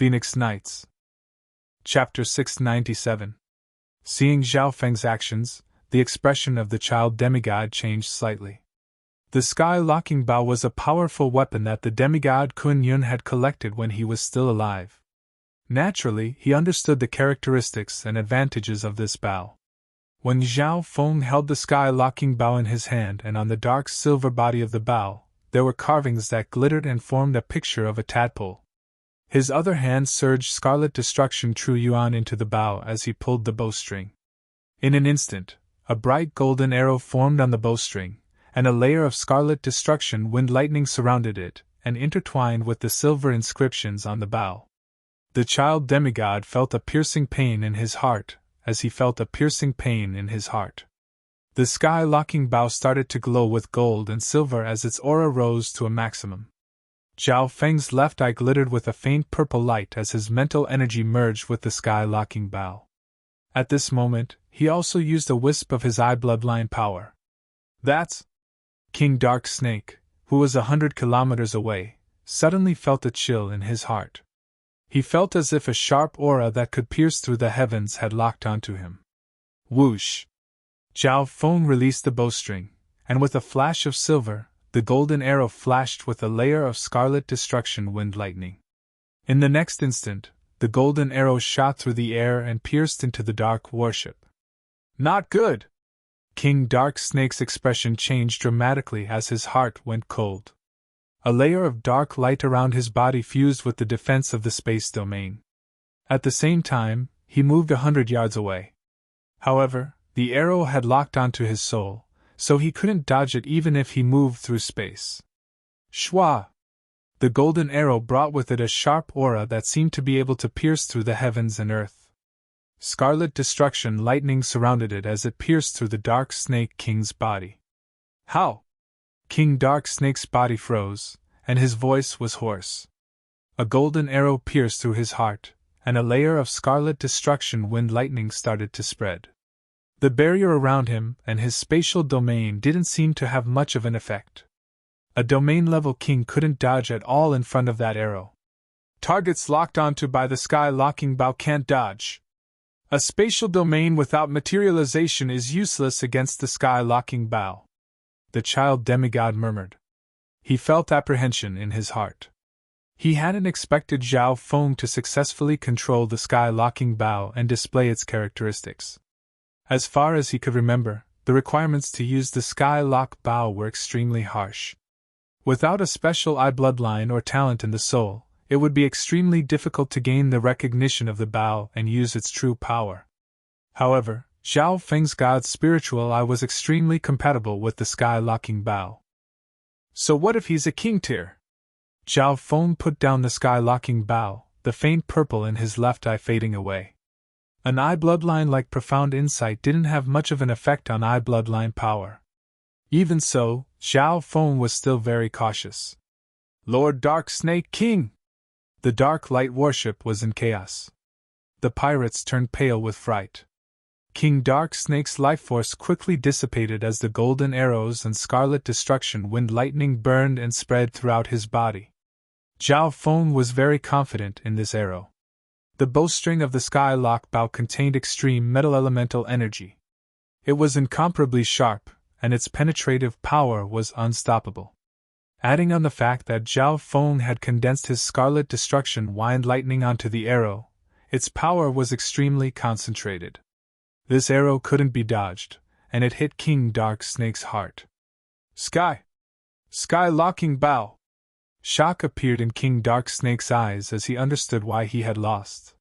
Phoenix Nights. Chapter 697. Seeing Zhao Feng's actions, the expression of the child demigod changed slightly. The sky-locking bow was a powerful weapon that the demigod Kun Yun had collected when he was still alive. Naturally, he understood the characteristics and advantages of this bow. When Zhao Feng held the sky-locking bow in his hand and on the dark silver body of the bow, there were carvings that glittered and formed a picture of a tadpole. His other hand surged scarlet destruction True Yuan into the bow as he pulled the bowstring. In an instant, a bright golden arrow formed on the bowstring, and a layer of scarlet destruction wind lightning surrounded it, and intertwined with the silver inscriptions on the bow. The child demigod felt a piercing pain in his heart, as he felt a piercing pain in his heart. The sky-locking bow started to glow with gold and silver as its aura rose to a maximum. Zhao Feng's left eye glittered with a faint purple light as his mental energy merged with the sky-locking bow. At this moment, he also used a wisp of his eye bloodline power. That's... King Dark Snake, who was 100 kilometers away, suddenly felt a chill in his heart. He felt as if a sharp aura that could pierce through the heavens had locked onto him. Whoosh! Zhao Feng released the bowstring, and with a flash of silver, the golden arrow flashed with a layer of scarlet destruction wind lightning. In the next instant, the golden arrow shot through the air and pierced into the dark warship. Not good! King Dark Snake's expression changed dramatically as his heart went cold. A layer of dark light around his body fused with the defense of the space domain. At the same time, he moved 100 yards away. However, the arrow had locked onto his soul, so he couldn't dodge it even if he moved through space. Shwa! The golden arrow brought with it a sharp aura that seemed to be able to pierce through the heavens and earth. Scarlet destruction lightning surrounded it as it pierced through the Dark Snake King's body. How? King Dark Snake's body froze, and his voice was hoarse. A golden arrow pierced through his heart, and a layer of scarlet destruction wind lightning started to spread. The barrier around him and his spatial domain didn't seem to have much of an effect. A domain-level king couldn't dodge at all in front of that arrow. Targets locked onto by the sky-locking bow can't dodge. A spatial domain without materialization is useless against the sky-locking bow. The child demigod murmured. He felt apprehension in his heart. He hadn't expected Zhao Feng to successfully control the sky-locking bow and display its characteristics. As far as he could remember, the requirements to use the sky-lock bow were extremely harsh. Without a special eye bloodline or talent in the soul, it would be extremely difficult to gain the recognition of the bow and use its true power. However, Zhao Feng's god's spiritual eye was extremely compatible with the sky-locking bow. So what if he's a king tier? Zhao Feng put down the sky-locking bow, the faint purple in his left eye fading away. An eye bloodline like profound insight didn't have much of an effect on eye bloodline power. Even so, Zhao Feng was still very cautious. Lord Dark Snake King! The dark light warship was in chaos. The pirates turned pale with fright. King Dark Snake's life force quickly dissipated as the golden arrows and scarlet destruction wind lightning burned and spread throughout his body. Zhao Feng was very confident in this arrow. The bowstring of the sky-lock bow contained extreme metal elemental energy. It was incomparably sharp, and its penetrative power was unstoppable. Adding on the fact that Zhao Feng had condensed his scarlet destruction wind lightning onto the arrow, its power was extremely concentrated. This arrow couldn't be dodged, and it hit King Dark Snake's heart. Sky-locking bow! Shock appeared in King Dark Snake's eyes as he understood why he had lost.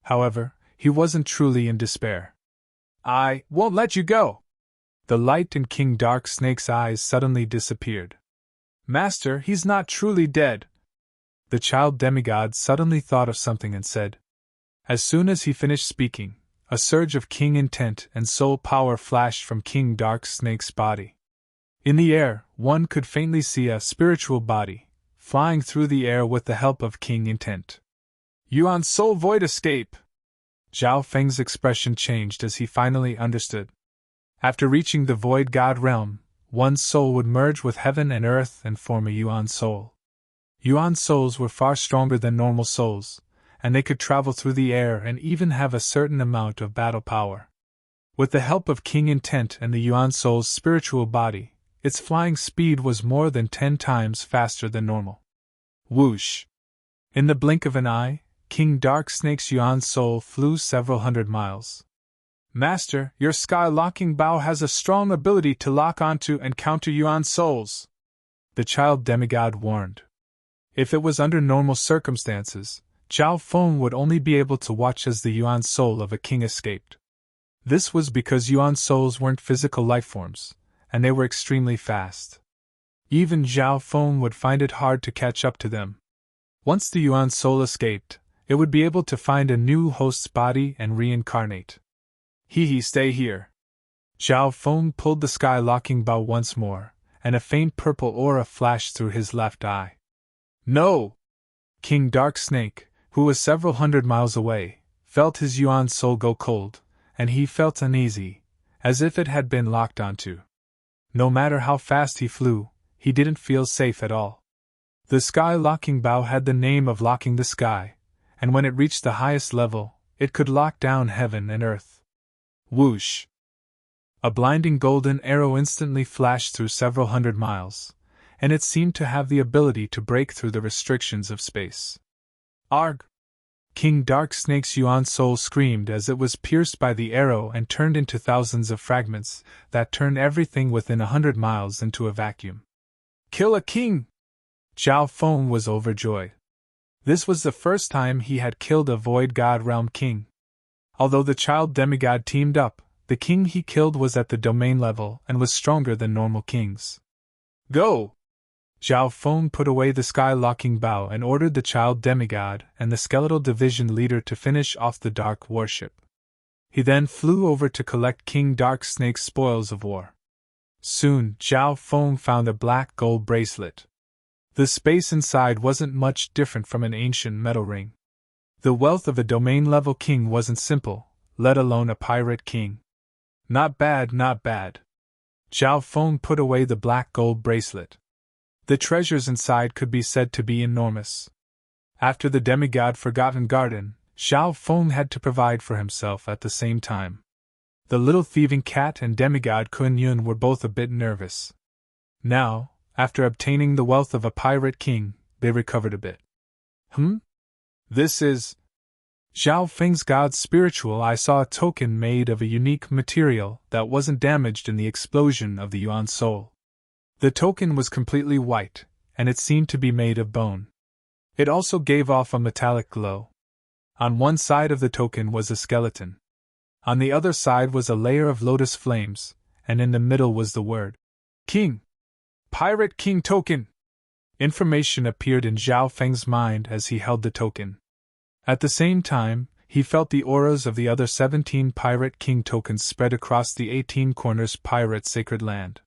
However, he wasn't truly in despair. I won't let you go! The light in King Dark Snake's eyes suddenly disappeared. Master, he's not truly dead. The child demigod suddenly thought of something and said. As soon as he finished speaking, a surge of king intent and soul power flashed from King Dark Snake's body. In the air, one could faintly see a spiritual body, flying through the air with the help of king intent. Yuan's soul void escape! Zhao Feng's expression changed as he finally understood. After reaching the void god realm, one's soul would merge with heaven and earth and form a Yuan soul. Yuan souls were far stronger than normal souls, and they could travel through the air and even have a certain amount of battle power. With the help of King Intent and the Yuan Soul's spiritual body, its flying speed was more than 10 times faster than normal. Whoosh! In the blink of an eye, King Dark Snake's Yuan Soul flew several hundred miles. Master, your sky-locking bow has a strong ability to lock onto and counter Yuan Souls, the child demigod warned. If it was under normal circumstances, Zhao Feng would only be able to watch as the Yuan Soul of a king escaped. This was because Yuan Souls weren't physical lifeforms, and they were extremely fast. Even Zhao Feng would find it hard to catch up to them. Once the Yuan Soul escaped, it would be able to find a new host's body and reincarnate. Stay here. Zhao Feng pulled the sky-locking bow once more, and a faint purple aura flashed through his left eye. No! King Dark Snake, who was several hundred miles away, felt his Yuan Soul go cold, and he felt uneasy, as if it had been locked onto. No matter how fast he flew, he didn't feel safe at all. The sky-locking bow had the name of locking the sky, and when it reached the highest level, it could lock down heaven and earth. Whoosh! A blinding golden arrow instantly flashed through several hundred miles, and it seemed to have the ability to break through the restrictions of space. Arg! King Dark Snake's Yuan Soul screamed as it was pierced by the arrow and turned into thousands of fragments that turned everything within 100 miles into a vacuum. Kill a king! Zhao Feng was overjoyed. This was the first time he had killed a Void God Realm king. Although the child demigod teamed up, the king he killed was at the domain level and was stronger than normal kings. Go! Zhao Feng put away the sky-locking bow and ordered the child demigod and the skeletal division leader to finish off the dark warship. He then flew over to collect King Dark Snake's spoils of war. Soon, Zhao Feng found a black gold bracelet. The space inside wasn't much different from an ancient metal ring. The wealth of a domain-level king wasn't simple, let alone a pirate king. Not bad, not bad. Zhao Feng put away the black gold bracelet. The treasures inside could be said to be enormous. After the demigod Forgotten Garden, Zhao Feng had to provide for himself at the same time. The little thieving cat and demigod Kun Yun were both a bit nervous. Now, after obtaining the wealth of a pirate king, they recovered a bit. This is... Zhao Feng's God's spiritual eye saw a token made of a unique material that wasn't damaged in the explosion of the Yuan Soul. The token was completely white, and it seemed to be made of bone. It also gave off a metallic glow. On one side of the token was a skeleton. On the other side was a layer of lotus flames, and in the middle was the word, King! Pirate King Token! Information appeared in Zhao Feng's mind as he held the token. At the same time, he felt the auras of the other 17 Pirate King tokens spread across the 18 corners pirate sacred land.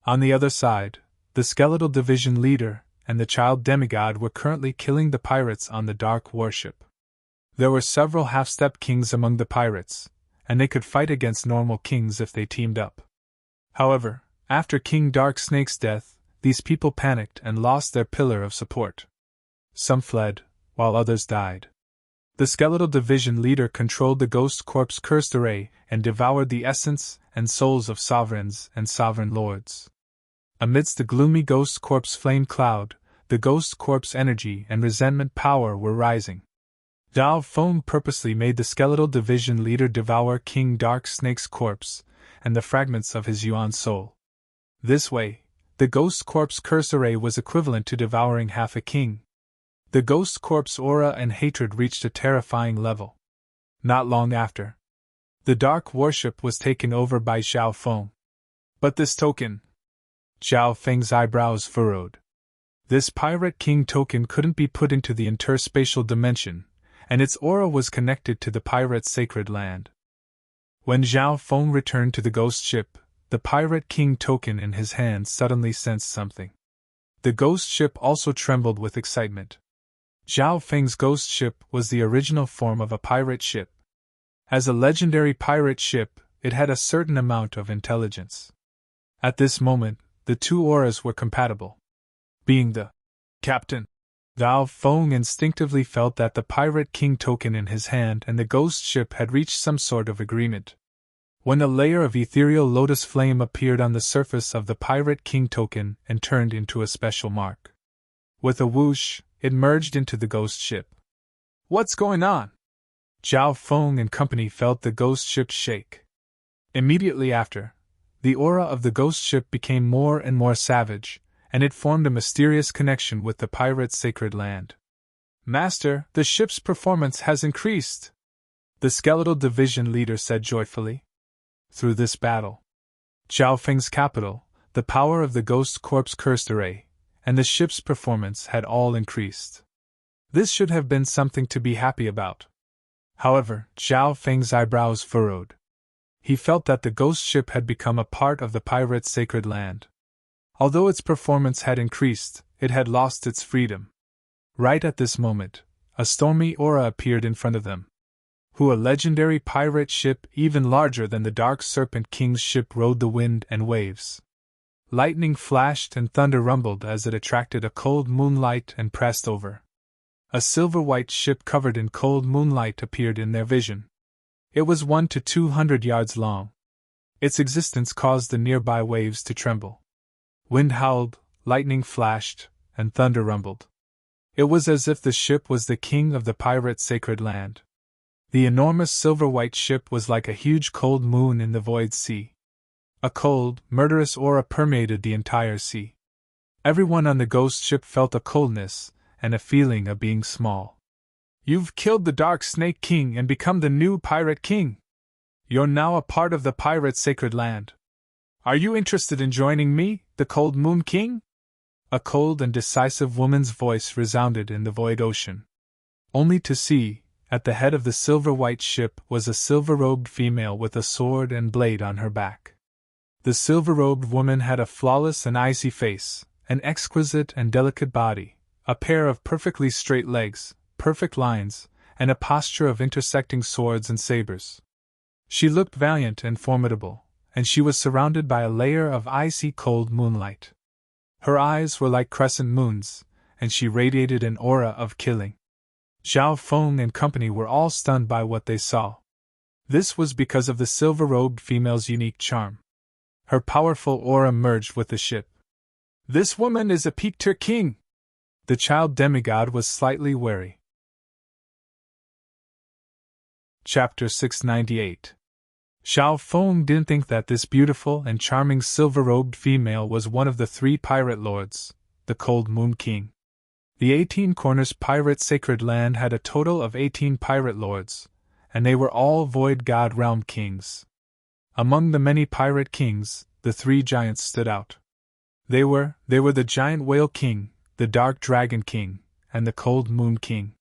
On the other side, the skeletal division leader and the child demigod were currently killing the pirates on the dark warship. There were several half-step kings among the pirates, and they could fight against normal kings if they teamed up. However, after King Dark Snake's death, these people panicked and lost their pillar of support. Some fled, while others died. The skeletal division leader controlled the Ghost Corp's cursed array and devoured the essence and souls of sovereigns and sovereign lords. Amidst the gloomy Ghost Corp's flame cloud, the Ghost Corp's energy and resentment power were rising. Zhao Feng purposely made the skeletal division leader devour King Dark Snake's corpse and the fragments of his Yuan Soul. This way, the Ghost Corp's curse array was equivalent to devouring half a king. The Ghost Corp's aura and hatred reached a terrifying level. Not long after, the dark warship was taken over by Zhao Feng. But this token... Zhao Feng's eyebrows furrowed. This Pirate King token couldn't be put into the interspatial dimension, and its aura was connected to the pirate's sacred land. When Zhao Feng returned to the ghost ship, the Pirate King token in his hand suddenly sensed something. The ghost ship also trembled with excitement. Zhao Feng's ghost ship was the original form of a pirate ship. As a legendary pirate ship, it had a certain amount of intelligence. At this moment, the two auras were compatible. Being the captain, Zhao Feng instinctively felt that the Pirate King token in his hand and the ghost ship had reached some sort of agreement. When a layer of ethereal lotus flame appeared on the surface of the Pirate King token and turned into a special mark. With a whoosh, it merged into the ghost ship. What's going on? Zhao Feng and company felt the ghost ship shake. Immediately after, the aura of the ghost ship became more and more savage, and it formed a mysterious connection with the pirate's sacred land. Master, the ship's performance has increased, the skeletal division leader said joyfully. Through this battle, Zhao Feng's capital, the power of the ghost corpse cursed array, and the ship's performance had all increased. This should have been something to be happy about. However, Zhao Feng's eyebrows furrowed. He felt that the ghost ship had become a part of the pirate's sacred land. Although its performance had increased, it had lost its freedom. Right at this moment, a stormy aura appeared in front of them. A legendary pirate ship even larger than the Dark Serpent King's ship rode the wind and waves. Lightning flashed and thunder rumbled as it attracted a cold moonlight and pressed over. A silver-white ship covered in cold moonlight appeared in their vision. It was 100 to 200 yards long. Its existence caused the nearby waves to tremble. Wind howled, lightning flashed, and thunder rumbled. It was as if the ship was the king of the pirate's sacred land. The enormous silver-white ship was like a huge cold moon in the void sea. A cold, murderous aura permeated the entire sea. Everyone on the ghost ship felt a coldness and a feeling of being small. You've killed the Dark Snake King and become the new Pirate King. You're now a part of the pirate's sacred land. Are you interested in joining me, the Cold Moon King? A cold and decisive woman's voice resounded in the void ocean. Only to see, at the head of the silver-white ship was a silver-robed female with a sword and blade on her back. The silver-robed woman had a flawless and icy face, an exquisite and delicate body, a pair of perfectly straight legs, perfect lines, and a posture of intersecting swords and sabers. She looked valiant and formidable, and she was surrounded by a layer of icy cold moonlight. Her eyes were like crescent moons, and she radiated an aura of killing. Zhao Feng and company were all stunned by what they saw. This was because of the silver-robed female's unique charm. Her powerful aura merged with the ship. This woman is a Pictor King! The child demigod was slightly wary. Chapter 698. Zhao Feng didn't think that this beautiful and charming silver-robed female was one of the 3 pirate lords, the Cold Moon King. The 18 Corners Pirate Sacred Land had a total of 18 pirate lords, and they were all Void God Realm kings. Among the many pirate kings, the 3 giants stood out. They were the Giant Whale King, the Dark Dragon King, and the Cold Moon King.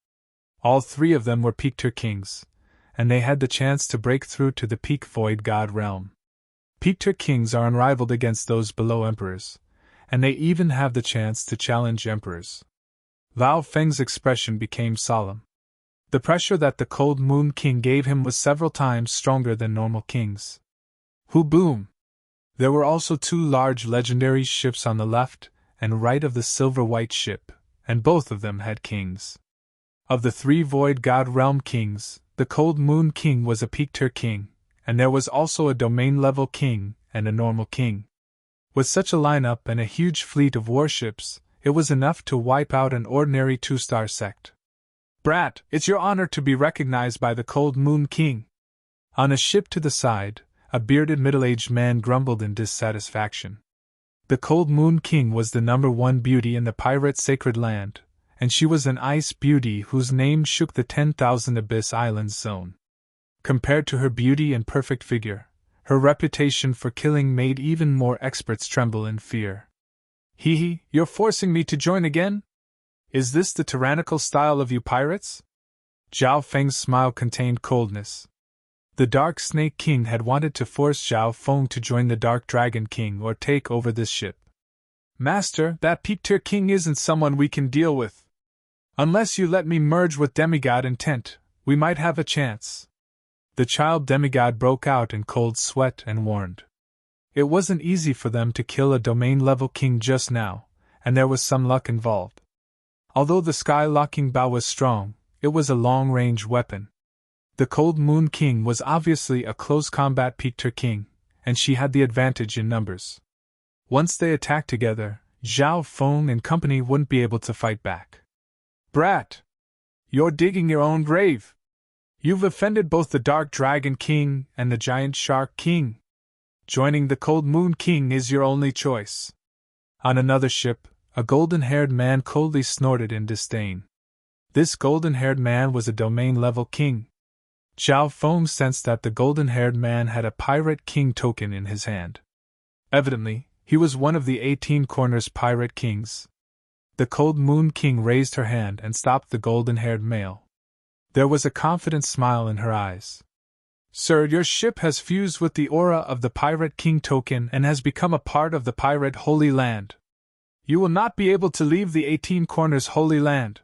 All 3 of them were Pictor Kings, and they had the chance to break through to the peak Void God Realm. Pictor Kings are unrivaled against those below Emperors, and they even have the chance to challenge Emperors. Lao Feng's expression became solemn. The pressure that the Cold Moon King gave him was several times stronger than normal kings. Boom! There were also 2 large legendary ships on the left and right of the silver-white ship, and both of them had kings. Of the 3 Void God Realm kings, the Cold Moon King was a Pictor King, and there was also a domain-level king and a normal king. With such a lineup and a huge fleet of warships, it was enough to wipe out an ordinary 2-star sect. Brat, it's your honor to be recognized by the Cold Moon King. On a ship to the side, a bearded middle-aged man grumbled in dissatisfaction. The Cold Moon King was the #1 beauty in the pirate sacred land, and she was an ice beauty whose name shook the 10,000 Abyss Islands zone. Compared to her beauty and perfect figure, her reputation for killing made even more experts tremble in fear. You're forcing me to join again? Is this the tyrannical style of you pirates? Zhao Feng's smile contained coldness. The Dark Snake King had wanted to force Zhao Feng to join the Dark Dragon King or take over this ship. Master, that Pictor King isn't someone we can deal with. Unless you let me merge with Demigod Intent, we might have a chance. The child demigod broke out in cold sweat and warned. It wasn't easy for them to kill a domain-level king just now, and there was some luck involved. Although the sky-locking bow was strong, it was a long-range weapon. The Cold Moon King was obviously a close combat Peter King, and she had the advantage in numbers. Once they attacked together, Zhao Feng and company wouldn't be able to fight back. Brat! You're digging your own grave! You've offended both the Dark Dragon King and the Giant Shark King. Joining the Cold Moon King is your only choice. On another ship, a golden-haired man coldly snorted in disdain. This golden-haired man was a domain-level king. Zhao Feng sensed that the golden-haired man had a Pirate King token in his hand. Evidently, he was one of the 18 Corners Pirate Kings. The Cold Moon King raised her hand and stopped the golden-haired male. There was a confident smile in her eyes. Sir, your ship has fused with the aura of the Pirate King token and has become a part of the Pirate Holy Land. You will not be able to leave the 18 Corners Holy Land.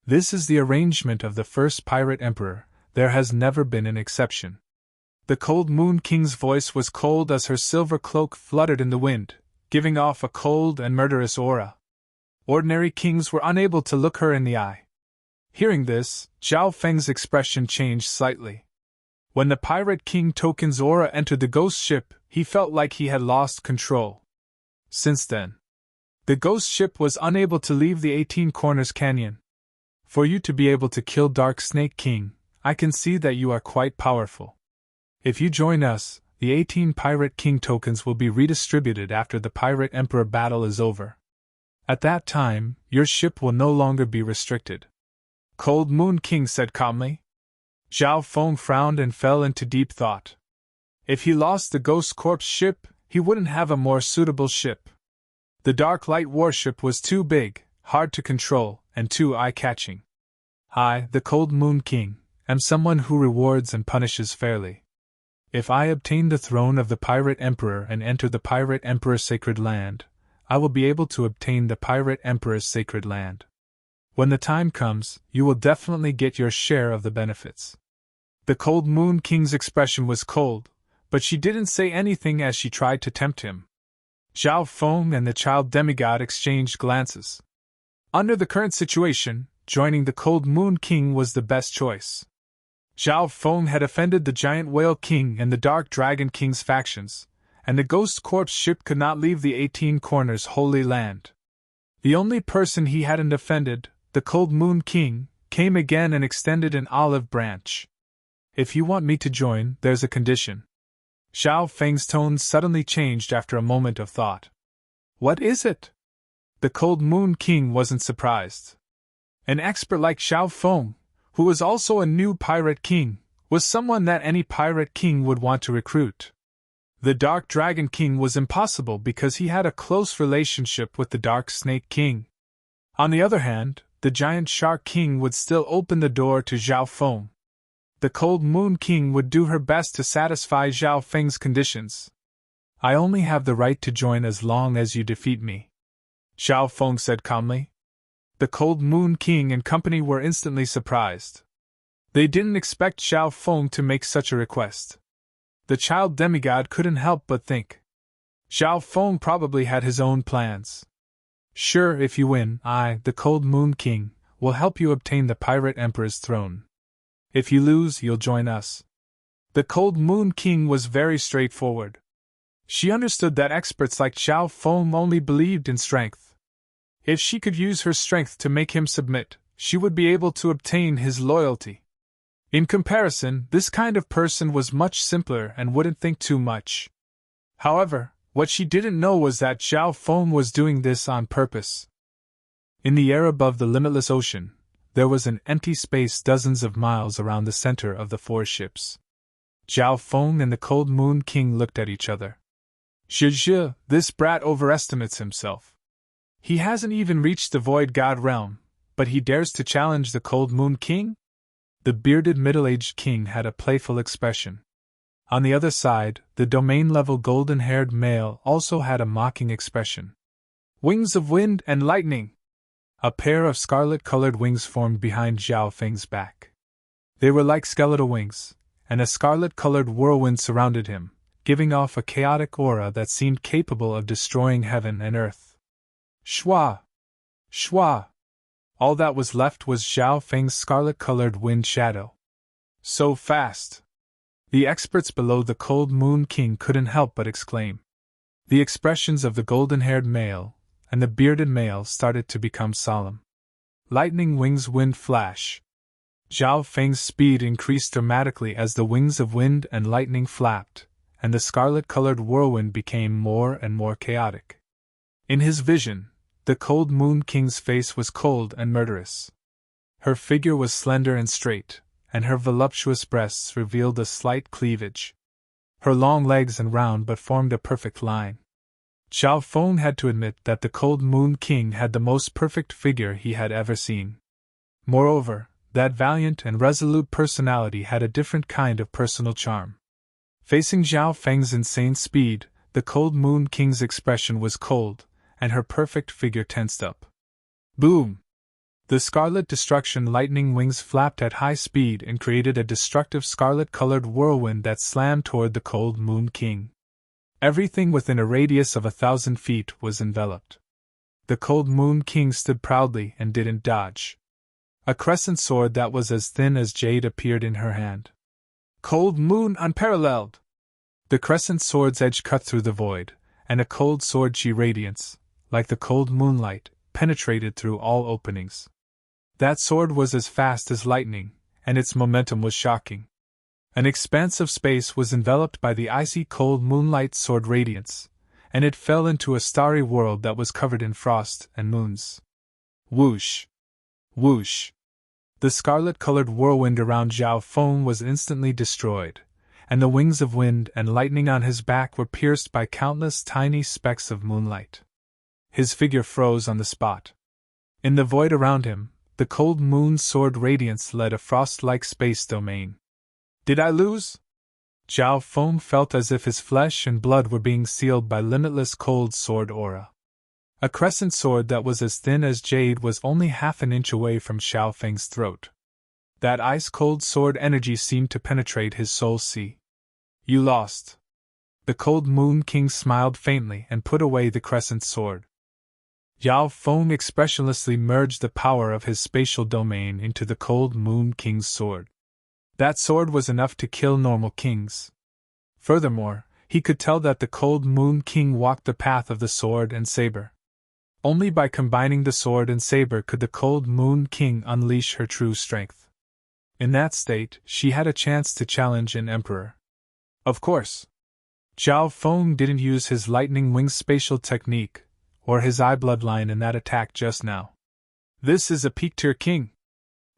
This is the arrangement of the first Pirate Emperor. There has never been an exception. The Cold Moon King's voice was cold as her silver cloak fluttered in the wind, giving off a cold and murderous aura. Ordinary kings were unable to look her in the eye. Hearing this, Zhao Feng's expression changed slightly. When the Pirate King token's aura entered the ghost ship, he felt like he had lost control. Since then, the ghost ship was unable to leave the 18 Corners Canyon. For you to be able to kill Dark Snake King, I can see that you are quite powerful. If you join us, the 18 Pirate King tokens will be redistributed after the Pirate Emperor battle is over. At that time, your ship will no longer be restricted. Cold Moon King said calmly. Zhao Feng frowned and fell into deep thought. If he lost the Ghost Corpse ship, he wouldn't have a more suitable ship. The Dark Light warship was too big, hard to control, and too eye-catching. I, the Cold Moon King, am someone who rewards and punishes fairly. If I obtain the throne of the Pirate Emperor and enter the Pirate Emperor's sacred land, I will be able to obtain the Pirate Emperor's sacred land. When the time comes, you will definitely get your share of the benefits. The Cold Moon King's expression was cold, but she didn't say anything as she tried to tempt him. Zhao Feng and the child demigod exchanged glances. Under the current situation, joining the Cold Moon King was the best choice. Zhao Feng had offended the Giant Whale King and the Dark Dragon King's factions, and the Ghost Corpse ship could not leave the 18 Corners Holy Land. The only person he hadn't offended, the Cold Moon King, came again and extended an olive branch. If you want me to join, there's a condition. Zhao Feng's tone suddenly changed after a moment of thought. What is it? The Cold Moon King wasn't surprised. An expert like Zhao Feng, who was also a new Pirate King, was someone that any Pirate King would want to recruit. The Dark Dragon King was impossible because he had a close relationship with the Dark Snake King. On the other hand, the Giant Shark King would still open the door to Zhao Feng. The Cold Moon King would do her best to satisfy Zhao Feng's conditions. I only have the right to join as long as you defeat me, Zhao Feng said calmly. The Cold Moon King and company were instantly surprised. They didn't expect Zhao Feng to make such a request. The child demigod couldn't help but think. Zhao Feng probably had his own plans. Sure, if you win, I, the Cold Moon King, will help you obtain the Pirate Emperor's throne. If you lose, you'll join us. The Cold Moon King was very straightforward. She understood that experts like Zhao Feng only believed in strength. If she could use her strength to make him submit, she would be able to obtain his loyalty. In comparison, this kind of person was much simpler and wouldn't think too much. However, what she didn't know was that Zhao Feng was doing this on purpose. In the air above the limitless ocean, there was an empty space dozens of miles around the center of the four ships. Zhao Feng and the Cold Moon King looked at each other. Zhe, this brat overestimates himself. He hasn't even reached the Void God realm, but he dares to challenge the Cold Moon King? The bearded middle-aged king had a playful expression. On the other side, the domain-level golden-haired male also had a mocking expression. Wings of wind and lightning! A pair of scarlet-colored wings formed behind Zhao Feng's back. They were like skeletal wings, and a scarlet-colored whirlwind surrounded him, giving off a chaotic aura that seemed capable of destroying heaven and earth. Shwa! Shwa! All that was left was Zhao Feng's scarlet-colored wind shadow. So fast! The experts below the Cold Moon King couldn't help but exclaim. The expressions of the golden-haired male and the bearded male started to become solemn. Lightning wings wind flash. Zhao Feng's speed increased dramatically as the wings of wind and lightning flapped, and the scarlet-colored whirlwind became more and more chaotic. In his vision, the Cold Moon King's face was cold and murderous. Her figure was slender and straight, and her voluptuous breasts revealed a slight cleavage. Her long legs and round but formed a perfect line. Zhao Feng had to admit that the Cold Moon King had the most perfect figure he had ever seen. Moreover, that valiant and resolute personality had a different kind of personal charm. Facing Zhao Feng's insane speed, the Cold Moon King's expression was cold, and her perfect figure tensed up. Boom! The scarlet destruction lightning wings flapped at high speed and created a destructive scarlet-colored whirlwind that slammed toward the Cold Moon King. Everything within a radius of 1,000 feet was enveloped. The Cold Moon King stood proudly and didn't dodge. A crescent sword that was as thin as jade appeared in her hand. Cold Moon unparalleled! The crescent sword's edge cut through the void, and a cold sword-chi radiance, like the cold moonlight, penetrated through all openings. That sword was as fast as lightning, and its momentum was shocking. An expanse of space was enveloped by the icy cold moonlight sword radiance, and it fell into a starry world that was covered in frost and moons. Whoosh! Whoosh! The scarlet-colored whirlwind around Zhao Feng was instantly destroyed, and the wings of wind and lightning on his back were pierced by countless tiny specks of moonlight. His figure froze on the spot. In the void around him, the cold moon sword radiance led a frost-like space domain. Did I lose? Zhao Feng felt as if his flesh and blood were being sealed by limitless cold sword aura. A crescent sword that was as thin as jade was only half an inch away from Zhao Feng's throat. That ice-cold sword energy seemed to penetrate his soul sea. You lost. The Cold Moon King smiled faintly and put away the crescent sword. Zhao Feng expressionlessly merged the power of his spatial domain into the Cold Moon King's sword. That sword was enough to kill normal kings. Furthermore, he could tell that the Cold Moon King walked the path of the sword and saber. Only by combining the sword and saber could the Cold Moon King unleash her true strength. In that state, she had a chance to challenge an emperor. Of course, Zhao Feng didn't use his lightning wing spatial technique, or his eye bloodline in that attack just now. This is a peak-tier king.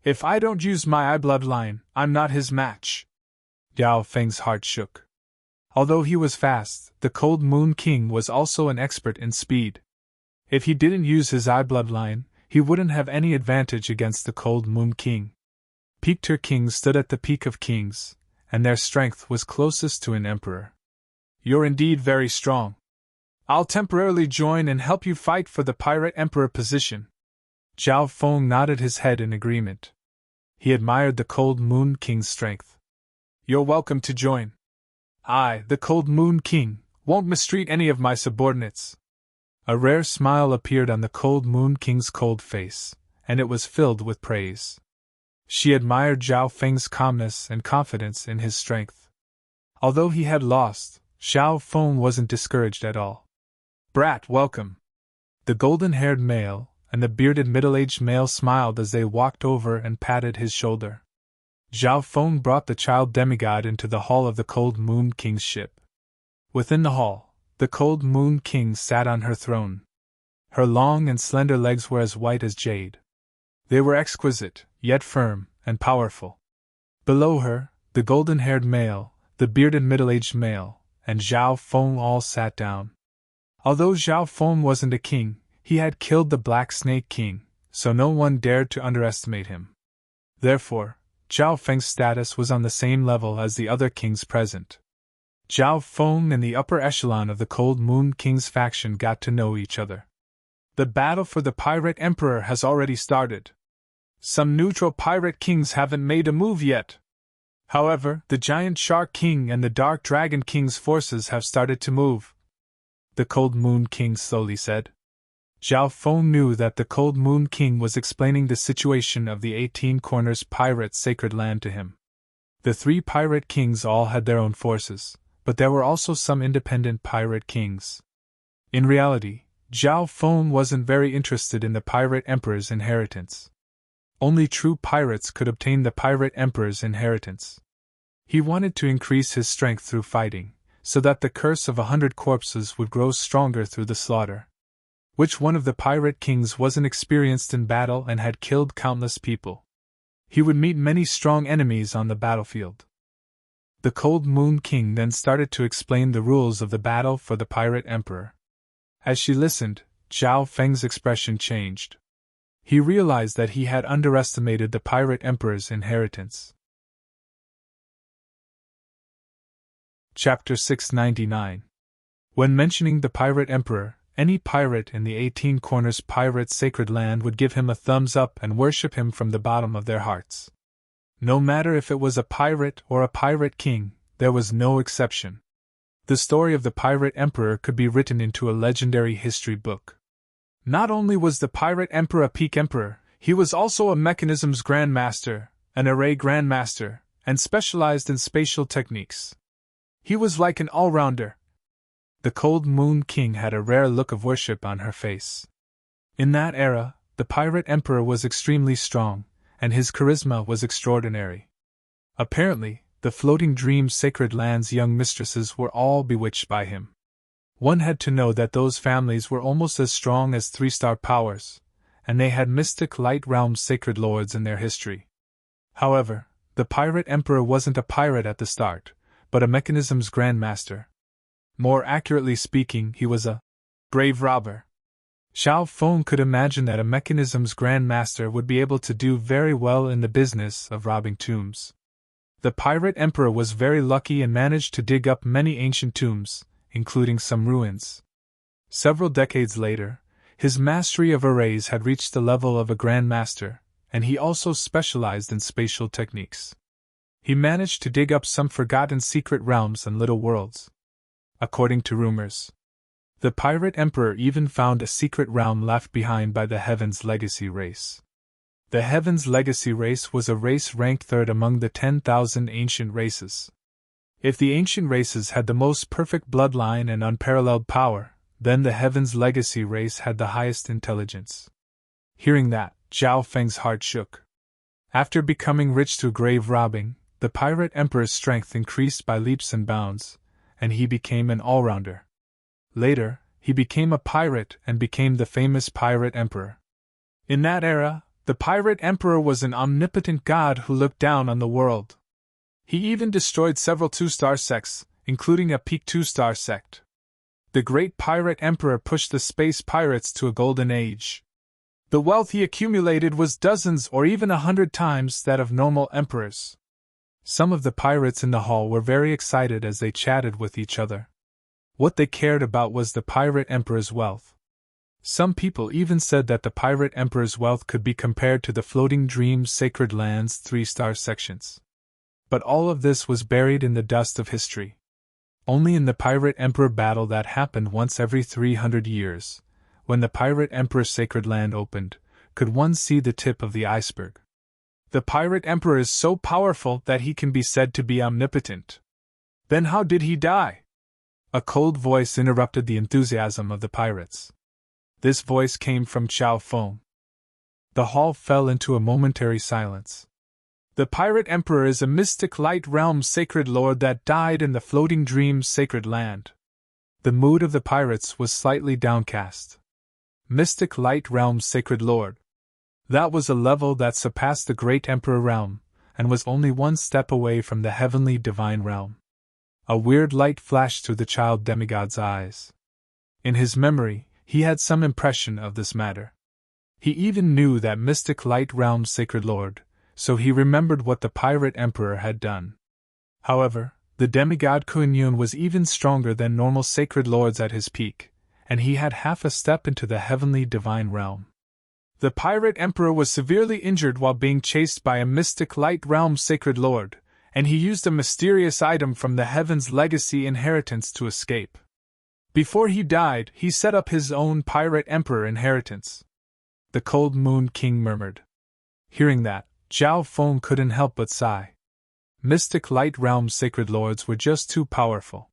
If I don't use my eye bloodline, I'm not his match. Zhao Feng's heart shook. Although he was fast, the Cold Moon King was also an expert in speed. If he didn't use his eye bloodline, he wouldn't have any advantage against the Cold Moon King. Peak-tier kings stood at the peak of kings, and their strength was closest to an emperor. You're indeed very strong. I'll temporarily join and help you fight for the Pirate Emperor position. Zhao Feng nodded his head in agreement. He admired the Cold Moon King's strength. You're welcome to join. I, the Cold Moon King, won't mistreat any of my subordinates. A rare smile appeared on the Cold Moon King's cold face, and it was filled with praise. She admired Zhao Feng's calmness and confidence in his strength. Although he had lost, Zhao Feng wasn't discouraged at all. Brat, welcome. The golden-haired male and the bearded middle-aged male smiled as they walked over and patted his shoulder. Zhao Feng brought the child demigod into the hall of the Cold Moon King's ship. Within the hall, the Cold Moon King sat on her throne. Her long and slender legs were as white as jade. They were exquisite, yet firm and powerful. Below her, the golden-haired male, the bearded middle-aged male, and Zhao Feng all sat down. Although Zhao Feng wasn't a king, he had killed the Black Snake King, so no one dared to underestimate him. Therefore, Zhao Feng's status was on the same level as the other kings present. Zhao Feng and the upper echelon of the Cold Moon King's faction got to know each other. The battle for the Pirate Emperor has already started. Some neutral pirate kings haven't made a move yet. However, the Giant Shark King and the Dark Dragon King's forces have started to move. The Cold Moon King slowly said. Zhao Feng knew that the Cold Moon King was explaining the situation of the 18 Corners pirate sacred land to him. The 3 pirate kings all had their own forces, but there were also some independent pirate kings. In reality, Zhao Feng wasn't very interested in the pirate emperor's inheritance. Only true pirates could obtain the pirate emperor's inheritance. He wanted to increase his strength through fighting, so that the curse of 100 corpses would grow stronger through the slaughter. Which one of the pirate kings wasn't experienced in battle and had killed countless people? He would meet many strong enemies on the battlefield. The Cold Moon King then started to explain the rules of the battle for the pirate emperor. As she listened, Zhao Feng's expression changed. He realized that he had underestimated the pirate emperor's inheritance. Chapter 699. When mentioning the pirate emperor, any pirate in the 18 Corners pirate sacred land would give him a thumbs up and worship him from the bottom of their hearts. No matter if it was a pirate or a pirate king, there was no exception. The story of the pirate emperor could be written into a legendary history book. Not only was the pirate emperor a peak emperor, he was also a mechanisms grandmaster, an array grandmaster, and specialized in spatial techniques. He was like an all-rounder. The Cold Moon King had a rare look of worship on her face. In that era, the pirate emperor was extremely strong, and his charisma was extraordinary. Apparently, the Floating Dream Sacred Land's young mistresses were all bewitched by him. One had to know that those families were almost as strong as 3-star powers, and they had mystic light realm sacred lords in their history. However, the pirate emperor wasn't a pirate at the start, but a mechanisms grandmaster. More accurately speaking, he was a grave robber. Zhao Feng could imagine that a mechanisms grandmaster would be able to do very well in the business of robbing tombs. The pirate emperor was very lucky and managed to dig up many ancient tombs, including some ruins. Several decades later, his mastery of arrays had reached the level of a grandmaster, and he also specialized in spatial techniques. He managed to dig up some forgotten secret realms and little worlds. According to rumors, the pirate emperor even found a secret realm left behind by the Heaven's Legacy race. The Heaven's Legacy race was a race ranked 3rd among the 10,000 ancient races. If the ancient races had the most perfect bloodline and unparalleled power, then the Heaven's Legacy race had the highest intelligence. Hearing that, Zhao Feng's heart shook. After becoming rich through grave robbing, the pirate emperor's strength increased by leaps and bounds, and he became an all-rounder. Later, he became a pirate and became the famous pirate emperor. In that era, the pirate emperor was an omnipotent god who looked down on the world. He even destroyed several 2-star sects, including a peak 2-star sect. The great pirate emperor pushed the space pirates to a golden age. The wealth he accumulated was dozens or even 100 times that of normal emperors. Some of the pirates in the hall were very excited as they chatted with each other. What they cared about was the pirate emperor's wealth. Some people even said that the pirate emperor's wealth could be compared to the Floating Dream Sacred Land's 3-star sections. But all of this was buried in the dust of history. Only in the pirate emperor battle that happened once every 300 years, when the pirate emperor's sacred land opened, could one see the tip of the iceberg. The pirate emperor is so powerful that he can be said to be omnipotent. Then how did he die? A cold voice interrupted the enthusiasm of the pirates. This voice came from Zhao Feng. The hall fell into a momentary silence. The pirate emperor is a mystic light realm sacred lord that died in the Floating Dreams Sacred Land. The mood of the pirates was slightly downcast. Mystic light realm sacred lord. That was a level that surpassed the great emperor realm, and was only one step away from the heavenly divine realm. A weird light flashed through the child demigod's eyes. In his memory, he had some impression of this matter. He even knew that mystic light realm sacred lord, so he remembered what the pirate emperor had done. However, the demigod Kuan-Yun was even stronger than normal sacred lords at his peak, and he had half a step into the heavenly divine realm. The pirate emperor was severely injured while being chased by a mystic light realm sacred lord, and he used a mysterious item from the Heaven's Legacy inheritance to escape. Before he died, he set up his own pirate emperor inheritance. The Cold Moon King murmured. Hearing that, Zhao Feng couldn't help but sigh. Mystic Light Realm's sacred lords were just too powerful.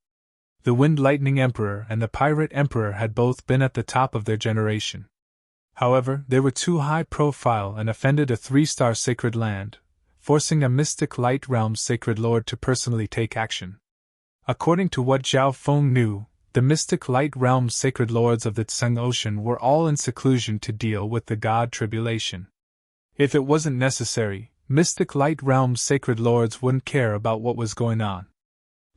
The Wind Lightning Emperor and the Pirate Emperor had both been at the top of their generation. However, they were too high profile and offended a 3-star sacred land, forcing a Mystic Light Realm's sacred lord to personally take action. According to what Zhao Feng knew, the Mystic Light Realm's sacred lords of the Tseng Ocean were all in seclusion to deal with the God Tribulation. If it wasn't necessary, Mystic Light Realm's sacred lords wouldn't care about what was going on.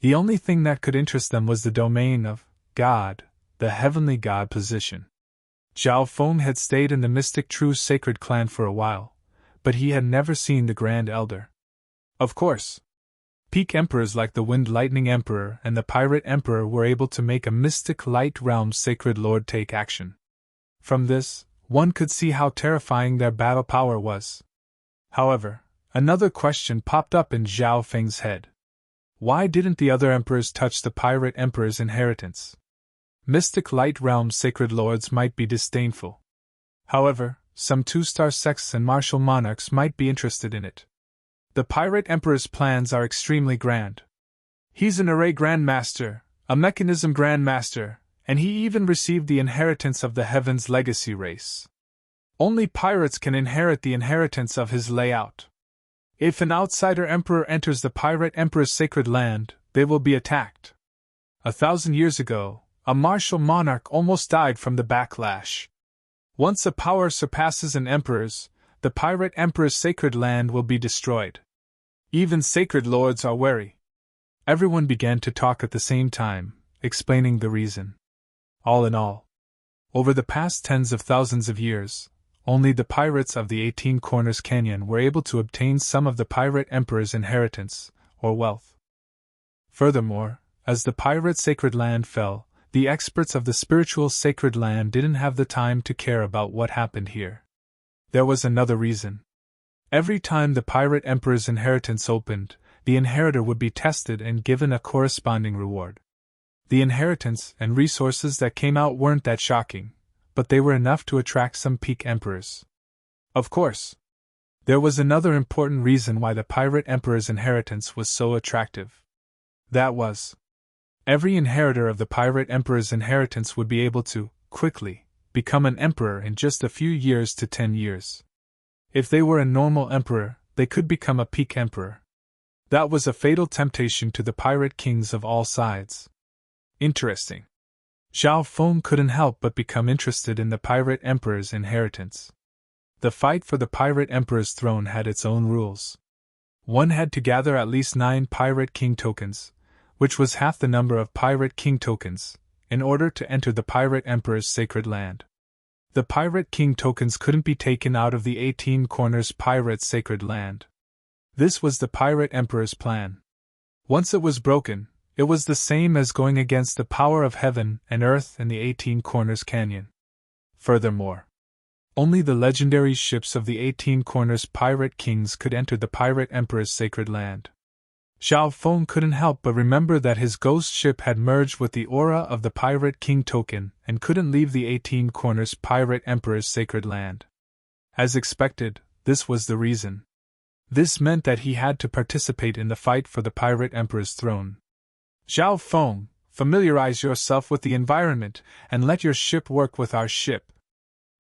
The only thing that could interest them was the domain of God, the heavenly God position. Zhao Feng had stayed in the Mystic True Sacred Clan for a while, but he had never seen the Grand Elder. Of course, peak emperors like the Wind Lightning Emperor and the Pirate Emperor were able to make a Mystic Light Realm's sacred lord take action. From this, one could see how terrifying their battle power was. However, another question popped up in Zhao Feng's head. Why didn't the other emperors touch the Pirate Emperor's inheritance? Mystic Light Realm's sacred lords might be disdainful. However, some 2-star sects and martial monarchs might be interested in it. The Pirate Emperor's plans are extremely grand. He's an array grandmaster, a mechanism grandmaster, and he even received the inheritance of the Heaven's legacy race. Only pirates can inherit the inheritance of his layout. If an outsider emperor enters the Pirate Emperor's sacred land, they will be attacked. 1,000 years ago, a martial monarch almost died from the backlash. Once a power surpasses an emperor's, the Pirate Emperor's sacred land will be destroyed. Even sacred lords are wary. Everyone began to talk at the same time, explaining the reason. All in all, over the past tens of thousands of years, only the pirates of the 18 Corners Canyon were able to obtain some of the Pirate Emperor's inheritance, or wealth. Furthermore, as the pirate sacred land fell, the experts of the spiritual sacred land didn't have the time to care about what happened here. There was another reason. Every time the Pirate Emperor's inheritance opened, the inheritor would be tested and given a corresponding reward. The inheritance and resources that came out weren't that shocking, but they were enough to attract some peak emperors. Of course, there was another important reason why the Pirate Emperor's inheritance was so attractive. That was, every inheritor of the Pirate Emperor's inheritance would be able to, quickly, become an emperor in just a few years to 10 years. If they were a normal emperor, they could become a peak emperor. That was a fatal temptation to the pirate kings of all sides. Interesting. Zhao Feng couldn't help but become interested in the Pirate Emperor's inheritance. The fight for the Pirate Emperor's throne had its own rules. One had to gather at least 9 Pirate King tokens, which was half the number of Pirate King tokens, in order to enter the Pirate Emperor's sacred land. The Pirate King tokens couldn't be taken out of the 18 Corners Pirate sacred land. This was the Pirate Emperor's plan. Once it was broken, it was the same as going against the power of heaven and earth in the 18 Corners Canyon. Furthermore, only the legendary ships of the 18 Corners Pirate Kings could enter the Pirate Emperor's sacred land. Zhao Feng couldn't help but remember that his ghost ship had merged with the aura of the Pirate King token and couldn't leave the 18 Corners Pirate Emperor's sacred land. As expected, this was the reason. This meant that he had to participate in the fight for the Pirate Emperor's throne. Zhao Feng, familiarize yourself with the environment and let your ship work with our ship,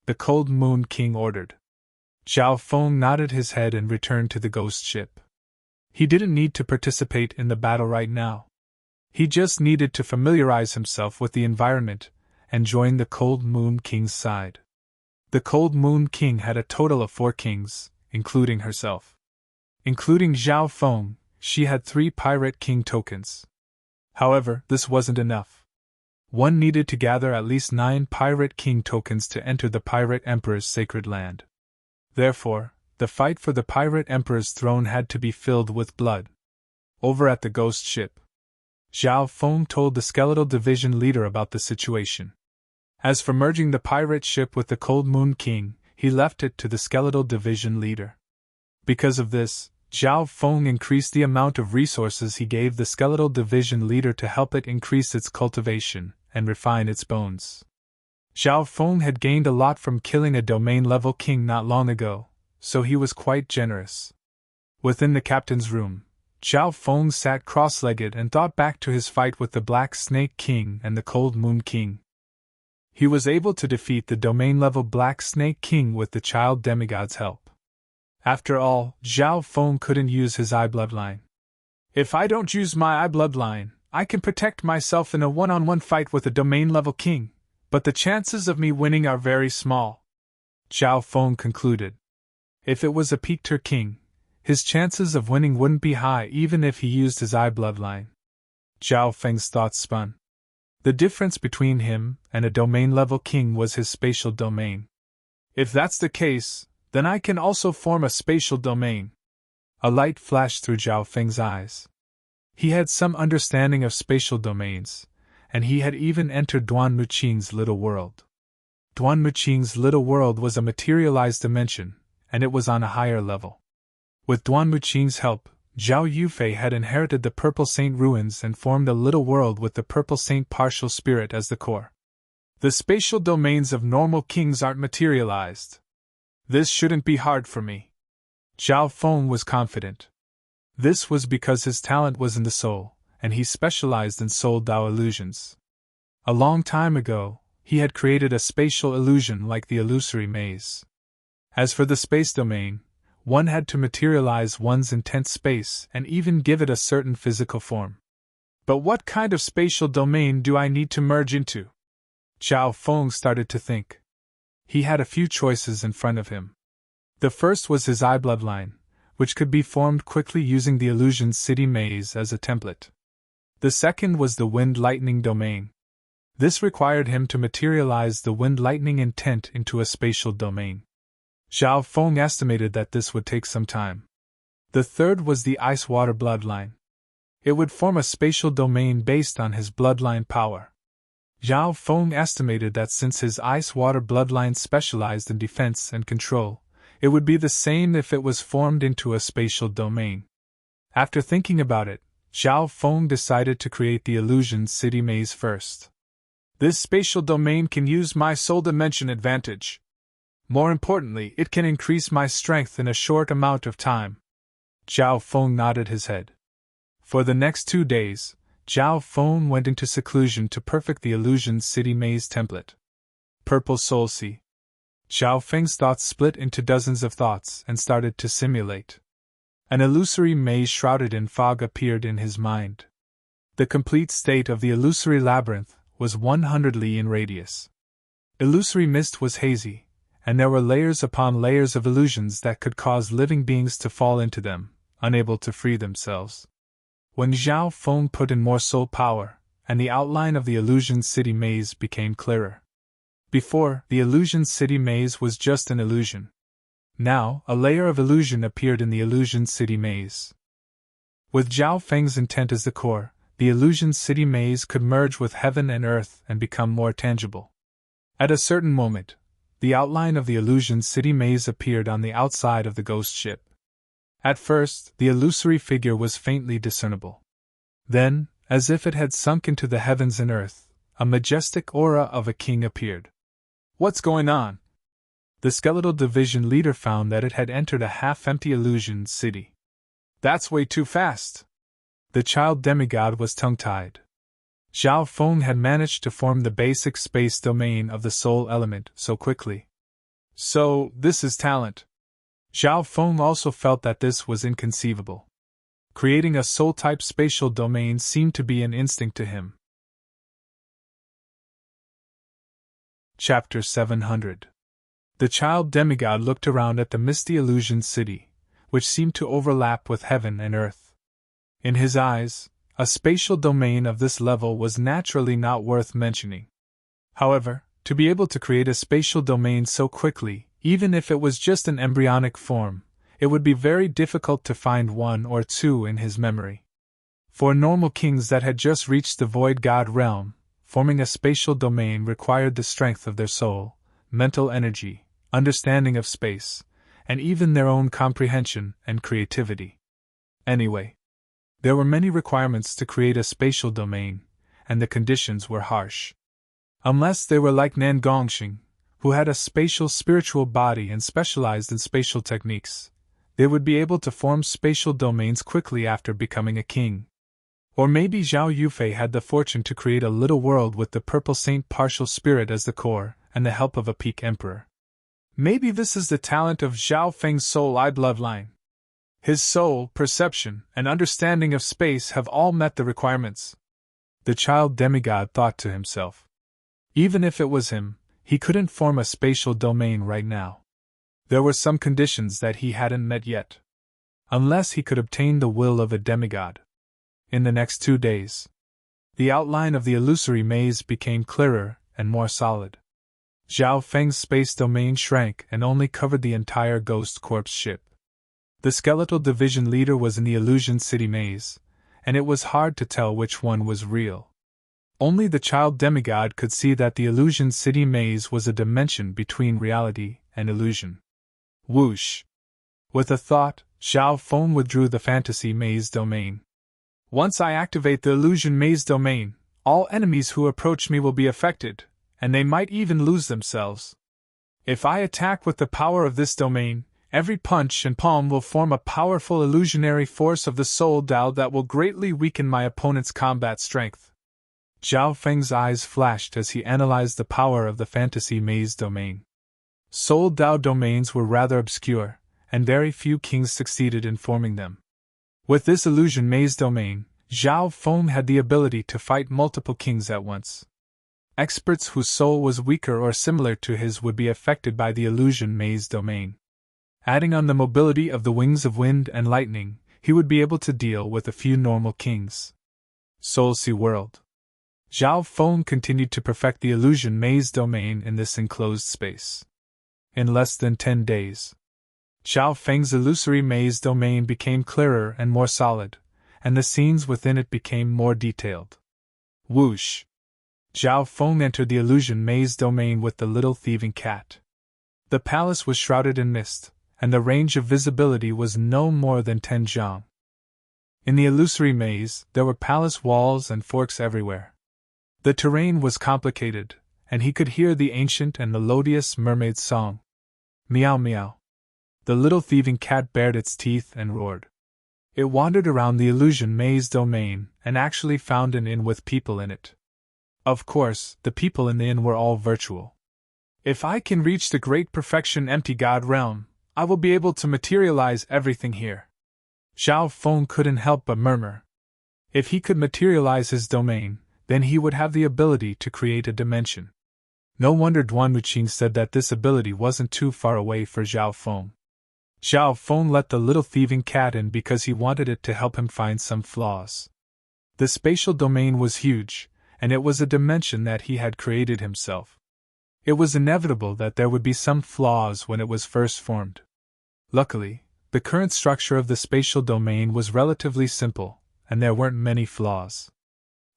the Cold Moon King ordered. Zhao Feng nodded his head and returned to the ghost ship. He didn't need to participate in the battle right now. He just needed to familiarize himself with the environment and join the Cold Moon King's side. The Cold Moon King had a total of 4 kings, including herself. Including Zhao Feng, she had 3 Pirate King tokens. However, this wasn't enough. One needed to gather at least 9 Pirate King tokens to enter the Pirate Emperor's sacred land. Therefore, the fight for the Pirate Emperor's throne had to be filled with blood. Over at the ghost ship, Zhao Feng told the Skeletal Division leader about the situation. As for merging the pirate ship with the Cold Moon King, he left it to the Skeletal Division leader. Because of this, Zhao Feng increased the amount of resources he gave the Skeletal Division leader to help it increase its cultivation and refine its bones. Zhao Feng had gained a lot from killing a domain-level king not long ago, so he was quite generous. Within the captain's room, Zhao Feng sat cross-legged and thought back to his fight with the Black Snake King and the Cold Moon King. He was able to defeat the domain-level Black Snake King with the child demigod's help. After all, Zhao Feng couldn't use his eye bloodline. If I don't use my eye bloodline, I can protect myself in a one-on-one fight with a domain-level king, but the chances of me winning are very small, Zhao Feng concluded. If it was a Pictor king, his chances of winning wouldn't be high even if he used his eye bloodline. Zhao Feng's thoughts spun. The difference between him and a domain-level king was his spatial domain. If that's the case, then I can also form a spatial domain. A light flashed through Zhao Feng's eyes. He had some understanding of spatial domains, and he had even entered Duan Muqing's little world. Duan Muqing's little world was a materialized dimension, and it was on a higher level. With Duan Muqing's help, Zhao Yufei had inherited the Purple Saint ruins and formed a little world with the Purple Saint partial spirit as the core. The spatial domains of normal kings aren't materialized. This shouldn't be hard for me. Zhao Feng was confident. This was because his talent was in the soul, and he specialized in soul Dao illusions. A long time ago, he had created a spatial illusion like the illusory maze. As for the space domain, one had to materialize one's intent space and even give it a certain physical form. But what kind of spatial domain do I need to merge into? Zhao Feng started to think. He had a few choices in front of him. The first was his eye bloodline, which could be formed quickly using the illusion city maze as a template. The second was the wind lightning domain. This required him to materialize the wind lightning intent into a spatial domain. Zhao Feng estimated that this would take some time. The third was the ice water bloodline. It would form a spatial domain based on his bloodline power. Zhao Feng estimated that since his ice water bloodline specialized in defense and control, it would be the same if it was formed into a spatial domain. After thinking about it, Zhao Feng decided to create the illusion city maze first. This spatial domain can use my soul dimension advantage. More importantly, it can increase my strength in a short amount of time. Zhao Feng nodded his head. For the next 2 days, Zhao Feng went into seclusion to perfect the illusion city maze template. Purple Soul Sea. Zhao Feng's thoughts split into dozens of thoughts and started to simulate. An illusory maze shrouded in fog appeared in his mind. The complete state of the illusory labyrinth was 100 li in radius. Illusory mist was hazy, and there were layers upon layers of illusions that could cause living beings to fall into them, unable to free themselves. When Zhao Feng put in more soul power, and the outline of the illusion city maze became clearer. Before, the illusion city maze was just an illusion. Now, a layer of illusion appeared in the illusion city maze. With Zhao Feng's intent as the core, the illusion city maze could merge with heaven and earth and become more tangible. At a certain moment, the outline of the illusion city maze appeared on the outside of the ghost ship. At first, the illusory figure was faintly discernible. Then, as if it had sunk into the heavens and earth, a majestic aura of a king appeared. What's going on? The skeletal division leader found that it had entered a half-empty illusion city. That's way too fast. The child demigod was tongue-tied. Zhao Feng had managed to form the basic space domain of the soul element so quickly. So, this is talent. Zhao Feng also felt that this was inconceivable. Creating a soul-type spatial domain seemed to be an instinct to him. Chapter 700. The child demigod looked around at the misty illusion city, which seemed to overlap with heaven and earth. In his eyes, a spatial domain of this level was naturally not worth mentioning. However, to be able to create a spatial domain so quickly, even if it was just an embryonic form, it would be very difficult to find one or two in his memory. For normal kings that had just reached the void god realm, forming a spatial domain required the strength of their soul, mental energy, understanding of space, and even their own comprehension and creativity. Anyway, there were many requirements to create a spatial domain, and the conditions were harsh. Unless they were like Nan Gongxing, who had a spatial spiritual body and specialized in spatial techniques, they would be able to form spatial domains quickly after becoming a king. Or maybe Zhao Yufei had the fortune to create a little world with the purple saint partial spirit as the core, and the help of a peak emperor. Maybe this is the talent of Zhao Feng's soul-eyed bloodline. His soul, perception, and understanding of space have all met the requirements. The child demigod thought to himself. Even if it was him, he couldn't form a spatial domain right now. There were some conditions that he hadn't met yet. Unless he could obtain the will of a demigod. In the next 2 days, the outline of the illusory maze became clearer and more solid. Zhao Feng's space domain shrank and only covered the entire ghost corpse ship. The skeletal division leader was in the illusion city maze, and it was hard to tell which one was real. Only the child demigod could see that the illusion city maze was a dimension between reality and illusion. Whoosh! With a thought, Zhao Feng withdrew the fantasy maze domain. Once I activate the illusion maze domain, all enemies who approach me will be affected, and they might even lose themselves. If I attack with the power of this domain, every punch and palm will form a powerful illusionary force of the soul Dao that will greatly weaken my opponent's combat strength. Zhao Feng's eyes flashed as he analyzed the power of the fantasy maze domain. Soul Dao domains were rather obscure, and very few kings succeeded in forming them. With this illusion maze domain, Zhao Feng had the ability to fight multiple kings at once. Experts whose soul was weaker or similar to his would be affected by the illusion maze domain. Adding on the mobility of the wings of wind and lightning, he would be able to deal with a few normal kings. Soul Sea World. Zhao Feng continued to perfect the illusion maze domain in this enclosed space. In less than 10 days, Zhao Feng's illusory maze domain became clearer and more solid, and the scenes within it became more detailed. Whoosh! Zhao Feng entered the illusion maze domain with the little thieving cat. The palace was shrouded in mist, and the range of visibility was no more than 10 zhang. In the illusory maze, there were palace walls and forks everywhere. The terrain was complicated, and he could hear the ancient and melodious mermaid's song. Meow meow. The little thieving cat bared its teeth and roared. It wandered around the illusion maze domain and actually found an inn with people in it. Of course, the people in the inn were all virtual. If I can reach the great perfection empty God realm, I will be able to materialize everything here. Zhao Feng couldn't help but murmur. If he could materialize his domain, then he would have the ability to create a dimension. No wonder Duan Wuqing said that this ability wasn't too far away for Zhao Feng. Zhao Feng let the little thieving cat in because he wanted it to help him find some flaws. The spatial domain was huge, and it was a dimension that he had created himself. It was inevitable that there would be some flaws when it was first formed. Luckily, the current structure of the spatial domain was relatively simple, and there weren't many flaws.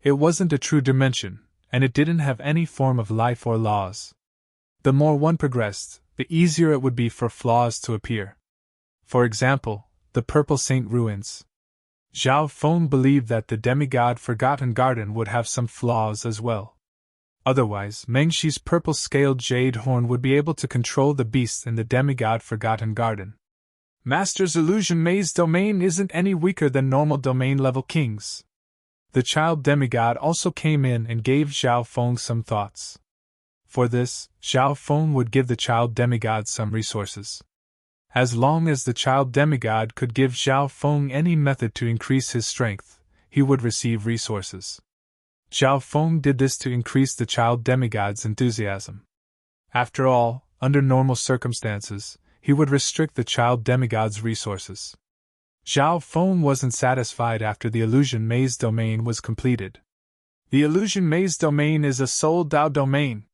It wasn't a true dimension, and it didn't have any form of life or laws. The more one progressed, the easier it would be for flaws to appear. For example, the Purple Saint ruins. Zhao Feng believed that the demigod Forgotten Garden would have some flaws as well. Otherwise, Mengxi's purple-scaled jade horn would be able to control the beasts in the demigod Forgotten Garden. Master's illusion maze domain isn't any weaker than normal domain-level kings. The child demigod also came in and gave Zhao Feng some thoughts. For this, Zhao Feng would give the child demigod some resources. As long as the child demigod could give Zhao Feng any method to increase his strength, he would receive resources. Zhao Feng did this to increase the child demigod's enthusiasm. After all, under normal circumstances, he would restrict the child demigod's resources. Zhao Feng wasn't satisfied after the illusion maze domain was completed. The illusion maze domain is a soul Dao domain.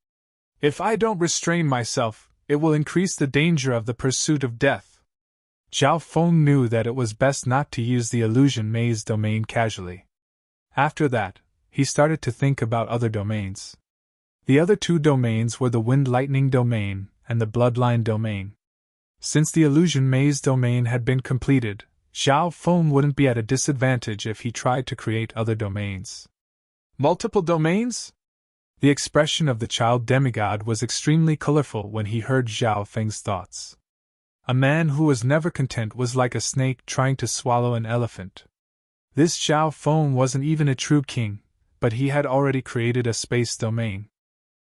If I don't restrain myself, it will increase the danger of the pursuit of death. Zhao Feng knew that it was best not to use the illusion maze domain casually. After that, he started to think about other domains. The other two domains were the wind lightning domain and the bloodline domain. Since the illusion maze domain had been completed, Zhao Feng wouldn't be at a disadvantage if he tried to create other domains. Multiple domains? The expression of the child demigod was extremely colorful when he heard Zhao Feng's thoughts. A man who was never content was like a snake trying to swallow an elephant. This Zhao Feng wasn't even a true king, but he had already created a space domain.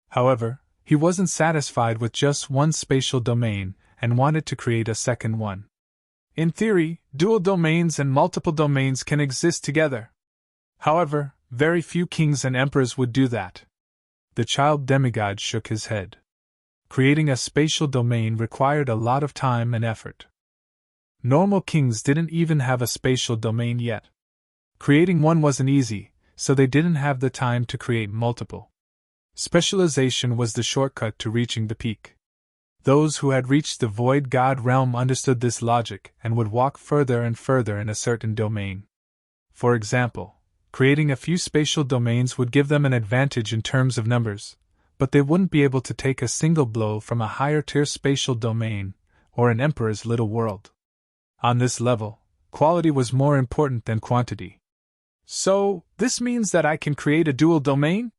However, he wasn't satisfied with just one spatial domain and wanted to create a second one. In theory, dual domains and multiple domains can exist together. However, very few kings and emperors would do that. The child demigod shook his head. Creating a spatial domain required a lot of time and effort. Normal kings didn't even have a spatial domain yet. Creating one wasn't easy, so they didn't have the time to create multiple. Specialization was the shortcut to reaching the peak. Those who had reached the void god realm understood this logic and would walk further and further in a certain domain. For example, creating a few spatial domains would give them an advantage in terms of numbers, but they wouldn't be able to take a single blow from a higher-tier spatial domain or an emperor's little world. On this level, quality was more important than quantity. So, this means that I can create a dual domain?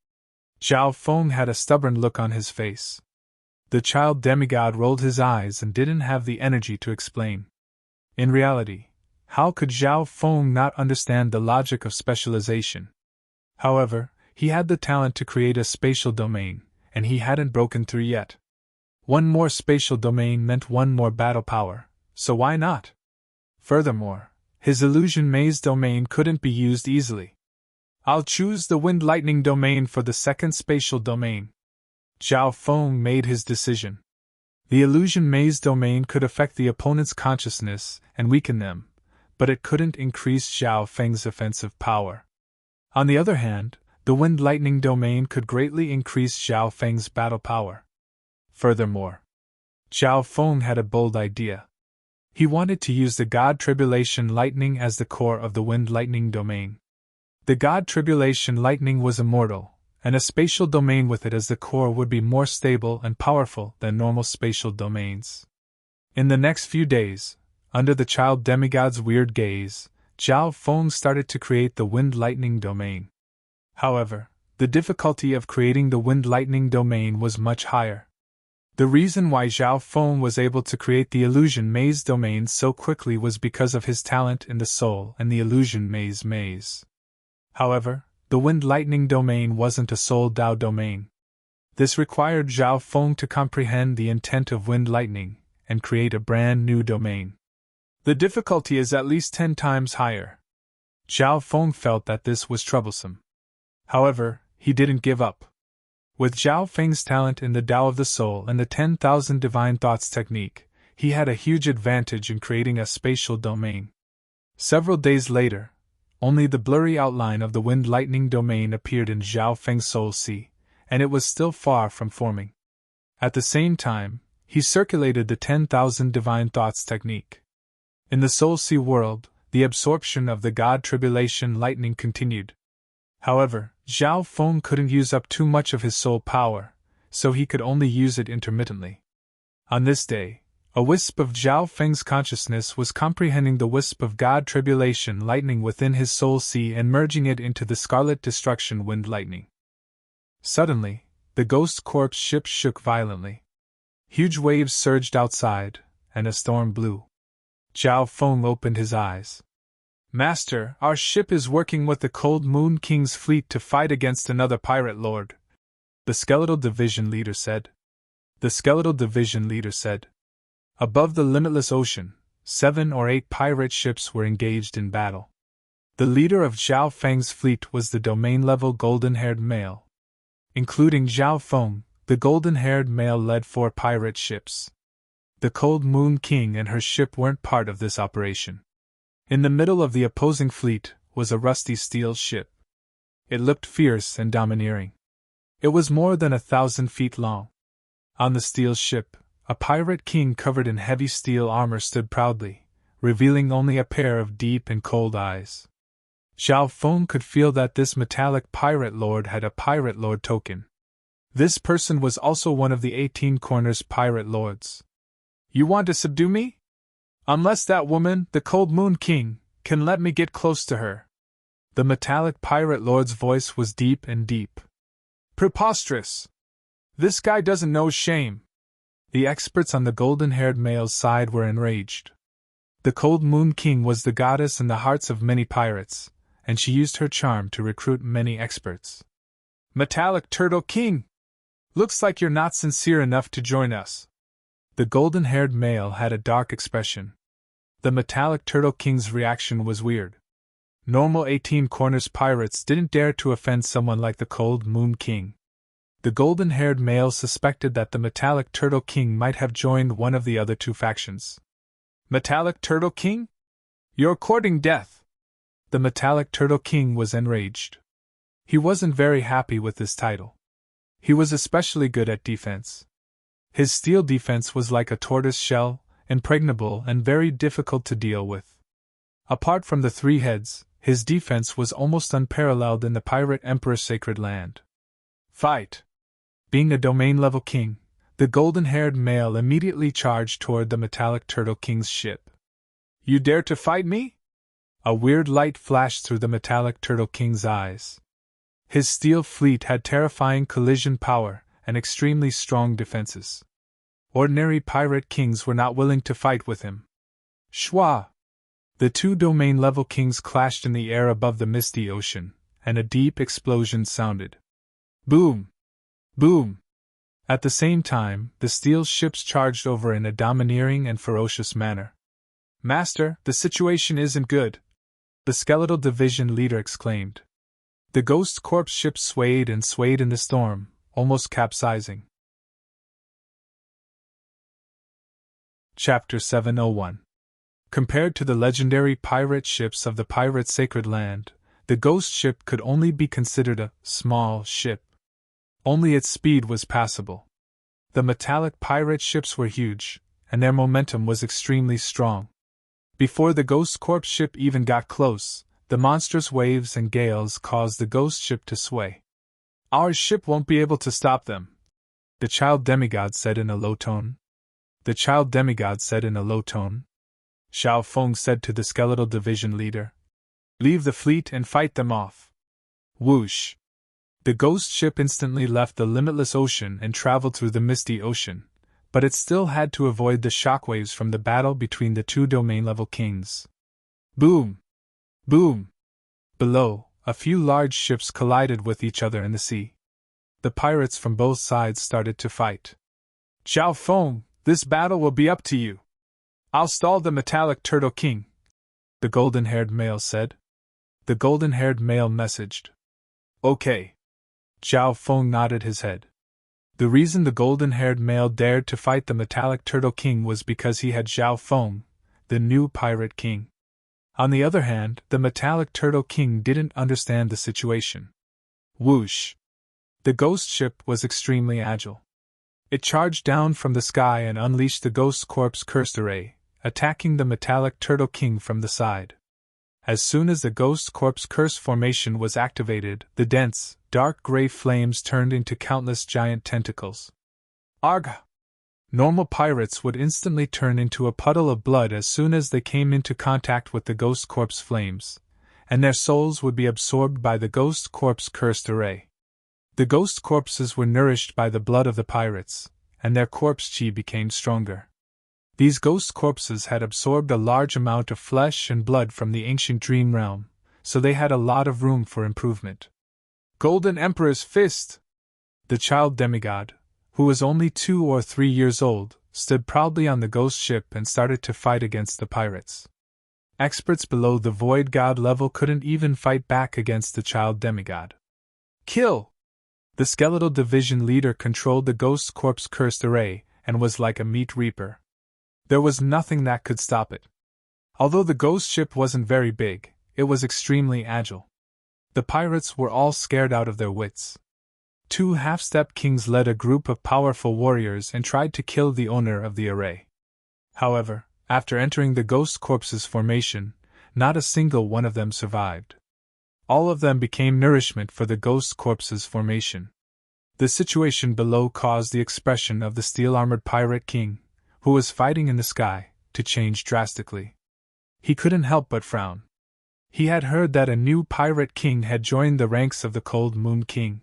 Zhao Feng had a stubborn look on his face. The child demigod rolled his eyes and didn't have the energy to explain. In reality, how could Zhao Feng not understand the logic of specialization? However, he had the talent to create a spatial domain, and he hadn't broken through yet. One more spatial domain meant one more battle power, so why not? Furthermore, his illusion maze domain couldn't be used easily. I'll choose the wind lightning domain for the second spatial domain. Zhao Feng made his decision. The illusion maze domain could affect the opponent's consciousness and weaken them, but it couldn't increase Zhao Feng's offensive power. On the other hand, the wind lightning domain could greatly increase Zhao Feng's battle power. Furthermore, Zhao Feng had a bold idea. He wanted to use the God Tribulation Lightning as the core of the wind lightning domain. The God Tribulation Lightning was immortal, and a spatial domain with it as the core would be more stable and powerful than normal spatial domains. In the next few days, under the child demigod's weird gaze, Zhao Feng started to create the wind lightning domain. However, the difficulty of creating the wind lightning domain was much higher. The reason why Zhao Feng was able to create the illusion maze domain so quickly was because of his talent in the soul and the illusion maze. However, the wind lightning domain wasn't a soul Dao domain. This required Zhao Feng to comprehend the intent of wind lightning and create a brand new domain. The difficulty is at least 10 times higher. Zhao Feng felt that this was troublesome. However, he didn't give up. With Zhao Feng's talent in the Tao of the Soul and the 10,000 Divine Thoughts technique, he had a huge advantage in creating a spatial domain. Several days later, only the blurry outline of the wind lightning domain appeared in Zhao Feng's soul sea, and it was still far from forming. At the same time, he circulated the 10,000 Divine Thoughts technique. In the soul sea world, the absorption of the God Tribulation Lightning continued. However, Zhao Feng couldn't use up too much of his soul power, so he could only use it intermittently. On this day, a wisp of Zhao Feng's consciousness was comprehending the wisp of God Tribulation Lightning within his soul sea and merging it into the Scarlet Destruction Wind Lightning. Suddenly, the Ghost Corpse ship shook violently. Huge waves surged outside, and a storm blew. Zhao Feng opened his eyes. Master, our ship is working with the Cold Moon King's fleet to fight against another pirate lord, the Skeletal Division leader said. Above the limitless ocean, 7 or 8 pirate ships were engaged in battle. The leader of Zhao Feng's fleet was the domain-level golden-haired male. Including Zhao Feng, the golden-haired male led 4 pirate ships. The Cold Moon King and her ship weren't part of this operation. In the middle of the opposing fleet was a rusty steel ship. It looked fierce and domineering. It was more than 1,000 feet long. On the steel ship, a pirate king covered in heavy steel armor stood proudly, revealing only a pair of deep and cold eyes. Zhao Feng could feel that this metallic pirate lord had a pirate lord token. This person was also one of the 18 Corners pirate lords. You want to subdue me? Unless that woman, the Cold Moon King, can let me get close to her. The metallic pirate lord's voice was deep and deep. Preposterous! This guy doesn't know shame. The experts on the golden-haired male's side were enraged. The Cold Moon King was the goddess in the hearts of many pirates, and she used her charm to recruit many experts. Metallic Turtle King! Looks like you're not sincere enough to join us. The golden-haired male had a dark expression. The Metallic Turtle King's reaction was weird. Normal 18 Corners pirates didn't dare to offend someone like the Cold Moon King. The golden-haired male suspected that the Metallic Turtle King might have joined one of the other two factions. Metallic Turtle King? You're courting death! The Metallic Turtle King was enraged. He wasn't very happy with this title. He was especially good at defense. His steel defense was like a tortoise shell, impregnable and very difficult to deal with. Apart from the three heads, his defense was almost unparalleled in the Pirate Emperor's sacred land. Fight! Being a domain-level king, the golden-haired male immediately charged toward the Metallic Turtle King's ship. You dare to fight me? A weird light flashed through the Metallic Turtle King's eyes. His steel fleet had terrifying collision power and extremely strong defenses. Ordinary pirate kings were not willing to fight with him. Shwa! The two domain-level kings clashed in the air above the misty ocean, and a deep explosion sounded. Boom! Boom! At the same time, the steel ships charged over in a domineering and ferocious manner. Master, the situation isn't good, the Skeletal Division leader exclaimed. The Ghost Corps ship swayed and swayed in the storm, almost capsizing. Chapter 701. Compared to the legendary pirate ships of the Pirate's Sacred Land, the Ghost ship could only be considered a small ship. Only its speed was passable. The metallic pirate ships were huge, and their momentum was extremely strong. Before the Ghost Corps ship even got close, the monstrous waves and gales caused the Ghost ship to sway. Our ship won't be able to stop them, the child demigod said in a low tone. The child demigod said in a low tone. Xiao Feng said to the Skeletal Division leader. Leave the fleet and fight them off. Whoosh! The Ghost ship instantly left the limitless ocean and traveled through the misty ocean, but it still had to avoid the shockwaves from the battle between the two domain-level kings. Boom! Boom! Below, a few large ships collided with each other in the sea. The pirates from both sides started to fight. Xiao Feng, this battle will be up to you. I'll stall the Metallic Turtle King, the golden-haired male said. The golden-haired male messaged. Okay. Xiao Feng nodded his head. The reason the golden-haired male dared to fight the Metallic Turtle King was because he had Xiao Feng, the new pirate king. On the other hand, the Metallic Turtle King didn't understand the situation. Whoosh! The ghost ship was extremely agile. It charged down from the sky and unleashed the Ghost Corps cursed array, attacking the Metallic Turtle King from the side. As soon as the Ghost Corps curse formation was activated, the dense, dark gray flames turned into countless giant tentacles. Argh! Normal pirates would instantly turn into a puddle of blood as soon as they came into contact with the Ghost Corps flames, and their souls would be absorbed by the Ghost Corps cursed array. The Ghost Corpses were nourished by the blood of the pirates, and their corpse chi became stronger. These Ghost Corpses had absorbed a large amount of flesh and blood from the ancient dream realm, so they had a lot of room for improvement. Golden Emperor's Fist! The child demigod, who was only 2 or 3 years old, stood proudly on the ghost ship and started to fight against the pirates. Experts below the Void God level couldn't even fight back against the child demigod. Kill! The Skeletal Division leader controlled the Ghost Corps cursed array and was like a meat reaper. There was nothing that could stop it. Although the ghost ship wasn't very big, it was extremely agile. The pirates were all scared out of their wits. 2 half-step kings led a group of powerful warriors and tried to kill the owner of the array. However, after entering the Ghost Corps's formation, not a single one of them survived. All of them became nourishment for the Ghost Corps's formation. The situation below caused the expression of the steel-armored pirate king, who was fighting in the sky, to change drastically. He couldn't help but frown. He had heard that a new pirate king had joined the ranks of the Cold Moon King.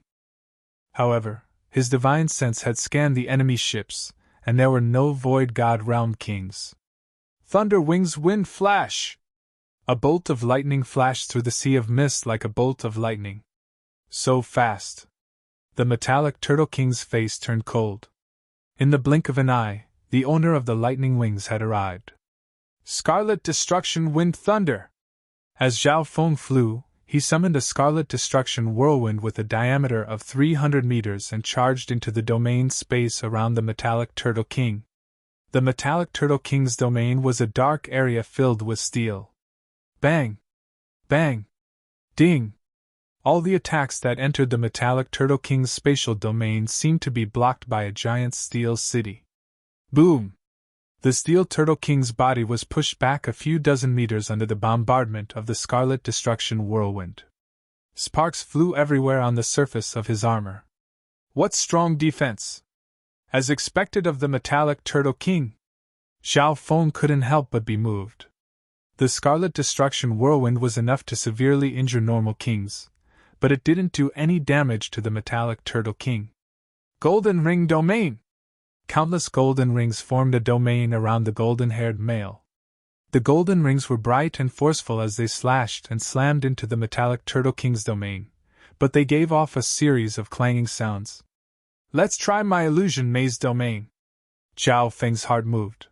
However, his divine sense had scanned the enemy ships, and there were no void god realm kings. Thunder wings wind flash! A bolt of lightning flashed through the sea of mist like a bolt of lightning. So fast. The metallic Turtle King's face turned cold. In the blink of an eye, the owner of the lightning wings had arrived. Scarlet Destruction Wind Thunder! As Zhao Feng flew, he summoned a Scarlet Destruction Whirlwind with a diameter of 300 meters and charged into the domain space around the metallic Turtle King. The metallic Turtle King's domain was a dark area filled with steel. Bang! Bang! Ding! All the attacks that entered the metallic Turtle King's spatial domain seemed to be blocked by a giant steel city. Boom! The steel Turtle King's body was pushed back a few dozen meters under the bombardment of the Scarlet Destruction Whirlwind. Sparks flew everywhere on the surface of his armor. What strong defense! As expected of the metallic Turtle King, Zhao Feng couldn't help but be moved. The Scarlet Destruction Whirlwind was enough to severely injure normal kings, but it didn't do any damage to the metallic Turtle King. Golden Ring Domain! Countless golden rings formed a domain around the golden-haired male. The golden rings were bright and forceful as they slashed and slammed into the metallic Turtle King's domain, but they gave off a series of clanging sounds. Let's try my illusion maze domain. Zhao Feng's heart moved.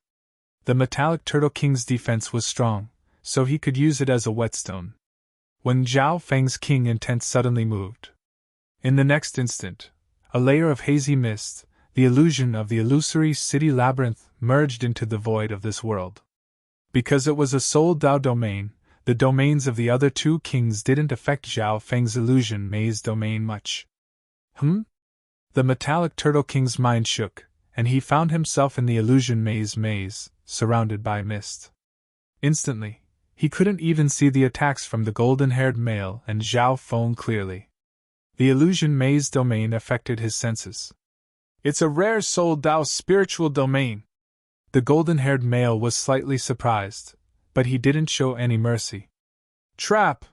The metallic Turtle King's defense was strong, so he could use it as a whetstone. When Zhao Feng's king intent suddenly moved. In the next instant, a layer of hazy mist, the illusion of the illusory city labyrinth, merged into the void of this world. Because it was a Soul Dao domain, the domains of the other two kings didn't affect Zhao Feng's illusion maze domain much. The metallic Turtle King's mind shook, and he found himself in the illusion maze, surrounded by mist. Instantly, he couldn't even see the attacks from the golden-haired male and Zhao Feng clearly. The illusion maze domain affected his senses. It's a rare Soul Dao spiritual domain. The golden-haired male was slightly surprised, but he didn't show any mercy. Trap!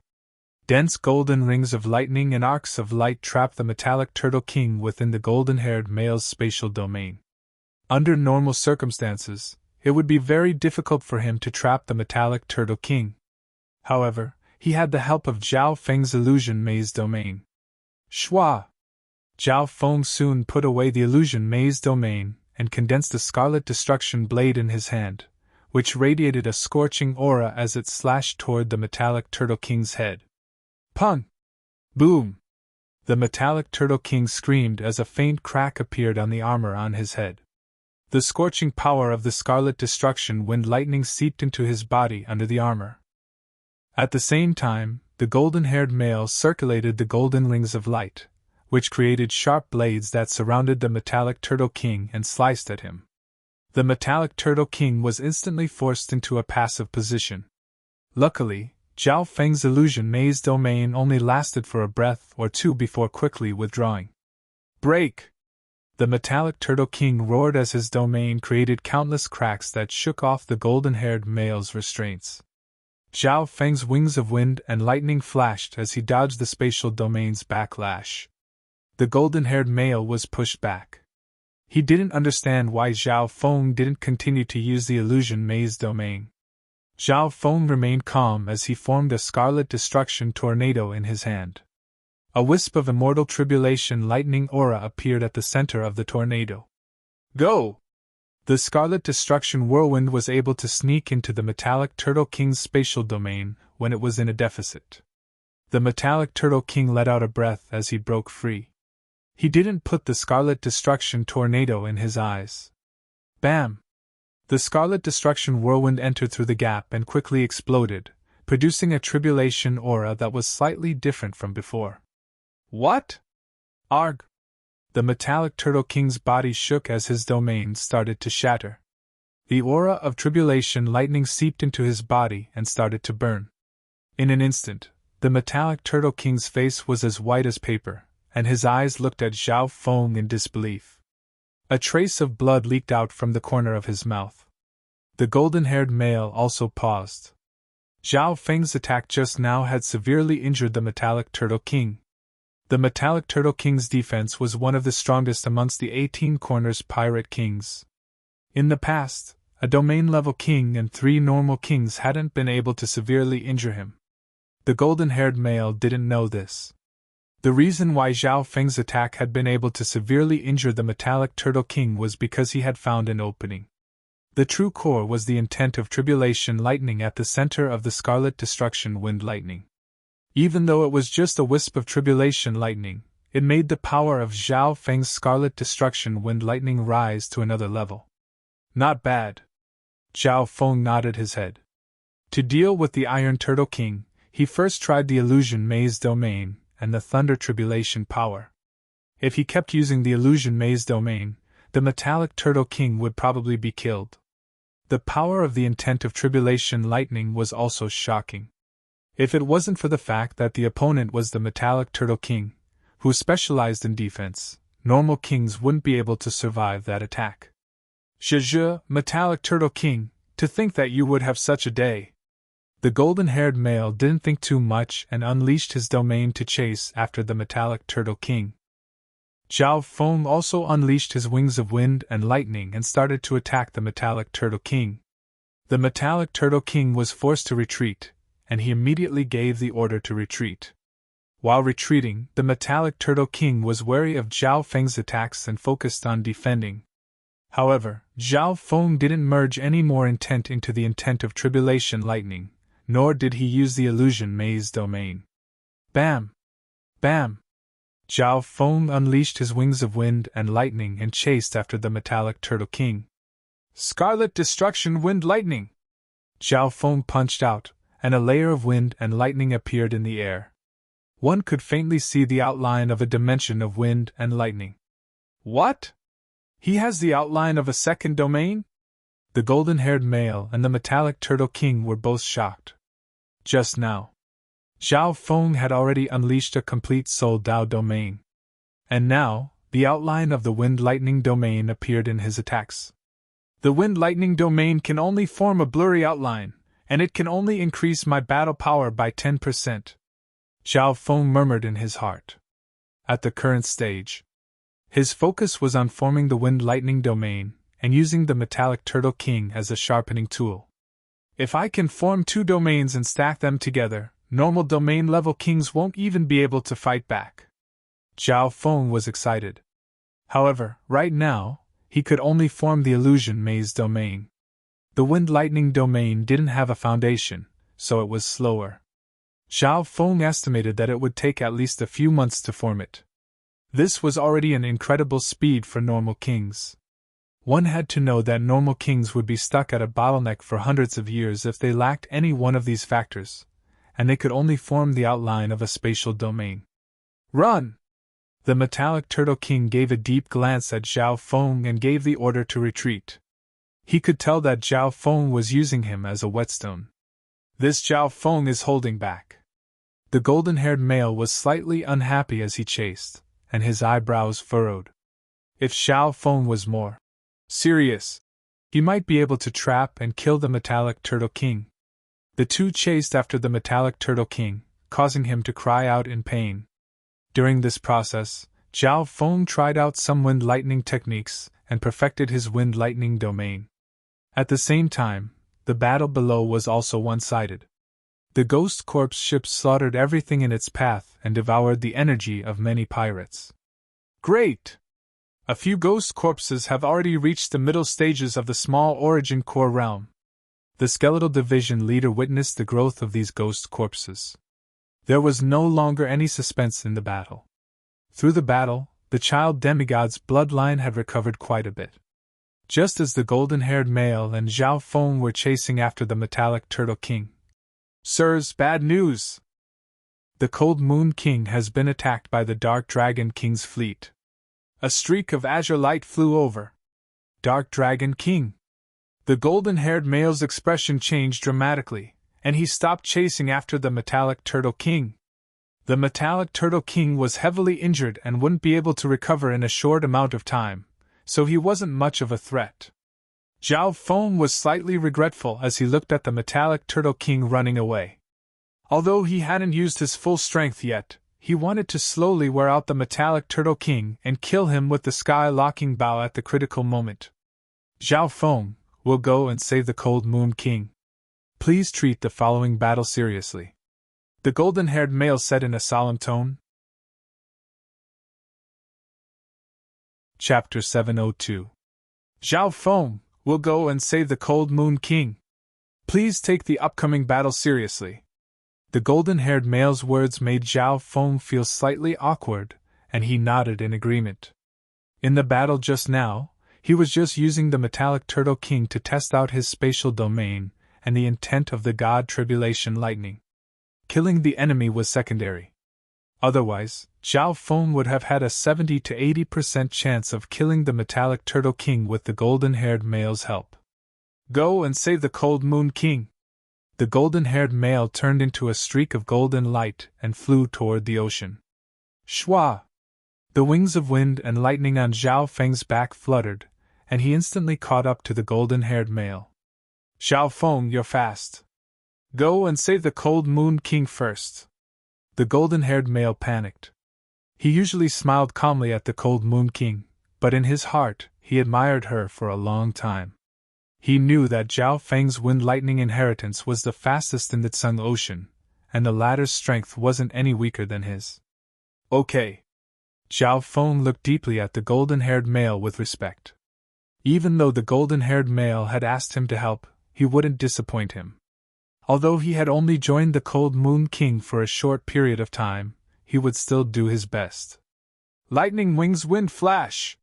Dense golden rings of lightning and arcs of light trapped the metallic Turtle King within the golden-haired male's spatial domain. Under normal circumstances, it would be very difficult for him to trap the metallic Turtle King. However, he had the help of Zhao Feng's illusion maze domain. Shwa! Zhao Feng soon put away the illusion maze domain and condensed a Scarlet Destruction blade in his hand, which radiated a scorching aura as it slashed toward the metallic Turtle King's head. Pun! Boom! The metallic Turtle King screamed as a faint crack appeared on the armor on his head. The scorching power of the Scarlet Destruction wind lightning seeped into his body under the armor. At the same time, the golden-haired male circulated the golden rings of light, which created sharp blades that surrounded the metallic Turtle King and sliced at him. The metallic Turtle King was instantly forced into a passive position. Luckily, Zhao Feng's illusion maze domain only lasted for a breath or two before quickly withdrawing. Break! The metallic Turtle King roared as his domain created countless cracks that shook off the golden-haired male's restraints. Zhao Feng's wings of wind and lightning flashed as he dodged the spatial domain's backlash. The golden-haired male was pushed back. He didn't understand why Zhao Feng didn't continue to use the illusion maze domain. Zhao Feng remained calm as he formed a Scarlet Destruction tornado in his hand. A wisp of immortal tribulation lightning aura appeared at the center of the tornado. Go! The Scarlet Destruction Whirlwind was able to sneak into the metallic Turtle King's spatial domain when it was in a deficit. The metallic Turtle King let out a breath as he broke free. He didn't put the Scarlet Destruction tornado in his eyes. Bam! The Scarlet Destruction Whirlwind entered through the gap and quickly exploded, producing a tribulation aura that was slightly different from before. What? Arg! The metallic Turtle King's body shook as his domain started to shatter. The aura of tribulation lightning seeped into his body and started to burn. In an instant, the metallic Turtle King's face was as white as paper, and his eyes looked at Zhao Feng in disbelief. A trace of blood leaked out from the corner of his mouth. The golden-haired male also paused. Zhao Feng's attack just now had severely injured the metallic Turtle King. The Metallic Turtle King's defense was one of the strongest amongst the 18 Corners pirate kings. In the past, a domain-level king and 3 normal kings hadn't been able to severely injure him. The golden-haired male didn't know this. The reason why Zhao Feng's attack had been able to severely injure the Metallic Turtle King was because he had found an opening. The true core was the intent of tribulation lightning at the center of the Scarlet Destruction Wind Lightning. Even though it was just a wisp of tribulation lightning, it made the power of Zhao Feng's Scarlet Destruction Wind Lightning rise to another level. Not bad. Zhao Feng nodded his head. To deal with the Iron Turtle King, he first tried the Illusion Maze Domain and the Thunder Tribulation Power. If he kept using the Illusion Maze Domain, the Metallic Turtle King would probably be killed. The power of the intent of tribulation lightning was also shocking. If it wasn't for the fact that the opponent was the Metallic Turtle King, who specialized in defense, normal kings wouldn't be able to survive that attack. Zhe, Metallic Turtle King, to think that you would have such a day. The golden-haired male didn't think too much and unleashed his domain to chase after the Metallic Turtle King. Zhao Feng also unleashed his wings of wind and lightning and started to attack the Metallic Turtle King. The Metallic Turtle King was forced to retreat, and he immediately gave the order to retreat. While retreating, the Metallic Turtle King was wary of Zhao Feng's attacks and focused on defending. However, Zhao Feng didn't merge any more intent into the intent of tribulation lightning, nor did he use the illusion maze domain. Bam! Bam! Zhao Feng unleashed his wings of wind and lightning and chased after the Metallic Turtle King. Scarlet Destruction Wind Lightning! Zhao Feng punched out, and a layer of wind and lightning appeared in the air. One could faintly see the outline of a dimension of wind and lightning. What? He has the outline of a second domain? The golden-haired male and the Metallic Turtle King were both shocked. Just now, Zhao Feng had already unleashed a complete Soul Dao domain. And now, the outline of the Wind Lightning domain appeared in his attacks. The Wind Lightning domain can only form a blurry outline, and it can only increase my battle power by 10%. Zhao Feng murmured in his heart. At the current stage, his focus was on forming the Wind Lightning domain and using the Metallic Turtle King as a sharpening tool. If I can form 2 domains and stack them together, normal domain-level kings won't even be able to fight back. Zhao Feng was excited. However, right now, he could only form the Illusion Maze domain. The Wind Lightning domain didn't have a foundation, so it was slower. Zhao Feng estimated that it would take at least a few months to form it. This was already an incredible speed for normal kings. One had to know that normal kings would be stuck at a bottleneck for hundreds of years if they lacked any one of these factors, and they could only form the outline of a spatial domain. Run! The Metallic Turtle King gave a deep glance at Zhao Feng and gave the order to retreat. He could tell that Zhao Feng was using him as a whetstone. This Zhao Feng is holding back. The golden-haired male was slightly unhappy as he chased, and his eyebrows furrowed. If Zhao Feng was more serious, he might be able to trap and kill the Metallic Turtle King. The two chased after the Metallic Turtle King, causing him to cry out in pain. During this process, Zhao Feng tried out some wind lightning techniques and perfected his wind lightning domain. At the same time, the battle below was also one-sided. The Ghost Corps ship slaughtered everything in its path and devoured the energy of many pirates. Great! A few Ghost Corpses have already reached the middle stages of the small Origin Core realm. The Skeletal Division leader witnessed the growth of these Ghost Corpses. There was no longer any suspense in the battle. Through the battle, the child demigod's bloodline had recovered quite a bit. Just as the golden-haired male and Zhao Feng were chasing after the Metallic Turtle King. Sirs, bad news! The Cold Moon King has been attacked by the Dark Dragon King's fleet. A streak of azure light flew over. Dark Dragon King! The golden-haired male's expression changed dramatically, and he stopped chasing after the Metallic Turtle King. The Metallic Turtle King was heavily injured and wouldn't be able to recover in a short amount of time, so he wasn't much of a threat. Zhao Feng was slightly regretful as he looked at the Metallic Turtle King running away. Although he hadn't used his full strength yet, he wanted to slowly wear out the metallic Turtle King and kill him with the sky-locking bow at the critical moment. Zhao Feng, will go and save the Cold Moon King. Please treat the following battle seriously. The golden-haired male said in a solemn tone. Chapter 702. Zhao Feng, will go and save the Cold Moon King. Please take the upcoming battle seriously. The golden-haired male's words made Zhao Feng feel slightly awkward, and he nodded in agreement. In the battle just now, he was just using the metallic Turtle King to test out his spatial domain and the intent of the god Tribulation Lightning. Killing the enemy was secondary. Otherwise, Zhao Feng would have had a 70 to 80% chance of killing the metallic Turtle King with the golden-haired male's help. Go and save the Cold Moon King. The golden-haired male turned into a streak of golden light and flew toward the ocean. Shwa! The wings of wind and lightning on Zhao Feng's back fluttered, and he instantly caught up to the golden-haired male. Zhao Feng, you're fast. Go and save the Cold Moon King first. The golden-haired male panicked. He usually smiled calmly at the Cold Moon King, but in his heart, he admired her for a long time. He knew that Zhao Feng's wind-lightning inheritance was the fastest in the Tsung Ocean, and the latter's strength wasn't any weaker than his. Okay. Zhao Feng looked deeply at the golden-haired male with respect. Even though the golden-haired male had asked him to help, he wouldn't disappoint him. Although he had only joined the Cold Moon King for a short period of time, he would still do his best. Lightning wings wind flash!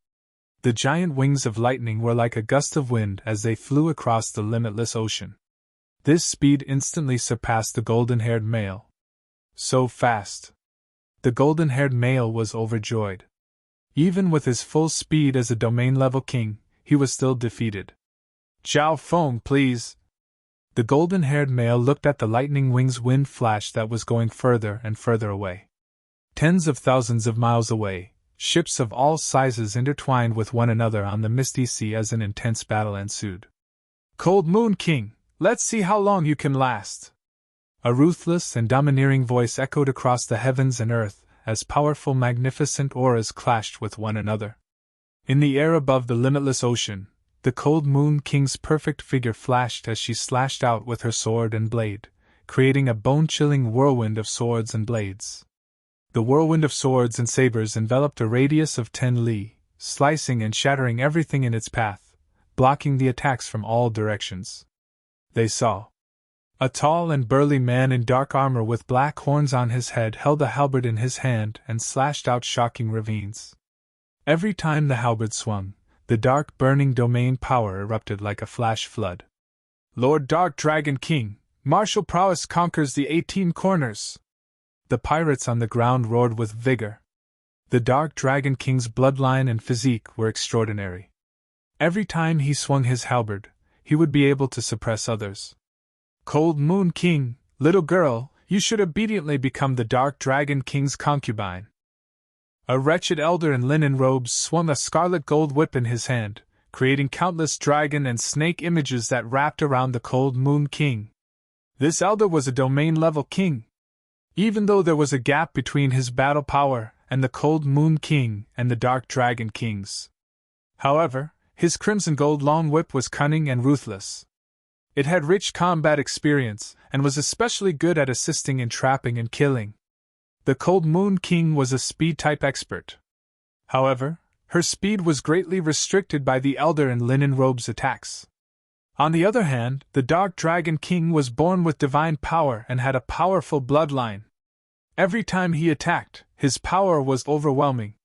The giant wings of lightning were like a gust of wind as they flew across the limitless ocean. This speed instantly surpassed the golden-haired male. So fast! The golden-haired male was overjoyed. Even with his full speed as a domain-level king, he was still defeated. Zhao Feng, please! The golden-haired male looked at the lightning wings wind flash that was going further and further away. Tens of thousands of miles away, ships of all sizes intertwined with one another on the misty sea as an intense battle ensued. Cold Moon King, let's see how long you can last! A ruthless and domineering voice echoed across the heavens and earth as powerful, magnificent auras clashed with one another. In the air above the limitless ocean, the Cold Moon King's perfect figure flashed as she slashed out with her sword and blade, creating a bone-chilling whirlwind of swords and blades. The whirlwind of swords and sabers enveloped a radius of 10 li, slicing and shattering everything in its path, blocking the attacks from all directions. They saw. A tall and burly man in dark armor with black horns on his head held a halberd in his hand and slashed out shocking ravines. Every time the halberd swung, the dark burning domain power erupted like a flash flood. Lord Dark Dragon King, martial prowess conquers the 18 corners! The pirates on the ground roared with vigor. The Dark Dragon King's bloodline and physique were extraordinary. Every time he swung his halberd, he would be able to suppress others. Cold Moon King, little girl, you should obediently become the Dark Dragon King's concubine. A wretched elder in linen robes swung a scarlet gold whip in his hand, creating countless dragon and snake images that wrapped around the Cold Moon King. This elder was a domain-level king. Even though there was a gap between his battle power and the Cold Moon King and the Dark Dragon Kings. However, his crimson gold long whip was cunning and ruthless. It had rich combat experience and was especially good at assisting in trapping and killing. The Cold Moon King was a speed-type expert. However, her speed was greatly restricted by the elder in linen robes' attacks. On the other hand, the Dark Dragon King was born with divine power and had a powerful bloodline. Every time he attacked, his power was overwhelming.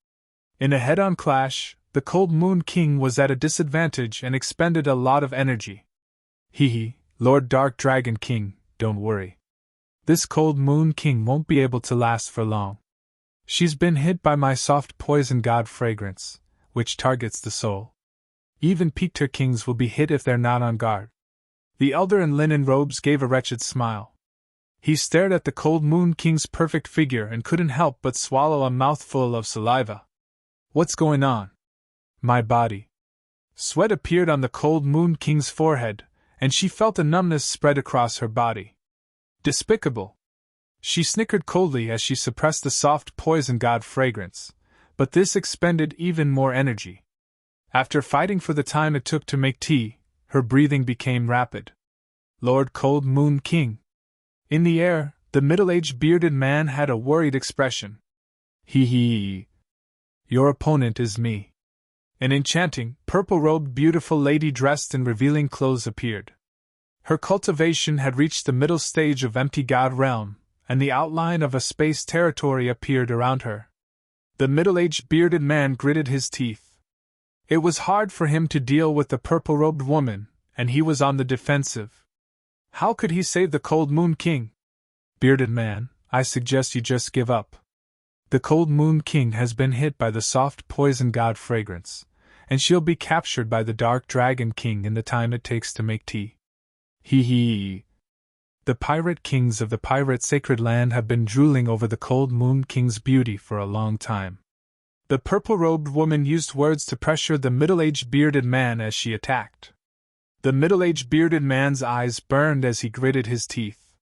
In a head-on clash, the Cold Moon King was at a disadvantage and expended a lot of energy. Hee, Lord Dark Dragon King, don't worry. This Cold Moon King won't be able to last for long. She's been hit by my soft poison god fragrance, which targets the soul. Even Peter Kings will be hit if they're not on guard. The elder in linen robes gave a wretched smile. He stared at the Cold Moon King's perfect figure and couldn't help but swallow a mouthful of saliva. What's going on? My body. Sweat appeared on the Cold Moon King's forehead, and she felt a numbness spread across her body. Despicable. She snickered coldly as she suppressed the soft poison god fragrance, but this expended even more energy. After fighting for the time it took to make tea, her breathing became rapid. Lord Cold Moon King. In the air, the middle-aged bearded man had a worried expression. Hee. Your opponent is me. An enchanting, purple-robed beautiful lady dressed in revealing clothes appeared. Her cultivation had reached the middle stage of empty god realm, and the outline of a space territory appeared around her. The middle-aged bearded man gritted his teeth. It was hard for him to deal with the purple-robed woman, and he was on the defensive. How could he save the Cold Moon King? Bearded man, I suggest you just give up. The Cold Moon King has been hit by the soft poison god fragrance, and she'll be captured by the Dark Dragon King in the time it takes to make tea. Hee. The pirate kings of the pirate sacred land have been drooling over the Cold Moon King's beauty for a long time. The purple-robed woman used words to pressure the middle-aged bearded man as she attacked. The middle-aged bearded man's eyes burned as he gritted his teeth.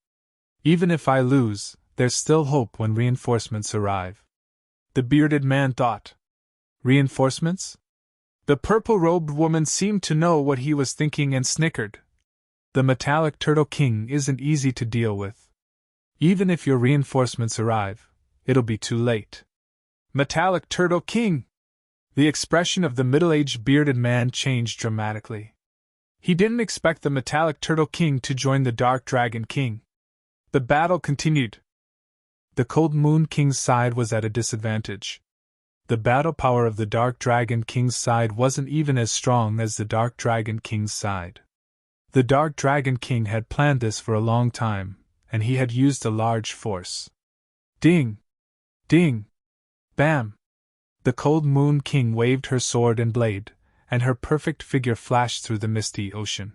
Even if I lose, there's still hope when reinforcements arrive. The bearded man thought. Reinforcements? The purple-robed woman seemed to know what he was thinking and snickered. The metallic turtle king isn't easy to deal with. Even if your reinforcements arrive, it'll be too late. Metallic turtle king! The expression of the middle-aged bearded man changed dramatically. He didn't expect the metallic turtle king to join the Dark Dragon King. The battle continued. The Cold Moon King's side was at a disadvantage. The battle power of the Dark Dragon King's side wasn't even as strong as the Dark Dragon King's side. The Dark Dragon King had planned this for a long time, and he had used a large force. Ding! Ding! Bam! The Cold Moon King waved her sword and blade, and her perfect figure flashed through the misty ocean.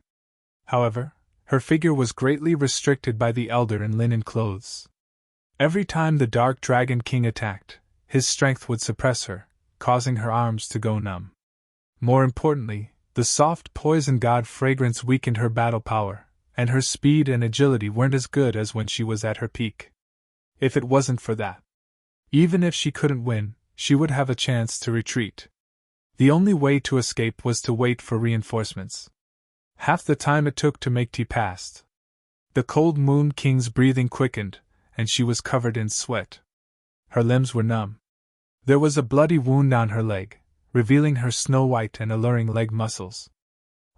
However, her figure was greatly restricted by the elder in linen clothes. Every time the Dark Dragon King attacked, his strength would suppress her, causing her arms to go numb. More importantly, the soft poison god fragrance weakened her battle power, and her speed and agility weren't as good as when she was at her peak. If it wasn't for that, even if she couldn't win, she would have a chance to retreat. The only way to escape was to wait for reinforcements. Half the time it took to make tea passed. The Cold Moon King's breathing quickened, and she was covered in sweat. Her limbs were numb. There was a bloody wound on her leg, revealing her snow-white and alluring leg muscles.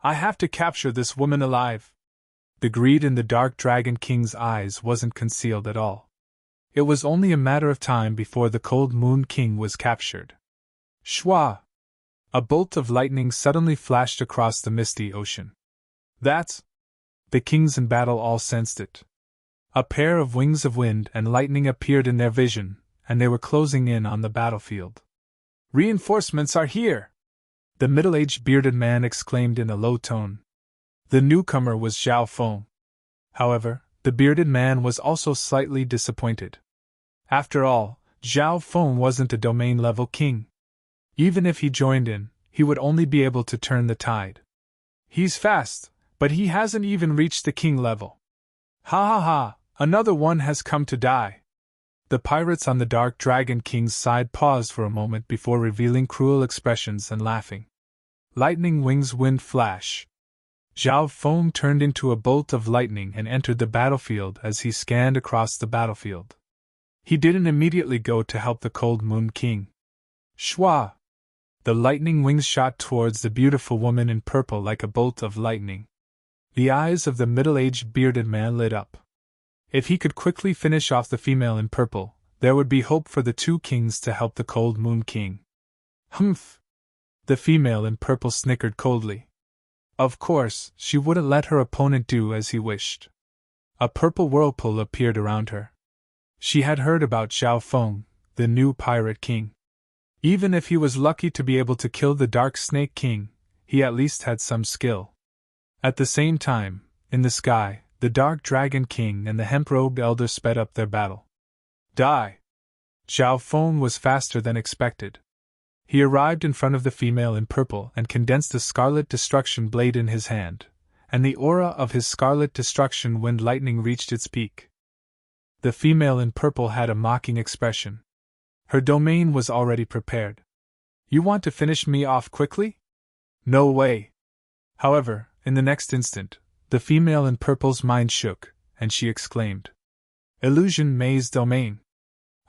I have to capture this woman alive. The greed in the Dark Dragon King's eyes wasn't concealed at all. It was only a matter of time before the Cold Moon King was captured. Shwa! A bolt of lightning suddenly flashed across the misty ocean. That's... The kings in battle all sensed it. A pair of wings of wind and lightning appeared in their vision, and they were closing in on the battlefield. Reinforcements are here! The middle-aged bearded man exclaimed in a low tone. The newcomer was Zhao Feng. However, the bearded man was also slightly disappointed. After all, Zhao Feng wasn't a domain-level king. Even if he joined in, he would only be able to turn the tide. He's fast, but he hasn't even reached the king level. Ha ha ha, another one has come to die. The pirates on the Dark Dragon King's side paused for a moment before revealing cruel expressions and laughing. Lightning wings wind flash. Zhao Feng turned into a bolt of lightning and entered the battlefield as he scanned across the battlefield. He didn't immediately go to help the Cold Moon King. Shwa! The lightning wings shot towards the beautiful woman in purple like a bolt of lightning. The eyes of the middle-aged bearded man lit up. If he could quickly finish off the female in purple, there would be hope for the two kings to help the Cold Moon King. Humph! The female in purple snickered coldly. Of course, she wouldn't let her opponent do as he wished. A purple whirlpool appeared around her. She had heard about Zhao Feng, the new pirate king. Even if he was lucky to be able to kill the Dark Snake King, he at least had some skill. At the same time, in the sky, the Dark Dragon King and the hemp-robed elder sped up their battle. Die! Zhao Feng was faster than expected. He arrived in front of the female in purple and condensed a scarlet destruction blade in his hand, and the aura of his scarlet destruction wind lightning reached its peak. The female in purple had a mocking expression. Her domain was already prepared. You want to finish me off quickly? No way. However, in the next instant, the female in purple's mind shook, and she exclaimed, Illusion Maze Domain.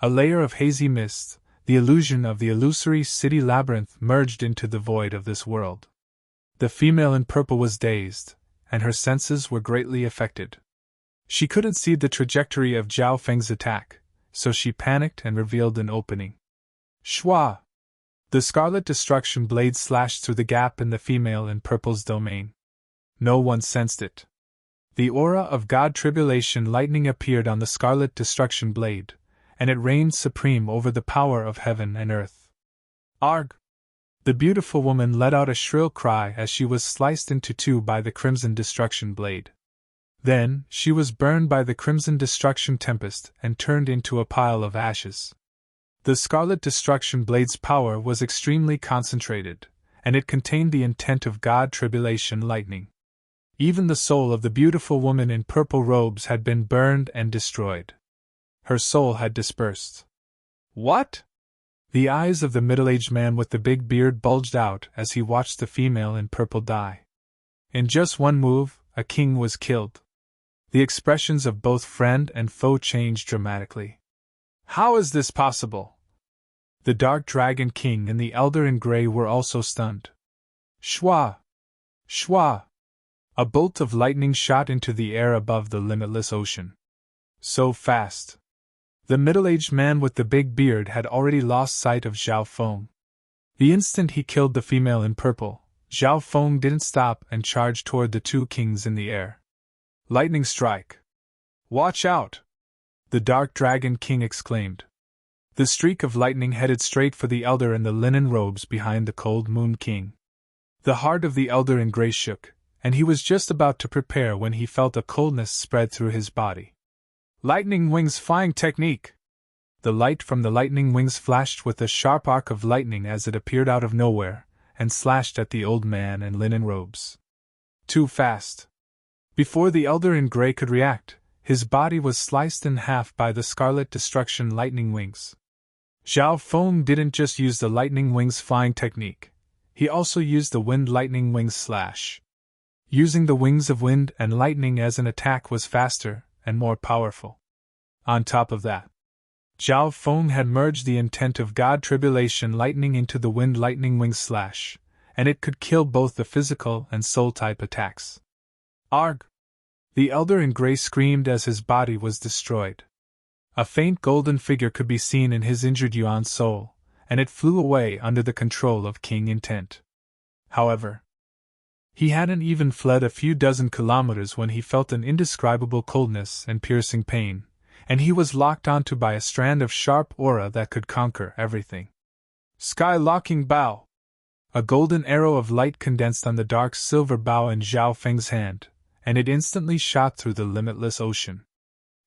A layer of hazy mist, the illusion of the illusory city labyrinth, merged into the void of this world. The female in purple was dazed, and her senses were greatly affected. She couldn't see the trajectory of Zhao Feng's attack, so she panicked and revealed an opening. Shwa! The scarlet destruction blade slashed through the gap in the female in purple's domain. No one sensed it. The aura of God Tribulation lightning appeared on the scarlet destruction blade, and it reigned supreme over the power of heaven and earth. Arg! The beautiful woman let out a shrill cry as she was sliced into two by the crimson destruction blade. Then, she was burned by the crimson destruction tempest and turned into a pile of ashes. The scarlet destruction blade's power was extremely concentrated, and it contained the intent of God Tribulation lightning. Even the soul of the beautiful woman in purple robes had been burned and destroyed. Her soul had dispersed. What? The eyes of the middle-aged man with the big beard bulged out as he watched the female in purple die. In just one move, a king was killed. The expressions of both friend and foe changed dramatically. How is this possible? The Dark Dragon King and the Elder in Grey were also stunned. Shwa! Shwa! A bolt of lightning shot into the air above the limitless ocean. So fast. The middle-aged man with the big beard had already lost sight of Zhao Feng. The instant he killed the female in purple, Zhao Feng didn't stop and charged toward the two kings in the air. Lightning strike! Watch out! The Dark Dragon King exclaimed. The streak of lightning headed straight for the elder in the linen robes behind the Cold Moon King. The heart of the elder in grey shook, and he was just about to prepare when he felt a coldness spread through his body. Lightning Wings Flying Technique! The light from the lightning wings flashed with a sharp arc of lightning as it appeared out of nowhere, and slashed at the old man in linen robes. Too fast. Before the elder in grey could react, his body was sliced in half by the scarlet destruction lightning wings. Zhao Feng didn't just use the lightning wings flying technique, he also used the wind lightning wings slash. Using the wings of wind and lightning as an attack was faster and more powerful. On top of that, Zhao Feng had merged the intent of God Tribulation lightning into the wind lightning wings slash, and it could kill both the physical and soul-type attacks. Arg! The elder in grey screamed as his body was destroyed. A faint golden figure could be seen in his injured Yuan soul, and it flew away under the control of King Intent. However, he hadn't even fled a few dozen kilometers when he felt an indescribable coldness and piercing pain, and he was locked onto by a strand of sharp aura that could conquer everything. Sky-locking bow! A golden arrow of light condensed on the dark silver bow in Zhao Feng's hand, and it instantly shot through the limitless ocean.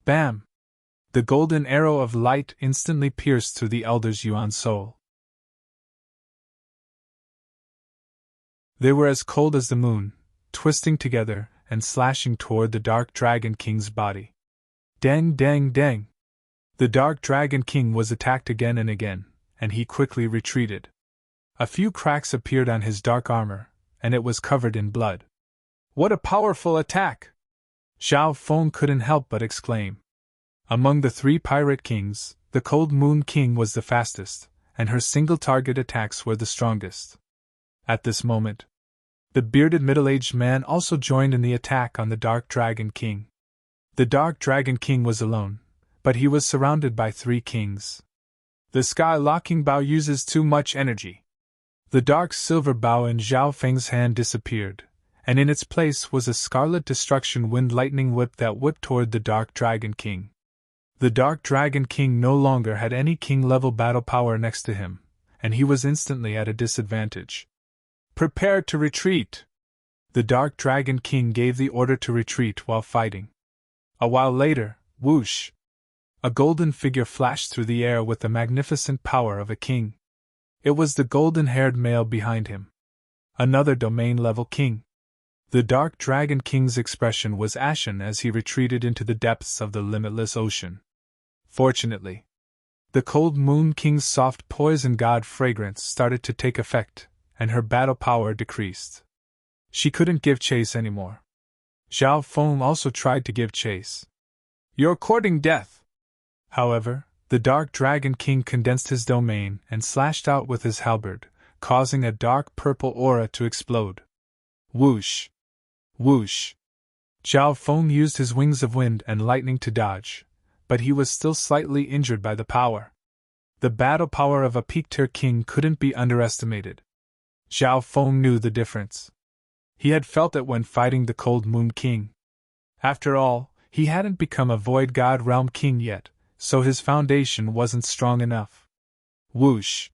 Bam! The golden arrow of light instantly pierced through the elder's Yuan soul. They were as cold as the moon, twisting together and slashing toward the Dark Dragon King's body. Dang, dang, dang! The Dark Dragon King was attacked again and again, and he quickly retreated. A few cracks appeared on his dark armor, and it was covered in blood. What a powerful attack! Zhao Feng couldn't help but exclaim. Among the three pirate kings, the Cold Moon King was the fastest, and her single-target attacks were the strongest. At this moment, the bearded middle-aged man also joined in the attack on the Dark Dragon King. The Dark Dragon King was alone, but he was surrounded by three kings. The sky-locking bow uses too much energy. The dark silver bow in Zhao Feng's hand disappeared, and in its place was a scarlet destruction wind lightning whip that whipped toward the Dark Dragon King. The Dark Dragon King no longer had any king-level battle power next to him, and he was instantly at a disadvantage. Prepare to retreat! The Dark Dragon King gave the order to retreat while fighting. A while later, whoosh! A golden figure flashed through the air with the magnificent power of a king. It was the golden-haired male behind him. Another domain-level king. The Dark Dragon King's expression was ashen as he retreated into the depths of the limitless ocean. Fortunately, the Cold Moon King's soft poison god fragrance started to take effect, and her battle power decreased. She couldn't give chase anymore. Zhao Feng also tried to give chase. "You're courting death!" However, the Dark Dragon King condensed his domain and slashed out with his halberd, causing a dark purple aura to explode. Whoosh! Whoosh! Zhao Feng used his wings of wind and lightning to dodge, but he was still slightly injured by the power. The battle power of a peak-tier king couldn't be underestimated. Zhao Feng knew the difference. He had felt it when fighting the Cold Moon King. After all, he hadn't become a Void God Realm King yet, so his foundation wasn't strong enough. Whoosh!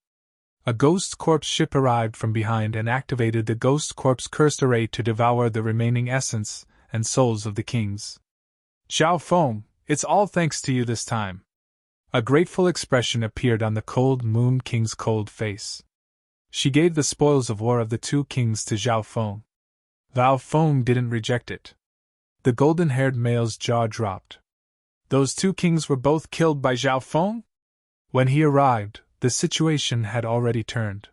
A Ghost Corpse ship arrived from behind and activated the Ghost Corpse cursed array to devour the remaining essence and souls of the kings. "Zhao Feng, it's all thanks to you this time." A grateful expression appeared on the Cold Moon King's cold face. She gave the spoils of war of the two kings to Zhao Feng. Zhao Feng didn't reject it. The golden-haired male's jaw dropped. Those two kings were both killed by Zhao Feng? When he arrived, the situation had already turned.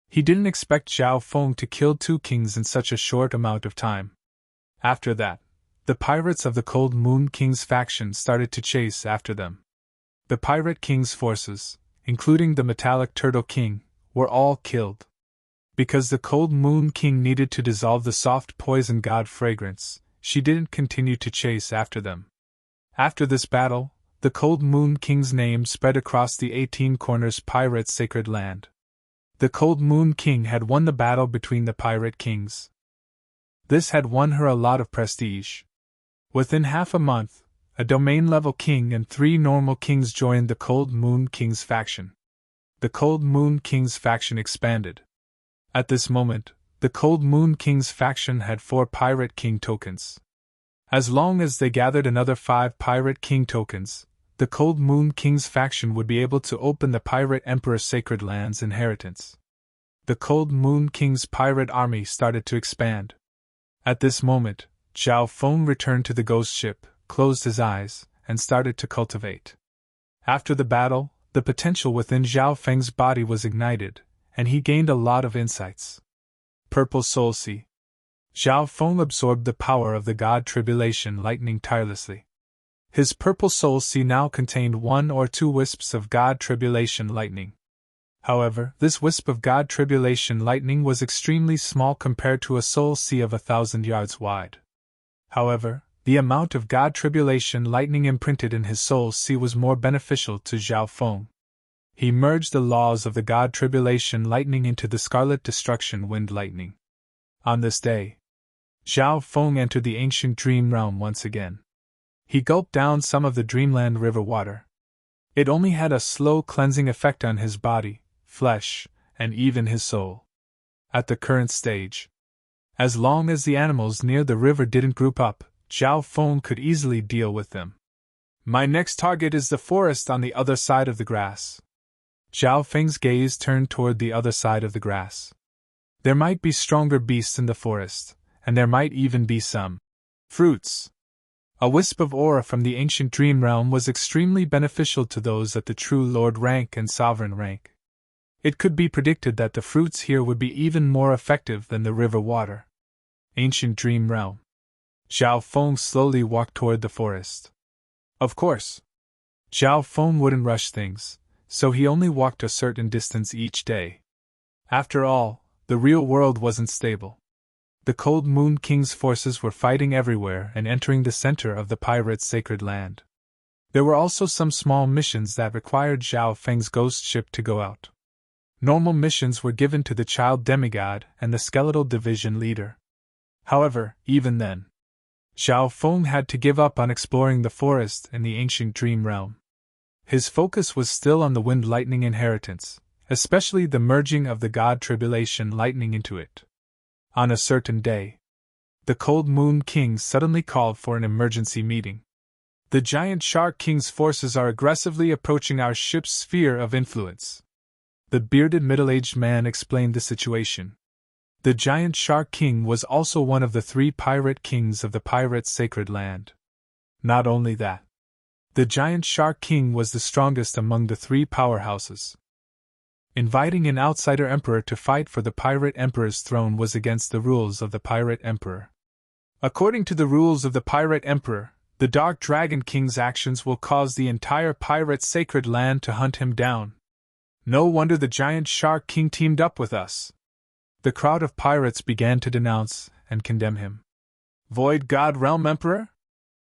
He didn't expect Zhao Feng to kill two kings in such a short amount of time. After that, the pirates of the Cold Moon King's faction started to chase after them. The Pirate King's forces, including the Metallic Turtle King, were all killed. Because the Cold Moon King needed to dissolve the soft poison god fragrance, she didn't continue to chase after them. After this battle, the Cold Moon King's name spread across the 18 Corners Pirate Sacred Land. The Cold Moon King had won the battle between the Pirate Kings. This had won her a lot of prestige. Within half a month, a domain-level king and 3 normal kings joined the Cold Moon King's faction. The Cold Moon King's faction expanded. At this moment, the Cold Moon King's faction had 4 Pirate King tokens. As long as they gathered another 5 Pirate King tokens, the Cold Moon King's faction would be able to open the Pirate Emperor's Sacred Land's inheritance. The Cold Moon King's pirate army started to expand. At this moment, Zhao Feng returned to the ghost ship, closed his eyes, and started to cultivate. After the battle, the potential within Zhao Feng's body was ignited, and he gained a lot of insights. Purple Soul Sea. Zhao Feng absorbed the power of the god Tribulation Lightning tirelessly. His Purple Soul Sea now contained 1 or 2 wisps of god Tribulation Lightning. However, this wisp of god Tribulation Lightning was extremely small compared to a soul sea of 1,000 yards wide. However, the amount of god Tribulation Lightning imprinted in his soul sea was more beneficial to Zhao Feng. He merged the laws of the god Tribulation Lightning into the Scarlet Destruction Wind Lightning. On this day, Zhao Feng entered the ancient dream realm once again. He gulped down some of the Dreamland River water. It only had a slow cleansing effect on his body, flesh, and even his soul. At the current stage, as long as the animals near the river didn't group up, Zhao Feng could easily deal with them. "My next target is the forest on the other side of the grass." Zhao Feng's gaze turned toward the other side of the grass. There might be stronger beasts in the forest, and there might even be some fruits. A wisp of aura from the ancient dream realm was extremely beneficial to those at the true lord rank and sovereign rank. It could be predicted that the fruits here would be even more effective than the river water. Ancient dream realm. Zhao Feng slowly walked toward the forest. Of course, Zhao Feng wouldn't rush things, so he only walked a certain distance each day. After all, the real world wasn't stable. The Cold Moon King's forces were fighting everywhere and entering the center of the pirates' sacred land. There were also some small missions that required Zhao Feng's ghost ship to go out. Normal missions were given to the child demigod and the skeletal division leader. However, even then, Zhao Feng had to give up on exploring the forest in the ancient dream realm. His focus was still on the wind lightning inheritance, especially the merging of the god Tribulation Lightning into it. On a certain day, the Cold Moon King suddenly called for an emergency meeting. "The Giant Shark King's forces are aggressively approaching our ship's sphere of influence." The bearded middle-aged man explained the situation. The Giant Shark King was also one of the 3 pirate kings of the Pirates' Sacred Land. Not only that, The giant Shark King was the strongest among the three powerhouses. Inviting an outsider emperor to fight for the pirate emperor's throne was against the rules of the pirate emperor. According to the rules of the pirate emperor, the Dark Dragon King's actions will cause the entire pirate sacred land to hunt him down. No wonder the giant Shark King teamed up with us. The crowd of pirates began to denounce and condemn him. Void God Realm Emperor?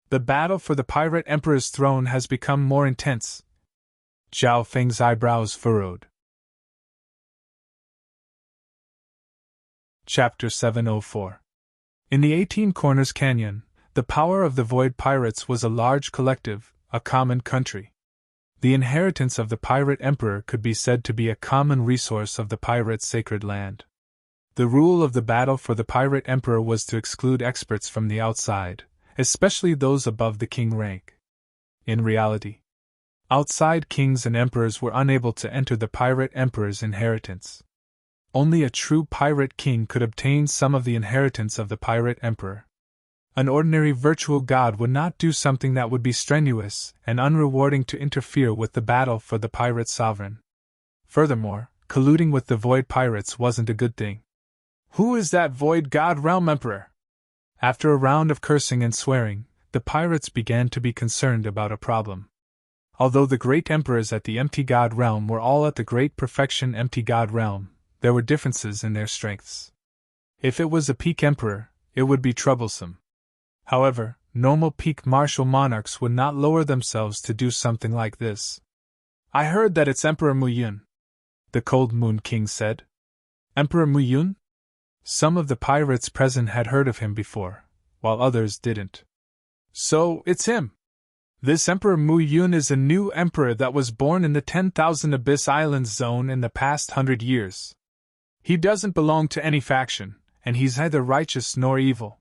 The battle for the pirate emperor's throne has become more intense. Zhao Feng's eyebrows furrowed. Chapter 704. In the 18 Corners Canyon, the power of the Void Pirates was a large collective, a common country. The inheritance of the pirate emperor could be said to be a common resource of the pirate's sacred land. The rule of the battle for the pirate emperor was to exclude experts from the outside, especially those above the king rank. In reality, outside kings and emperors were unable to enter the pirate emperor's inheritance. Only a true pirate king could obtain some of the inheritance of the pirate emperor. An ordinary virtual god would not do something that would be strenuous and unrewarding to interfere with the battle for the pirate sovereign. Furthermore, colluding with the Void Pirates wasn't a good thing. Who is that Void God Realm Emperor? After a round of cursing and swearing, the pirates began to be concerned about a problem. Although the great emperors at the Empty God Realm were all at the Great Perfection Empty God Realm, there were differences in their strengths. If it was a peak emperor, it would be troublesome. However, normal peak martial monarchs would not lower themselves to do something like this. I heard that it's Emperor Muyun, the Cold Moon King said. Emperor Muyun? Some of the pirates present had heard of him before, while others didn't. So, it's him! This Emperor Muyun is a new emperor that was born in the 10,000 Abyss Islands zone in the past 100 years. He doesn't belong to any faction, and he's neither righteous nor evil.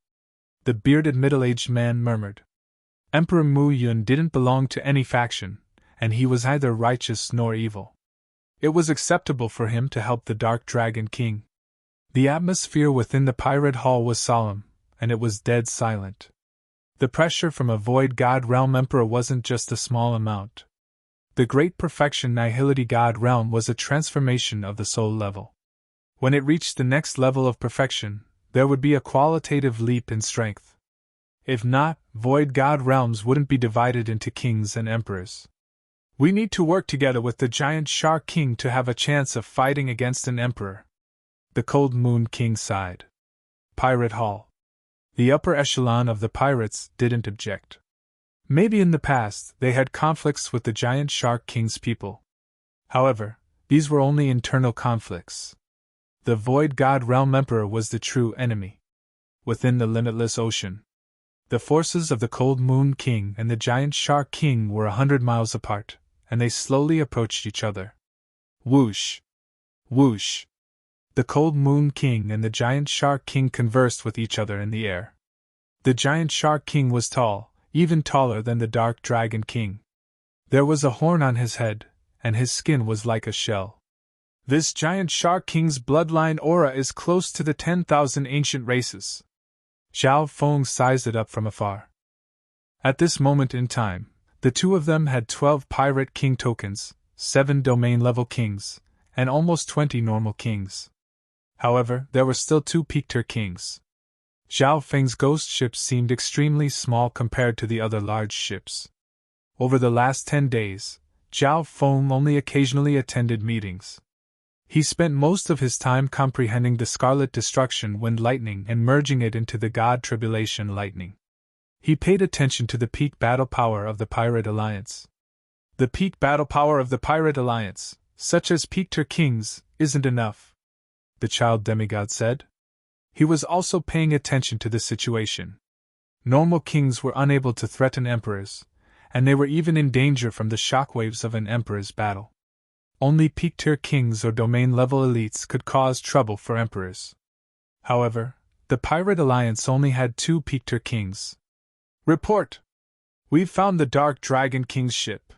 The bearded middle-aged man murmured. Emperor Muyun didn't belong to any faction, and he was neither righteous nor evil. It was acceptable for him to help the Dark Dragon King. The atmosphere within the pirate hall was solemn, and it was dead silent. The pressure from a Void God Realm Emperor wasn't just a small amount. The Great Perfection Nihility God Realm was a transformation of the soul level. When it reached the next level of perfection, there would be a qualitative leap in strength. If not, Void God Realms wouldn't be divided into kings and emperors. We need to work together with the giant Shark King to have a chance of fighting against an emperor. The Cold Moon King sighed. Pirate Hall. The upper echelon of the pirates didn't object. Maybe in the past they had conflicts with the giant Shark King's people. However, these were only internal conflicts. The Void God Realm Emperor was the true enemy. Within the limitless ocean, the forces of the Cold Moon King and the giant Shark King were 100 miles apart, and they slowly approached each other. Whoosh! Whoosh! The Cold Moon King and the giant Shark King conversed with each other in the air. The giant Shark King was tall, even taller than the Dark Dragon King. There was a horn on his head, and his skin was like a shell. This giant Shark King's bloodline aura is close to the 10,000 ancient races. Zhao Feng sized it up from afar. At this moment in time, the two of them had 12 Pirate King tokens, 7 domain-level kings, and almost 20 normal kings. However, there were still 2 Peak-tier kings. Zhao Feng's ghost ships seemed extremely small compared to the other large ships. Over the last 10 days, Zhao Feng only occasionally attended meetings. He spent most of his time comprehending the Scarlet Destruction Wind Lightning and merging it into the God Tribulation Lightning. He paid attention to the peak battle power of the Pirate Alliance. The peak battle power of the Pirate Alliance, such as Peak-tier kings, isn't enough, the child demigod said. He was also paying attention to the situation. Normal kings were unable to threaten emperors, and they were even in danger from the shockwaves of an emperor's battle. Only peak-tier kings or domain-level elites could cause trouble for emperors. However, the Pirate Alliance only had 2 peak-tier kings. Report! We've found the Dark Dragon King's ship.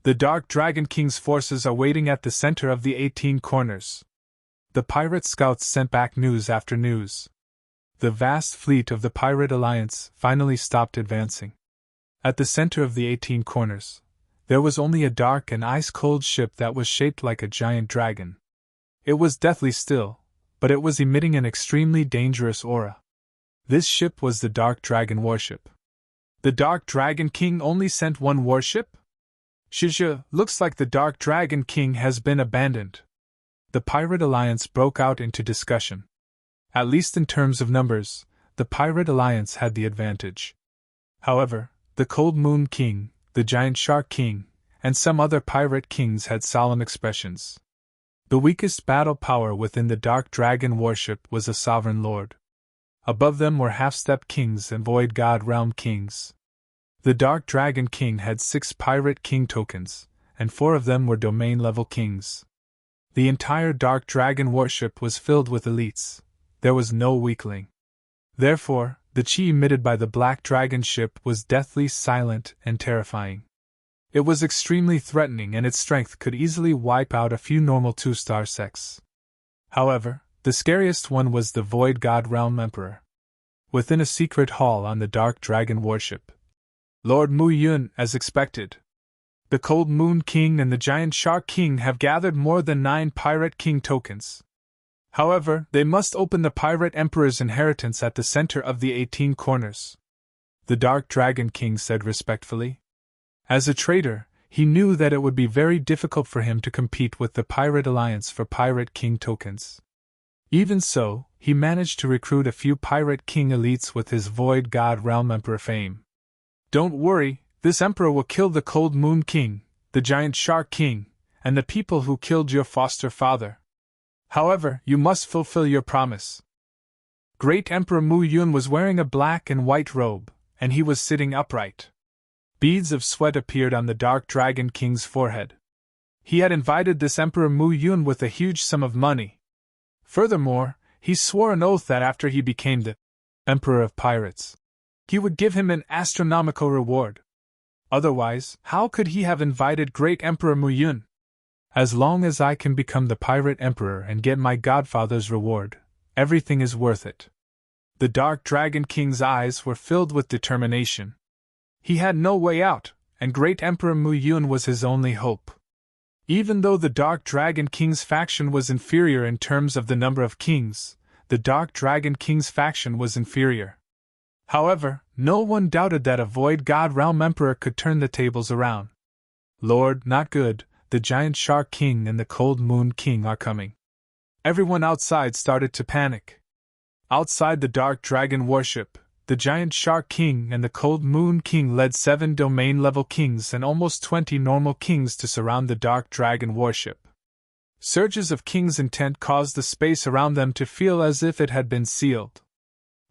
The Dark Dragon King's forces are waiting at the center of the 18 Corners. The pirate scouts sent back news after news. The vast fleet of the Pirate Alliance finally stopped advancing. At the center of the 18 corners, there was only a dark and ice-cold ship that was shaped like a giant dragon. It was deathly still, but it was emitting an extremely dangerous aura. This ship was the Dark Dragon warship. The Dark Dragon King only sent one warship? Shizha, looks like the Dark Dragon King has been abandoned. The Pirate Alliance broke out into discussion. At least in terms of numbers, the Pirate Alliance had the advantage. However, the Cold Moon King, the Giant Shark King, and some other pirate kings had solemn expressions. The weakest battle power within the Dark Dragon warship was a sovereign lord. Above them were half-step kings and void god realm kings. The Dark Dragon King had 6 pirate king tokens, and 4 of them were domain-level kings. The entire Dark Dragon warship was filled with elites. There was no weakling. Therefore, the chi emitted by the Black Dragon ship was deathly silent and terrifying. It was extremely threatening, and its strength could easily wipe out a few normal 2-star sects. However, the scariest one was the Void God Realm Emperor. Within a secret hall on the Dark Dragon warship, Lord Mu Yun, as expected. The Cold Moon King and the Giant Shark King have gathered more than 9 Pirate King tokens. However, they must open the Pirate Emperor's inheritance at the center of the 18 corners. The Dark Dragon King said respectfully. As a trader, he knew that it would be very difficult for him to compete with the Pirate Alliance for Pirate King tokens. Even so, he managed to recruit a few Pirate King elites with his Void God Realm Emperor fame. Don't worry, this Emperor will kill the Cold Moon King, the Giant Shark King, and the people who killed your foster father. However, you must fulfill your promise. Great Emperor Mu Yun was wearing a black and white robe, and he was sitting upright. Beads of sweat appeared on the Dark Dragon King's forehead. He had invited this Emperor Mu Yun with a huge sum of money. Furthermore, he swore an oath that after he became the Emperor of Pirates, he would give him an astronomical reward. Otherwise, how could he have invited Great Emperor Mu Yun? As long as I can become the Pirate Emperor and get my godfather's reward, everything is worth it. The Dark Dragon King's eyes were filled with determination. He had no way out, and Great Emperor Mu Yun was his only hope. Even though the Dark Dragon King's faction was inferior in terms of the number of kings, the Dark Dragon King's faction was inferior. However, no one doubted that a Void God Realm Emperor could turn the tables around. Lord, not good, the Giant Shark King and the Cold Moon King are coming. Everyone outside started to panic. Outside the Dark Dragon warship, the Giant Shark King and the Cold Moon King led 7 domain-level kings and almost 20 normal kings to surround the Dark Dragon warship. Surges of king's intent caused the space around them to feel as if it had been sealed.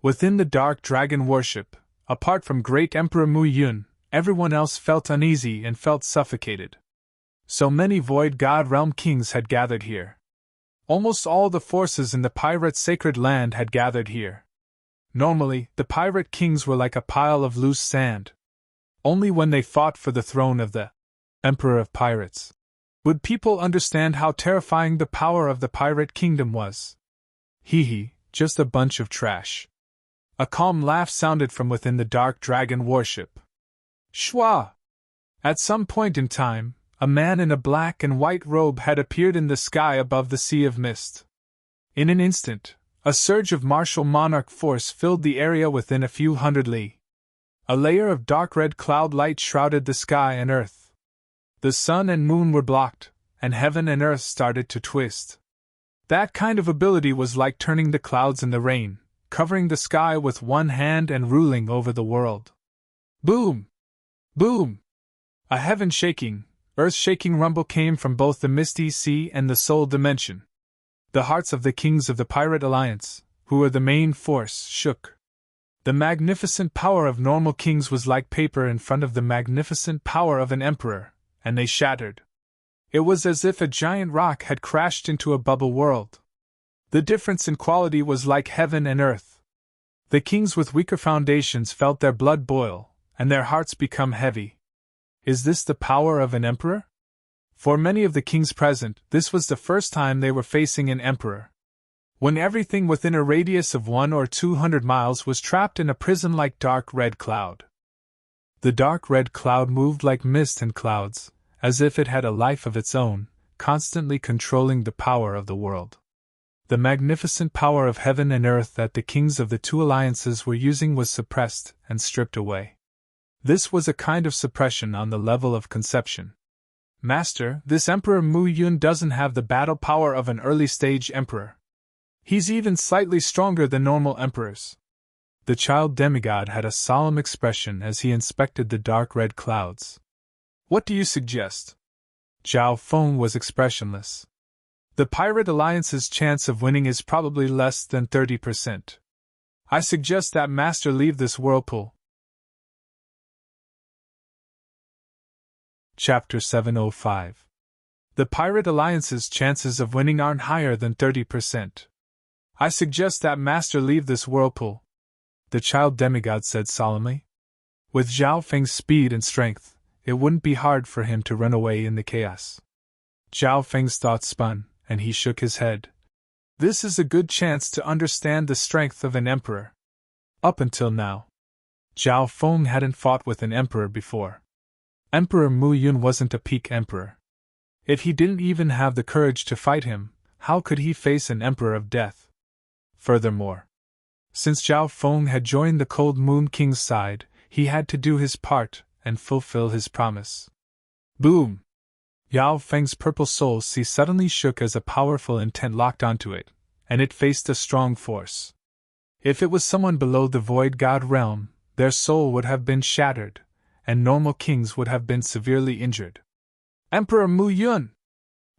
Within the Dark Dragon warship, apart from Great Emperor Mu Yun, everyone else felt uneasy and felt suffocated. So many Void God Realm kings had gathered here. Almost all the forces in the pirate sacred land had gathered here. Normally, the pirate kings were like a pile of loose sand. Only when they fought for the throne of the Emperor of Pirates would people understand how terrifying the power of the pirate kingdom was. Hee, just a bunch of trash. A calm laugh sounded from within the Dark Dragon warship. Shwa! At some point in time, a man in a black and white robe had appeared in the sky above the sea of mist. In an instant, a surge of martial monarch force filled the area within a few hundred li. A layer of dark red cloud light shrouded the sky and earth. The sun and moon were blocked, and heaven and earth started to twist. That kind of ability was like turning the clouds and the rain, covering the sky with one hand and ruling over the world. Boom! Boom! A heaven-shaking, earth-shaking rumble came from both the misty sea and the soul dimension. The hearts of the kings of the Pirate Alliance, who were the main force, shook. The magnificent power of normal kings was like paper in front of the magnificent power of an emperor, and they shattered. It was as if a giant rock had crashed into a bubble world. The difference in quality was like heaven and earth. The kings with weaker foundations felt their blood boil, and their hearts become heavy. Is this the power of an emperor? For many of the kings present, this was the first time they were facing an emperor. When everything within a radius of 100 or 200 miles was trapped in a prison-like dark red cloud. The dark red cloud moved like mist and clouds, as if it had a life of its own, constantly controlling the power of the world. The magnificent power of heaven and earth that the kings of the two alliances were using was suppressed and stripped away. This was a kind of suppression on the level of conception. Master, this Emperor Mu Yun doesn't have the battle power of an early-stage emperor. He's even slightly stronger than normal emperors. The child demigod had a solemn expression as he inspected the dark red clouds. What do you suggest? Zhao Feng was expressionless. The Pirate Alliance's chance of winning is probably less than 30%. I suggest that Master leave this whirlpool. Chapter 705. The Pirate Alliance's chances of winning aren't higher than 30%. I suggest that Master leave this whirlpool, the child demigod said solemnly. With Zhao Feng's speed and strength, it wouldn't be hard for him to run away in the chaos. Zhao Feng's thoughts spun, and he shook his head. This is a good chance to understand the strength of an emperor. Up until now, Zhao Feng hadn't fought with an emperor before. Emperor Mu Yun wasn't a peak emperor. If he didn't even have the courage to fight him, how could he face an emperor of death? Furthermore, since Zhao Feng had joined the Cold Moon King's side, he had to do his part and fulfill his promise. Boom! Yao Feng's purple soul sea suddenly shook as a powerful intent locked onto it, and it faced a strong force. If it was someone below the Void God realm, their soul would have been shattered, and normal kings would have been severely injured. Emperor Mu Yun!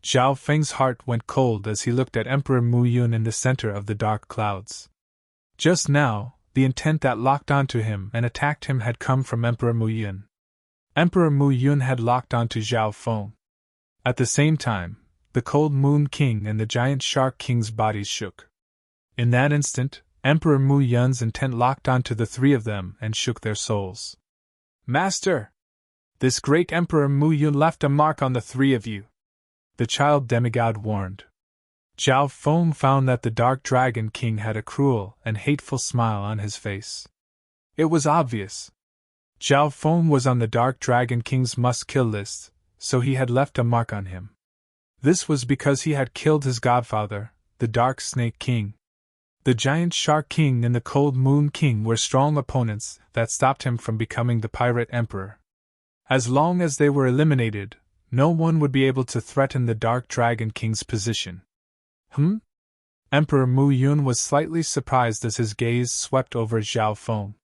Zhao Feng's heart went cold as he looked at Emperor Mu Yun in the center of the dark clouds. Just now, the intent that locked onto him and attacked him had come from Emperor Mu Yun. Emperor Mu Yun had locked onto Zhao Feng. At the same time, the Cold Moon King and the Giant Shark King's bodies shook. In that instant, Emperor Mu Yun's intent locked onto the three of them and shook their souls. Master! This great Emperor Mu Yun left a mark on the three of you, the child demigod warned. Zhao Feng found that the Dark Dragon King had a cruel and hateful smile on his face. It was obvious. Zhao Feng was on the Dark Dragon King's must-kill list, so he had left a mark on him. This was because he had killed his godfather, the Dark Snake King. The Giant Shark King and the Cold Moon King were strong opponents that stopped him from becoming the Pirate Emperor. As long as they were eliminated, no one would be able to threaten the Dark Dragon King's position. Emperor Mu Yun was slightly surprised as his gaze swept over Zhao Feng.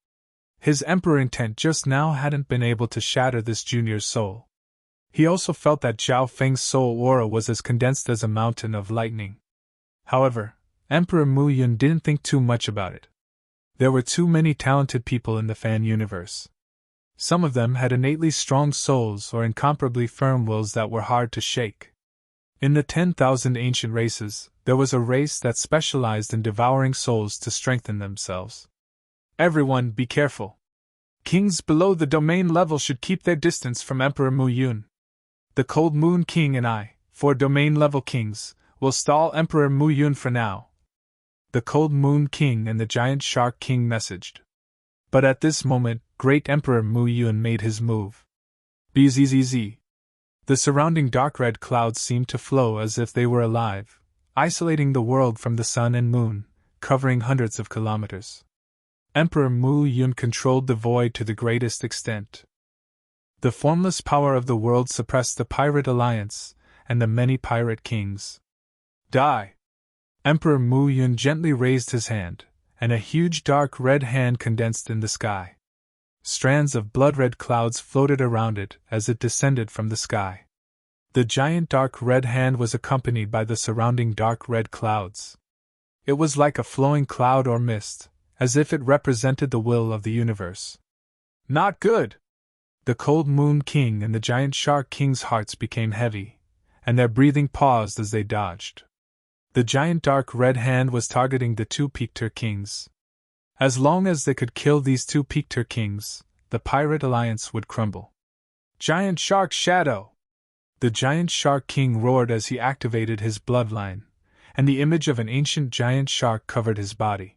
His emperor intent just now hadn't been able to shatter this junior's soul. He also felt that Zhao Feng's soul aura was as condensed as a mountain of lightning. However, Emperor Mu Yun didn't think too much about it. There were too many talented people in the fan universe. Some of them had innately strong souls or incomparably firm wills that were hard to shake. In the 10,000 ancient races, there was a race that specialized in devouring souls to strengthen themselves. Everyone, be careful. Kings below the domain level should keep their distance from Emperor Mu Yun. The Cold Moon King and I, 4 domain-level kings, will stall Emperor Mu Yun for now. The Cold Moon King and the Giant Shark King messaged. But at this moment, Great Emperor Mu Yun made his move. Bzzz. The surrounding dark red clouds seemed to flow as if they were alive, isolating the world from the sun and moon, covering hundreds of kilometers. Emperor Mu Yun controlled the void to the greatest extent. The formless power of the world suppressed the Pirate Alliance and the many pirate kings. Die! Emperor Mu Yun gently raised his hand, and a huge dark red hand condensed in the sky. Strands of blood-red clouds floated around it as it descended from the sky. The giant dark red hand was accompanied by the surrounding dark red clouds. It was like a flowing cloud or mist, as if it represented the will of the universe. Not good! The Cold Moon King and the Giant Shark King's hearts became heavy, and their breathing paused as they dodged. The giant dark red hand was targeting the 2 Pictor Kings. As long as they could kill these 2 Pictor Kings, the Pirate Alliance would crumble. Giant Shark Shadow! The Giant Shark King roared as he activated his bloodline, and the image of an ancient giant shark covered his body.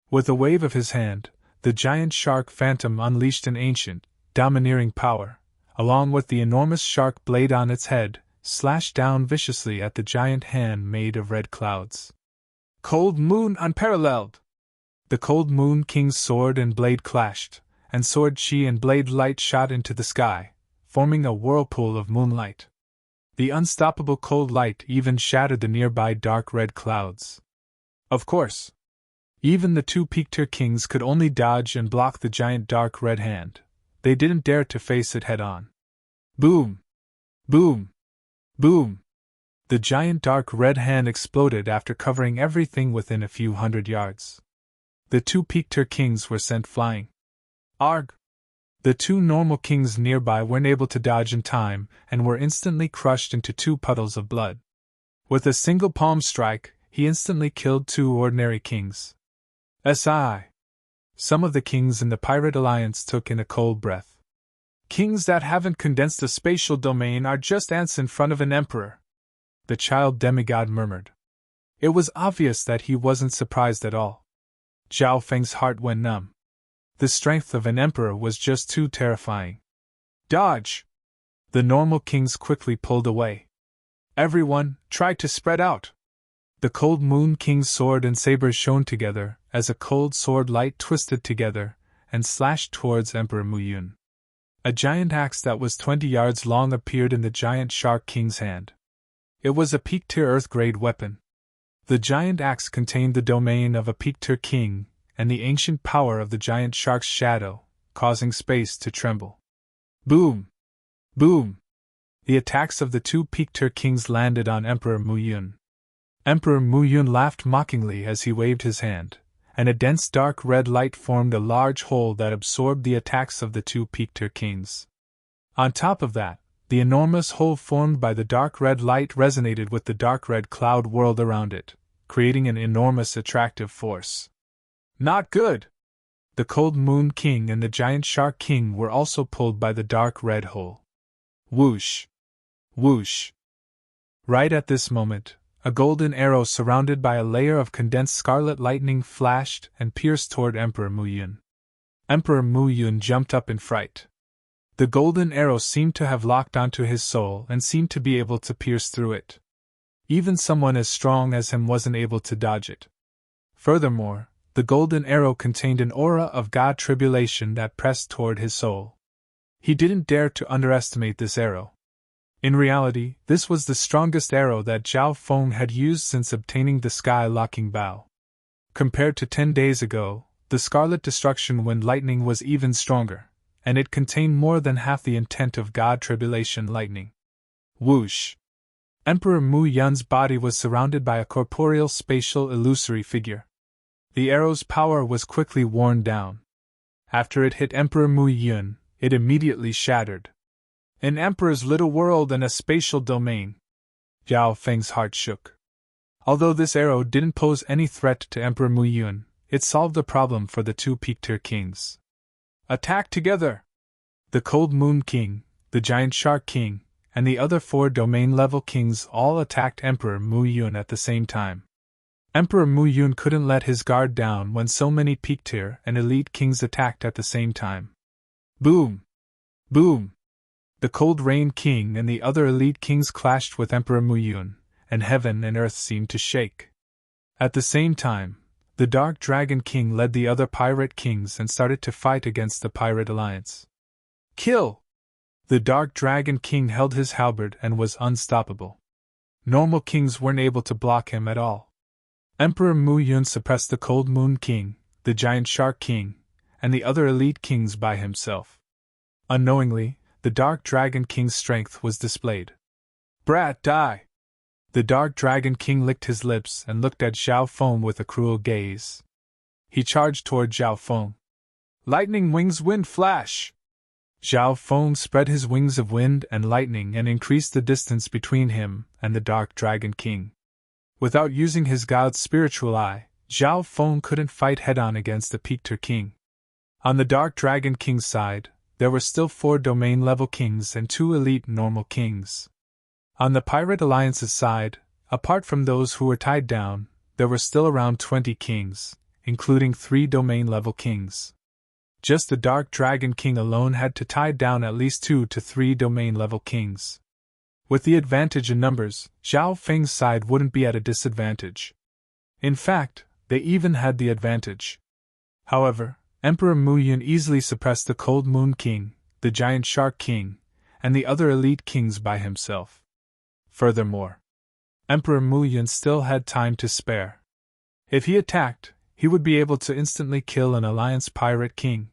With a wave of his hand, the giant shark phantom unleashed an ancient, domineering power, along with the enormous shark blade on its head, slashed down viciously at the giant hand made of red clouds. Cold Moon unparalleled! The Cold Moon King's sword and blade clashed, and sword chi and blade light shot into the sky, forming a whirlpool of moonlight. The unstoppable cold light even shattered the nearby dark red clouds. Of course, even the two peaked kings could only dodge and block the giant dark red hand. They didn't dare to face it head on. Boom! Boom! Boom! The giant dark red hand exploded after covering everything within a few hundred yards. The two peaked kings were sent flying. Arg! The two normal kings nearby weren't able to dodge in time and were instantly crushed into two puddles of blood. With a single palm strike, he instantly killed two ordinary kings. SI! Some of the kings in the Pirate Alliance took in a cold breath. Kings that haven't condensed a spatial domain are just ants in front of an emperor, the child demigod murmured. It was obvious that he wasn't surprised at all. Zhao Feng's heart went numb. The strength of an emperor was just too terrifying. Dodge! The normal kings quickly pulled away. Everyone, try to spread out! The Cold Moon King's sword and saber shone together as a cold sword light twisted together and slashed towards Emperor Mu Yun. A giant axe that was 20 yards long appeared in the giant Shark King's hand. It was a peak-tier Earth-grade weapon. The giant axe contained the domain of a peak-tier king and the ancient power of the giant shark's shadow, causing space to tremble. Boom! Boom! The attacks of the two peak-tier kings landed on Emperor Mu Yun. Emperor Mu Yun laughed mockingly as he waved his hand, and a dense dark red light formed a large hole that absorbed the attacks of the two peak-tier kings. On top of that, the enormous hole formed by the dark red light resonated with the dark red cloud world around it, creating an enormous attractive force. Not good! The Cold Moon King and the Giant Shark King were also pulled by the dark red hole. Whoosh! Whoosh! Right at this moment, a golden arrow surrounded by a layer of condensed scarlet lightning flashed and pierced toward Emperor Mu Yun. Emperor Mu Yun jumped up in fright. The golden arrow seemed to have locked onto his soul and seemed to be able to pierce through it. Even someone as strong as him wasn't able to dodge it. Furthermore, the golden arrow contained an aura of God tribulation that pressed toward his soul. He didn't dare to underestimate this arrow. In reality, this was the strongest arrow that Zhao Feng had used since obtaining the sky-locking bow. Compared to 10 days ago, the Scarlet Destruction Wind Lightning was even stronger, and it contained more than half the intent of God Tribulation Lightning. Whoosh! Emperor Mu Yun's body was surrounded by a corporeal spatial illusory figure. The arrow's power was quickly worn down. After it hit Emperor Mu Yun, it immediately shattered. An emperor's little world and a spatial domain. Zhao Feng's heart shook. Although this arrow didn't pose any threat to Emperor Mu Yun, it solved the problem for the two peak-tier kings. Attack together! The Cold Moon King, the Giant Shark King, and the other 4 domain-level kings all attacked Emperor Mu Yun at the same time. Emperor Mu Yun couldn't let his guard down when so many peak-tier and elite kings attacked at the same time. Boom! Boom! The Cold Rain King and the other elite kings clashed with Emperor Mu Yun, and heaven and earth seemed to shake. At the same time, the Dark Dragon King led the other pirate kings and started to fight against the Pirate Alliance. Kill! The Dark Dragon King held his halberd and was unstoppable. Normal kings weren't able to block him at all. Emperor Mu Yun suppressed the Cold Moon King, the Giant Shark King, and the other elite kings by himself. Unknowingly, the Dark Dragon King's strength was displayed. Brat, die! The Dark Dragon King licked his lips and looked at Zhao Feng with a cruel gaze. He charged toward Zhao Feng. Lightning Wings Wind Flash! Zhao Feng spread his wings of wind and lightning and increased the distance between him and the Dark Dragon King. Without using his god's spiritual eye, Zhao Feng couldn't fight head-on against the peak-tier king. On the Dark Dragon King's side, there were still 4 domain-level kings and 2 elite normal kings. On the Pirate Alliance's side, apart from those who were tied down, there were still around 20 kings, including 3 domain-level kings. Just the Dark Dragon King alone had to tie down at least 2 to 3 domain-level kings. With the advantage in numbers, Zhao Feng's side wouldn't be at a disadvantage. In fact, they even had the advantage. However, Emperor Mu Yun easily suppressed the Cold Moon King, the Giant Shark King, and the other elite kings by himself. Furthermore, Emperor Mu Yun still had time to spare. If he attacked, he would be able to instantly kill an Alliance Pirate King.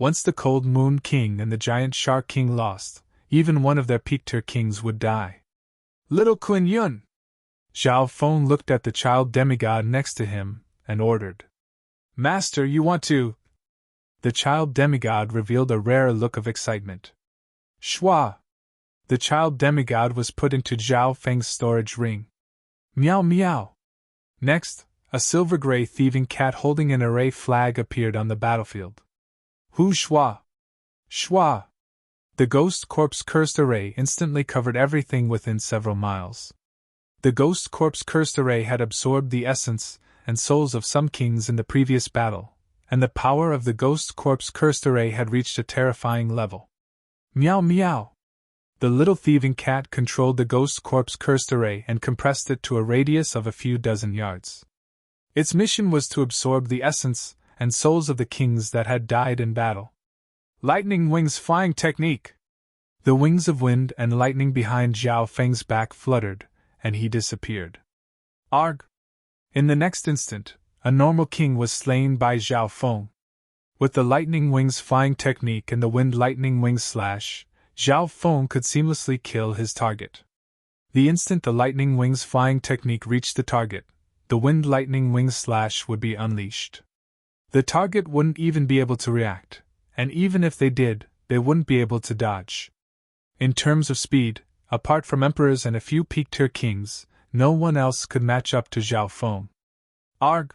Once the Cold Moon King and the Giant Shark King lost, even one of their peak-tier kings would die. Little Qin Yun! Zhao Feng looked at the child demigod next to him, and ordered. Master, you want to… The child demigod revealed a rare look of excitement. Shua! The child demigod was put into Zhao Feng's storage ring. Meow meow! Next, a silver-gray thieving cat holding an array flag appeared on the battlefield. Hu Shua! Shua! The Ghost Corpse Cursed Array instantly covered everything within several miles. The Ghost Corpse Cursed Array had absorbed the essence and souls of some kings in the previous battle, and the power of the Ghost Corpse Cursed Array had reached a terrifying level. Meow meow! The little thieving cat controlled the Ghost Corpse Cursed Array and compressed it to a radius of a few dozen yards. Its mission was to absorb the essence and souls of the kings that had died in battle. Lightning Wings Flying Technique! The wings of wind and lightning behind Zhao Feng's back fluttered, and he disappeared. Arg! In the next instant, a normal king was slain by Zhao Feng. With the lightning wings flying technique and the wind lightning wings slash, Zhao Feng could seamlessly kill his target. The instant the lightning wings flying technique reached the target, the wind lightning wings slash would be unleashed. The target wouldn't even be able to react, and even if they did, they wouldn't be able to dodge. In terms of speed, apart from emperors and a few peak-tier kings, no one else could match up to Zhao Feng. Arg!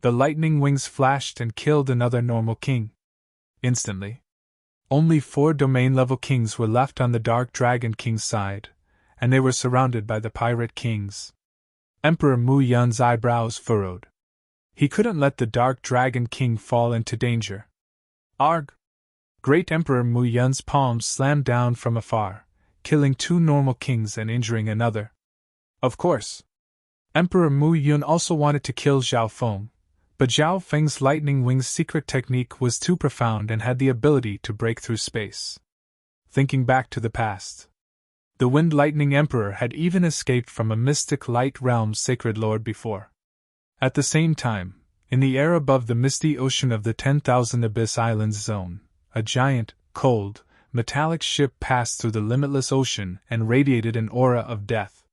The lightning wings flashed and killed another normal king. Instantly. Only 4 domain-level kings were left on the Dark Dragon King's side, and they were surrounded by the Pirate Kings. Emperor Mu Yun's eyebrows furrowed. He couldn't let the Dark Dragon King fall into danger. Arg! Great Emperor Mu Yun's palms slammed down from afar, killing 2 normal kings and injuring another. Of course, Emperor Mu Yun also wanted to kill Zhao Feng, but Zhao Feng's lightning wings secret technique was too profound and had the ability to break through space. Thinking back to the past, the Wind Lightning Emperor had even escaped from a mystic light realm's sacred lord before. At the same time, in the air above the misty ocean of the 10,000 Abyss Islands zone, a giant, cold, metallic ship passed through the limitless ocean and radiated an aura of death.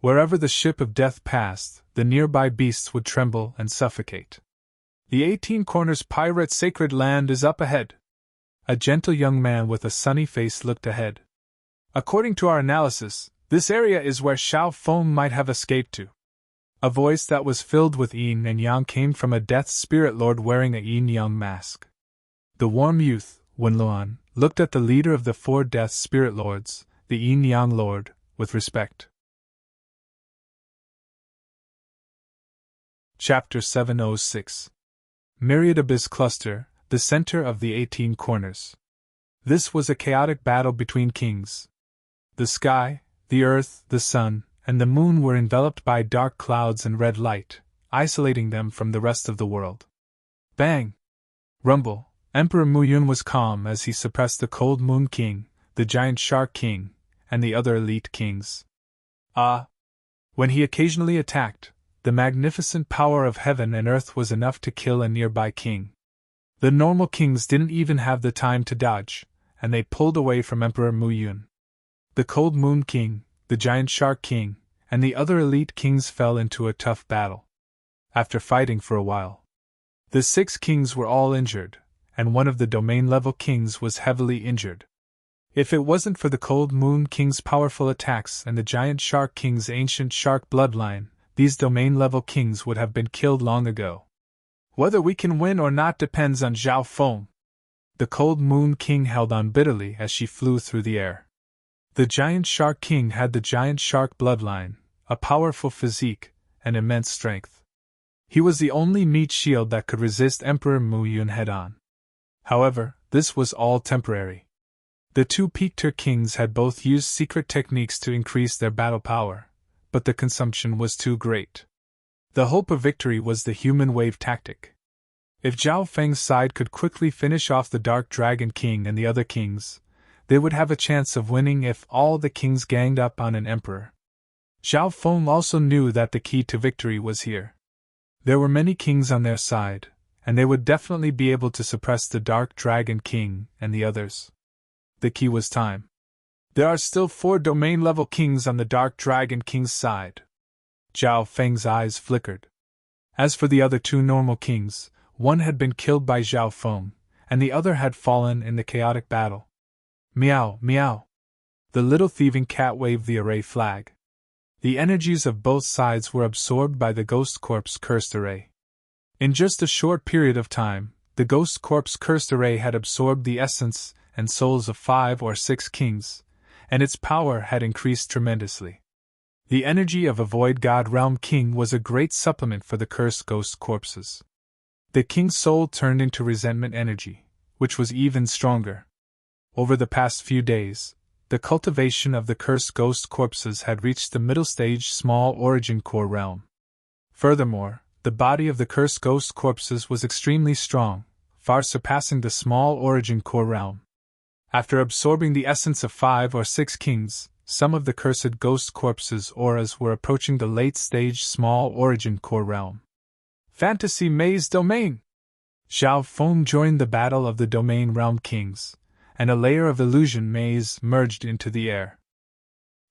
Wherever the ship of death passed, the nearby beasts would tremble and suffocate. The 18 Corners Pirate Sacred Land is up ahead. A gentle young man with a sunny face looked ahead. According to our analysis, this area is where Zhao Feng might have escaped to. A voice that was filled with yin and yang came from a death spirit lord wearing a yin-yang mask. The warm youth, Wen Luan, looked at the leader of the 4 death spirit lords, the yin-yang lord, with respect. Chapter 706. Myriad Abyss Cluster, the center of the 18 Corners. This was a chaotic battle between kings. The sky, the earth, the sun, and the moon were enveloped by dark clouds and red light, isolating them from the rest of the world. Bang! Rumble! Emperor Mu Yun was calm as he suppressed the Cold Moon King, the Giant Shark King, and the other elite kings. When he occasionally attacked, the magnificent power of heaven and earth was enough to kill a nearby king. The normal kings didn't even have the time to dodge, and they pulled away from Emperor Mu Yun. The Cold Moon King, the Giant Shark King, and the other elite kings fell into a tough battle. After fighting for a while, the 6 kings were all injured, and one of the domain-level kings was heavily injured. If it wasn't for the Cold Moon King's powerful attacks and the Giant Shark King's ancient shark bloodline, these domain-level kings would have been killed long ago. Whether we can win or not depends on Zhao Feng. The Cold Moon King held on bitterly as she flew through the air. The Giant Shark King had the giant shark bloodline, a powerful physique, and immense strength. He was the only meat shield that could resist Emperor Mu Yun head-on. However, this was all temporary. The two Pictor kings had both used secret techniques to increase their battle power, but the consumption was too great. The hope of victory was the human wave tactic. If Zhao Feng's side could quickly finish off the Dark Dragon King and the other kings, they would have a chance of winning if all the kings ganged up on an emperor. Zhao Feng also knew that the key to victory was here. There were many kings on their side, and they would definitely be able to suppress the Dark Dragon King and the others. The key was time. There are still 4 domain-level kings on the Dark Dragon King's side. Zhao Feng's eyes flickered. As for the other 2 normal kings, one had been killed by Zhao Feng, and the other had fallen in the chaotic battle. Meow, meow. The little thieving cat waved the array flag. The energies of both sides were absorbed by the Ghost Corpse cursed array. In just a short period of time, the Ghost Corpse cursed array had absorbed the essence and souls of 5 or 6 kings, and its power had increased tremendously. The energy of a Void God Realm King was a great supplement for the cursed ghost corpses. The king's soul turned into resentment energy, which was even stronger. Over the past few days, the cultivation of the cursed ghost corpses had reached the middle stage small origin core realm. Furthermore, the body of the cursed ghost corpses was extremely strong, far surpassing the small origin core realm. After absorbing the essence of 5 or 6 kings, some of the cursed ghost corpses' auras were approaching the late-stage small origin core realm. Fantasy Maze Domain! Zhao Feng joined the battle of the domain realm kings, and a layer of illusion maze merged into the air.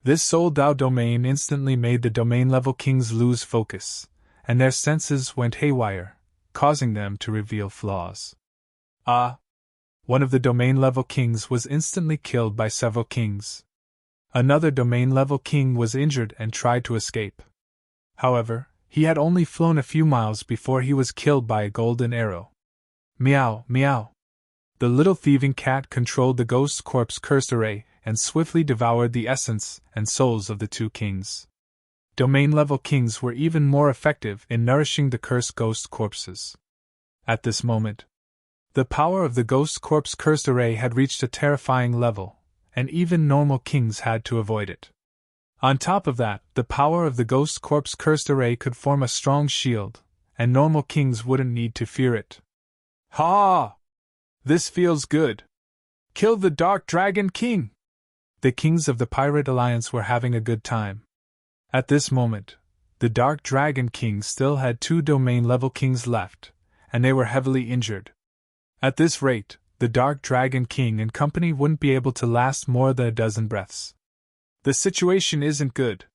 This Soul Dao domain instantly made the domain-level kings lose focus, and their senses went haywire, causing them to reveal flaws. One of the domain-level kings was instantly killed by several kings. Another domain-level king was injured and tried to escape. However, he had only flown a few miles before he was killed by a golden arrow. Meow, meow. The little thieving cat controlled the ghost corpse cursed array and swiftly devoured the essence and souls of the 2 kings. Domain-level kings were even more effective in nourishing the cursed ghost corpses. At this moment, the power of the ghost corpse cursed array had reached a terrifying level, and even normal kings had to avoid it. On top of that, the power of the ghost corpse cursed array could form a strong shield, and normal kings wouldn't need to fear it. Ha! This feels good. Kill the Dark Dragon King! The kings of the Pirate Alliance were having a good time. At this moment, the Dark Dragon King still had 2 domain-level kings left, and they were heavily injured. At this rate, the Dark Dragon King and company wouldn't be able to last more than a dozen breaths. The situation isn't good.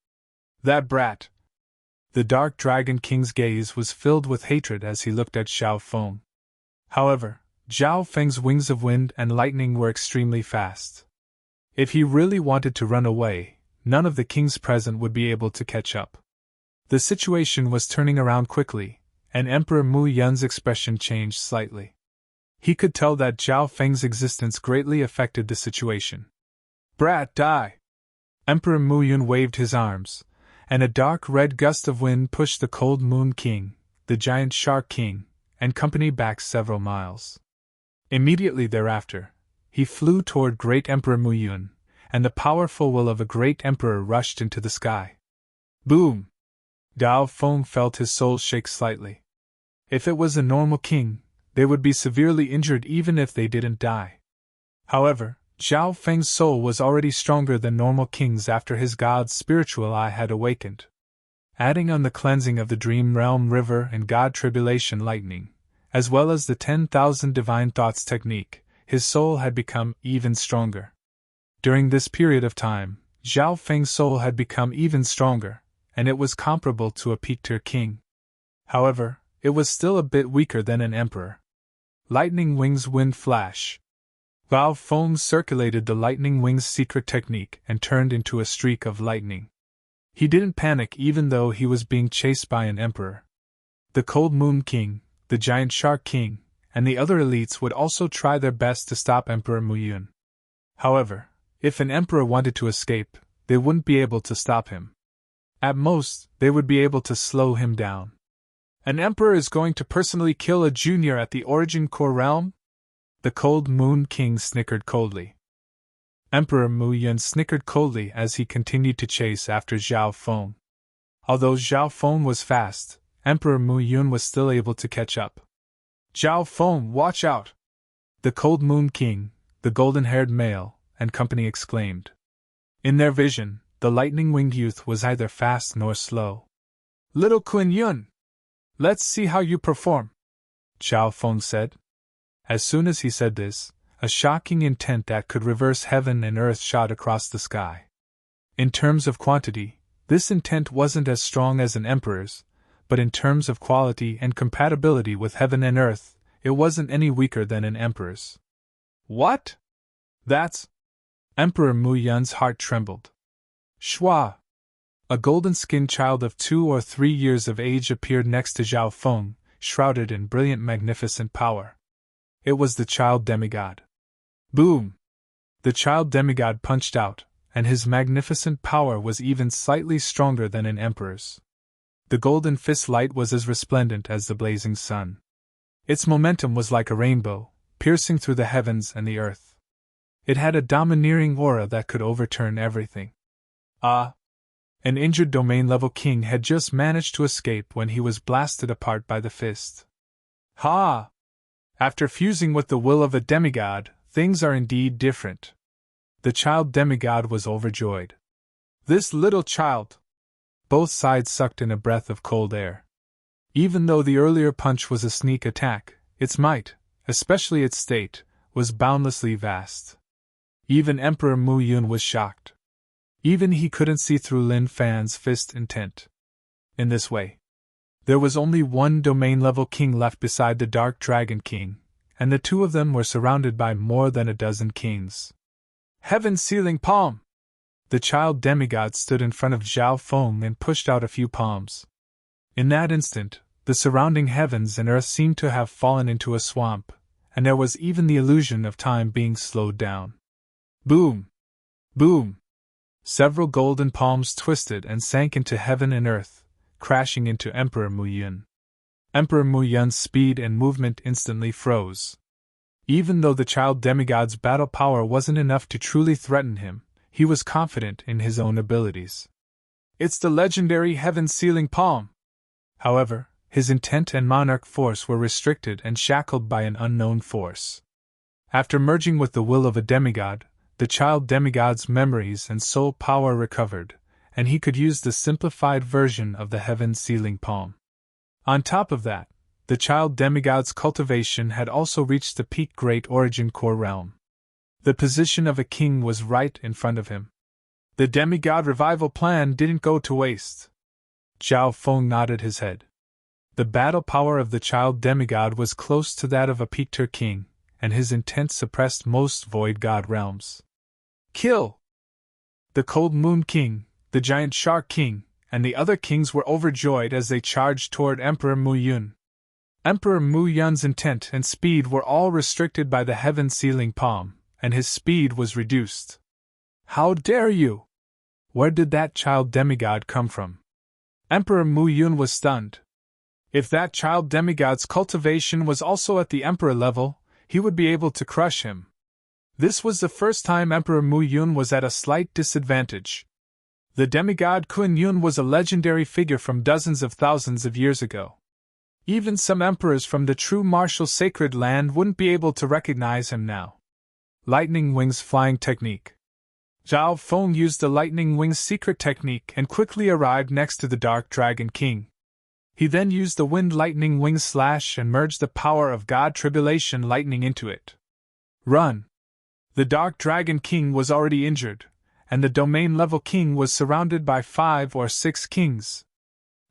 That brat! The Dark Dragon King's gaze was filled with hatred as he looked at Zhao Feng. However, Zhao Feng's wings of wind and lightning were extremely fast. If he really wanted to run away, none of the kings present would be able to catch up. The situation was turning around quickly, and Emperor Mu Yun's expression changed slightly. He could tell that Zhao Feng's existence greatly affected the situation. Brat, die! Emperor Mu Yun waved his arms, and a dark red gust of wind pushed the Cold Moon King, the Giant Shark King, and company back several miles. Immediately thereafter, he flew toward Great Emperor Mu Yun, and the powerful will of a great emperor rushed into the sky. Boom! Zhao Feng felt his soul shake slightly. If it was a normal king, they would be severely injured even if they didn't die. However, Zhao Feng's soul was already stronger than normal kings after his god's spiritual eye had awakened. Adding on the cleansing of the Dream Realm River and God Tribulation Lightning, as well as the 10,000 Divine Thoughts technique, his soul had become even stronger. During this period of time, Zhao Feng's soul had become even stronger, and it was comparable to a Pictor king. However, it was still a bit weaker than an emperor. Lightning Wings Wind Flash. Zhao Feng circulated the Lightning Wings secret technique and turned into a streak of lightning. He didn't panic even though he was being chased by an emperor. The Cold Moon King, the Giant Shark King, and the other elites would also try their best to stop Emperor Mu Yun. However, if an emperor wanted to escape, they wouldn't be able to stop him. At most, they would be able to slow him down. An emperor is going to personally kill a junior at the Origin Core realm? The Cold Moon King snickered coldly. Emperor Mu Yun snickered coldly as he continued to chase after Zhao Feng. Although Zhao Feng was fast, Emperor Mu Yun was still able to catch up. Zhao Feng, watch out! The Cold Moon King, the golden-haired male, and company exclaimed. In their vision, the lightning-winged youth was neither fast nor slow. Little Qin Yun! Let's see how you perform, Zhao Feng said. As soon as he said this, a shocking intent that could reverse heaven and earth shot across the sky. In terms of quantity, this intent wasn't as strong as an emperor's, but in terms of quality and compatibility with heaven and earth, it wasn't any weaker than an emperor's. What? That's... Emperor Mu Yun's heart trembled. Shua! A golden-skinned child of 2 or 3 years of age appeared next to Zhao Feng, shrouded in brilliant magnificent power. It was the child demigod. Boom! The child demigod punched out, and his magnificent power was even slightly stronger than an emperor's. The golden fist light was as resplendent as the blazing sun. Its momentum was like a rainbow, piercing through the heavens and the earth. It had a domineering aura that could overturn everything. An injured domain-level king had just managed to escape when he was blasted apart by the fist. Ha! After fusing with the will of a demigod, things are indeed different. The child demigod was overjoyed. This little child! Both sides sucked in a breath of cold air. Even though the earlier punch was a sneak attack, its might, especially its state, was boundlessly vast. Even Emperor Mu Yun was shocked. Even he couldn't see through Lin Fan's fist intent. In this way, there was only one domain-level king left beside the Dark Dragon King, and the two of them were surrounded by more than a dozen kings. Heaven's sealing palm! The child demigod stood in front of Zhao Feng and pushed out a few palms. In that instant, the surrounding heavens and earth seemed to have fallen into a swamp, and there was even the illusion of time being slowed down. Boom! Boom! Several golden palms twisted and sank into heaven and earth, crashing into Emperor Mu Yun. Emperor Mu Yun's speed and movement instantly froze. Even though the child demigod's battle power wasn't enough to truly threaten him, he was confident in his own abilities. It's the legendary heaven-sealing palm! However, his intent and monarch force were restricted and shackled by an unknown force. After merging with the will of a demigod, the child demigod's memories and soul power recovered, and he could use the simplified version of the heaven-sealing palm. On top of that, the child demigod's cultivation had also reached the peak Great Origin Core realm. The position of a king was right in front of him. The demigod revival plan didn't go to waste. Zhao Feng nodded his head. The battle power of the child demigod was close to that of a peaked king, and his intent suppressed most void god realms. Kill! The Cold Moon King, the Giant Shark King, and the other kings were overjoyed as they charged toward Emperor Mu Yun. Emperor Mu Yun's intent and speed were all restricted by the heaven-sealing palm, and his speed was reduced. How dare you! Where did that child demigod come from? Emperor Mu Yun was stunned. If that child demigod's cultivation was also at the emperor level, he would be able to crush him. This was the first time Emperor Mu Yun was at a slight disadvantage. The demigod Qin Yun was a legendary figure from dozens of thousands of years ago. Even some emperors from the true martial sacred land wouldn't be able to recognize him now. Lightning Wings Flying Technique. Zhao Feng used the Lightning Wings secret technique and quickly arrived next to the Dark Dragon King. He then used the Wind Lightning Wings Slash and merged the power of God Tribulation Lightning into it. Run! The Dark Dragon King was already injured, and the domain-level king was surrounded by 5 or 6 kings.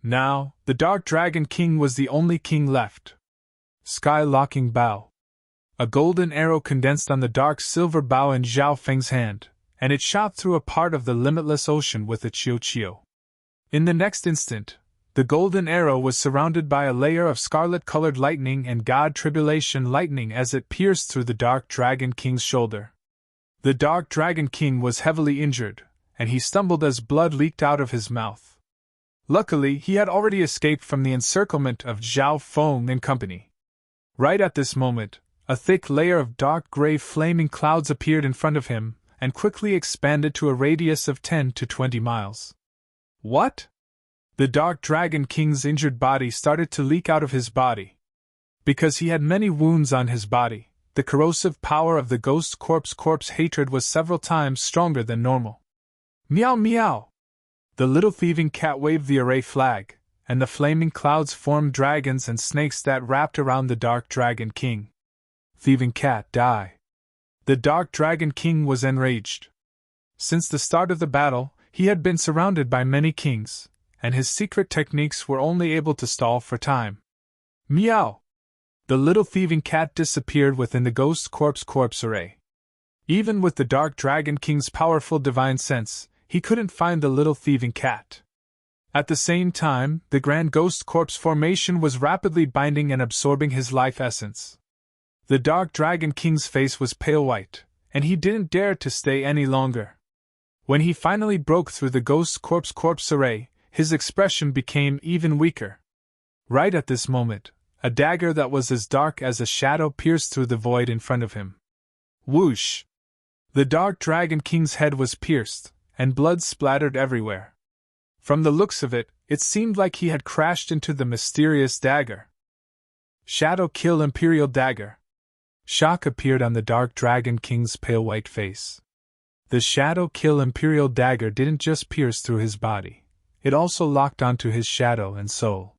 Now, the Dark Dragon King was the only king left. Sky-locking bow. A golden arrow condensed on the dark silver bow in Zhao Feng's hand, and it shot through a part of the limitless ocean with a chiu-chiu. In the next instant, the golden arrow was surrounded by a layer of scarlet-colored lightning and God Tribulation lightning as it pierced through the Dark Dragon King's shoulder. The Dark Dragon King was heavily injured, and he stumbled as blood leaked out of his mouth. Luckily, he had already escaped from the encirclement of Zhao Feng and company. Right at this moment, A thick layer of dark gray flaming clouds appeared in front of him, and quickly expanded to a radius of 10 to 20 miles. What? The Dark Dragon King's injured body started to leak out of his body. Because he had many wounds on his body, the corrosive power of the ghost corpse hatred was several times stronger than normal. Meow meow! The little thieving cat waved the array flag, and the flaming clouds formed dragons and snakes that wrapped around the Dark Dragon King. Thieving cat, die! The Dark Dragon King was enraged. Since the start of the battle, he had been surrounded by many kings, and his secret techniques were only able to stall for time. Meow! The little thieving cat disappeared within the ghost corpse array. Even with the Dark Dragon King's powerful divine sense, he couldn't find the little thieving cat. At the same time, the Grand Ghost Corpse formation was rapidly binding and absorbing his life essence. The Dark Dragon King's face was pale white, and he didn't dare to stay any longer. When he finally broke through the ghost corpse array, his expression became even weaker. Right at this moment, a dagger that was as dark as a shadow pierced through the void in front of him. Whoosh! The Dark Dragon King's head was pierced, and blood splattered everywhere. From the looks of it, it seemed like he had crashed into the mysterious dagger. Shadow Kill Imperial Dagger. Shock appeared on the Dark Dragon King's pale white face. The Shadow Kill Imperial Dagger didn't just pierce through his body, it also locked onto his shadow and soul.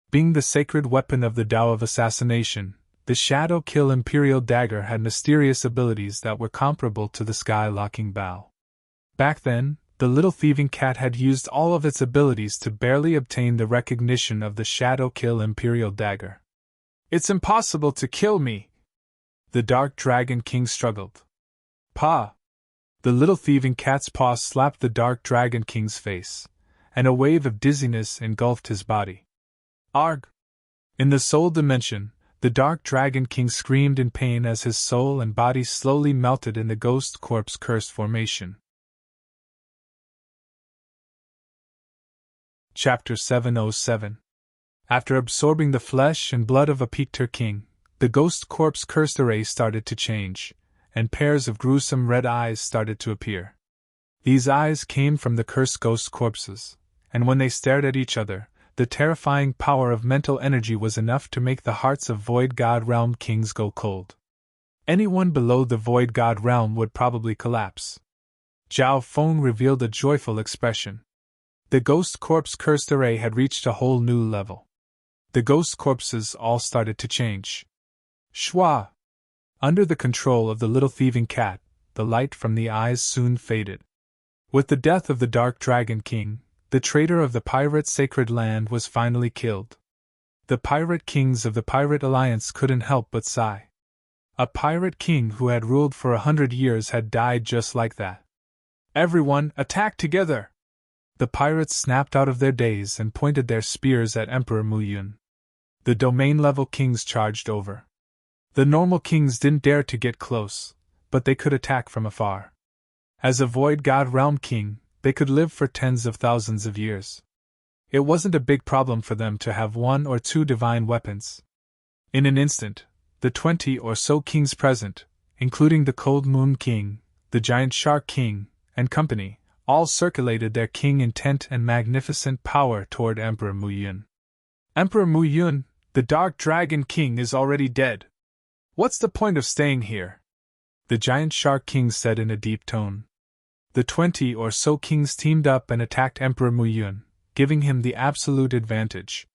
Being the sacred weapon of the Tao of Assassination, the Shadow Kill Imperial Dagger had mysterious abilities that were comparable to the sky-locking bow. Back then, the little thieving cat had used all of its abilities to barely obtain the recognition of the Shadow Kill Imperial Dagger. It's impossible to kill me! The Dark Dragon King struggled. Pa! The little thieving cat's paw slapped the Dark Dragon King's face, and a wave of dizziness engulfed his body. Arg! In the soul dimension, the Dark Dragon King screamed in pain as his soul and body slowly melted in the ghost corpse cursed formation. Chapter 707. After absorbing the flesh and blood of a Pictor king, the ghost corpse cursed array started to change, and pairs of gruesome red eyes started to appear. These eyes came from the cursed ghost corpses, and when they stared at each other, the terrifying power of mental energy was enough to make the hearts of Void God Realm kings go cold. Anyone below the Void God Realm would probably collapse. Zhao Feng revealed a joyful expression. The ghost corpse cursed array had reached a whole new level. The ghost corpses all started to change. Shwa! Under the control of the little thieving cat, the light from the eyes soon faded. With the death of the Dark Dragon King, the traitor of the pirate sacred land was finally killed. The pirate kings of the Pirate Alliance couldn't help but sigh. A pirate king who had ruled for 100 years had died just like that. Everyone, attack together! The pirates snapped out of their daze and pointed their spears at Emperor Mu Yun. The domain-level kings charged over. The normal kings didn't dare to get close, but they could attack from afar. As a Void God Realm king, they could live for tens of thousands of years. It wasn't a big problem for them to have 1 or 2 divine weapons. In an instant, the 20 or so kings present, including the Cold Moon King, the Giant Shark King, and company, all circulated their king intent and magnificent power toward Emperor Mu Yun. Emperor Mu Yun, the Dark Dragon King, is already dead. What's the point of staying here? The Giant Shark King said in a deep tone. The 20 or so kings teamed up and attacked Emperor Mu Yun, giving him the absolute advantage.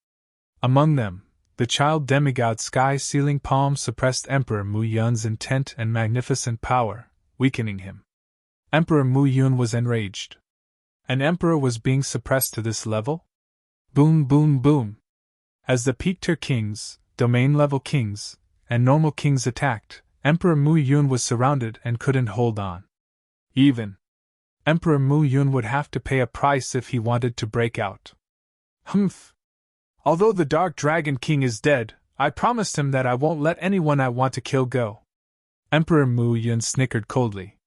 Among them, the child demigod Sky Sealing Palm suppressed Emperor Mu Yun's intent and magnificent power, weakening him. Emperor Mu Yun was enraged. An emperor was being suppressed to this level? Boom boom boom! As the Pictor kings, domain-level kings, and normal kings attacked, Emperor Mu Yun was surrounded and couldn't hold on. Emperor Mu Yun would have to pay a price if he wanted to break out. Humph! Although the Dark Dragon King is dead, I promised him that I won't let anyone I want to kill go. Emperor Mu Yun snickered coldly.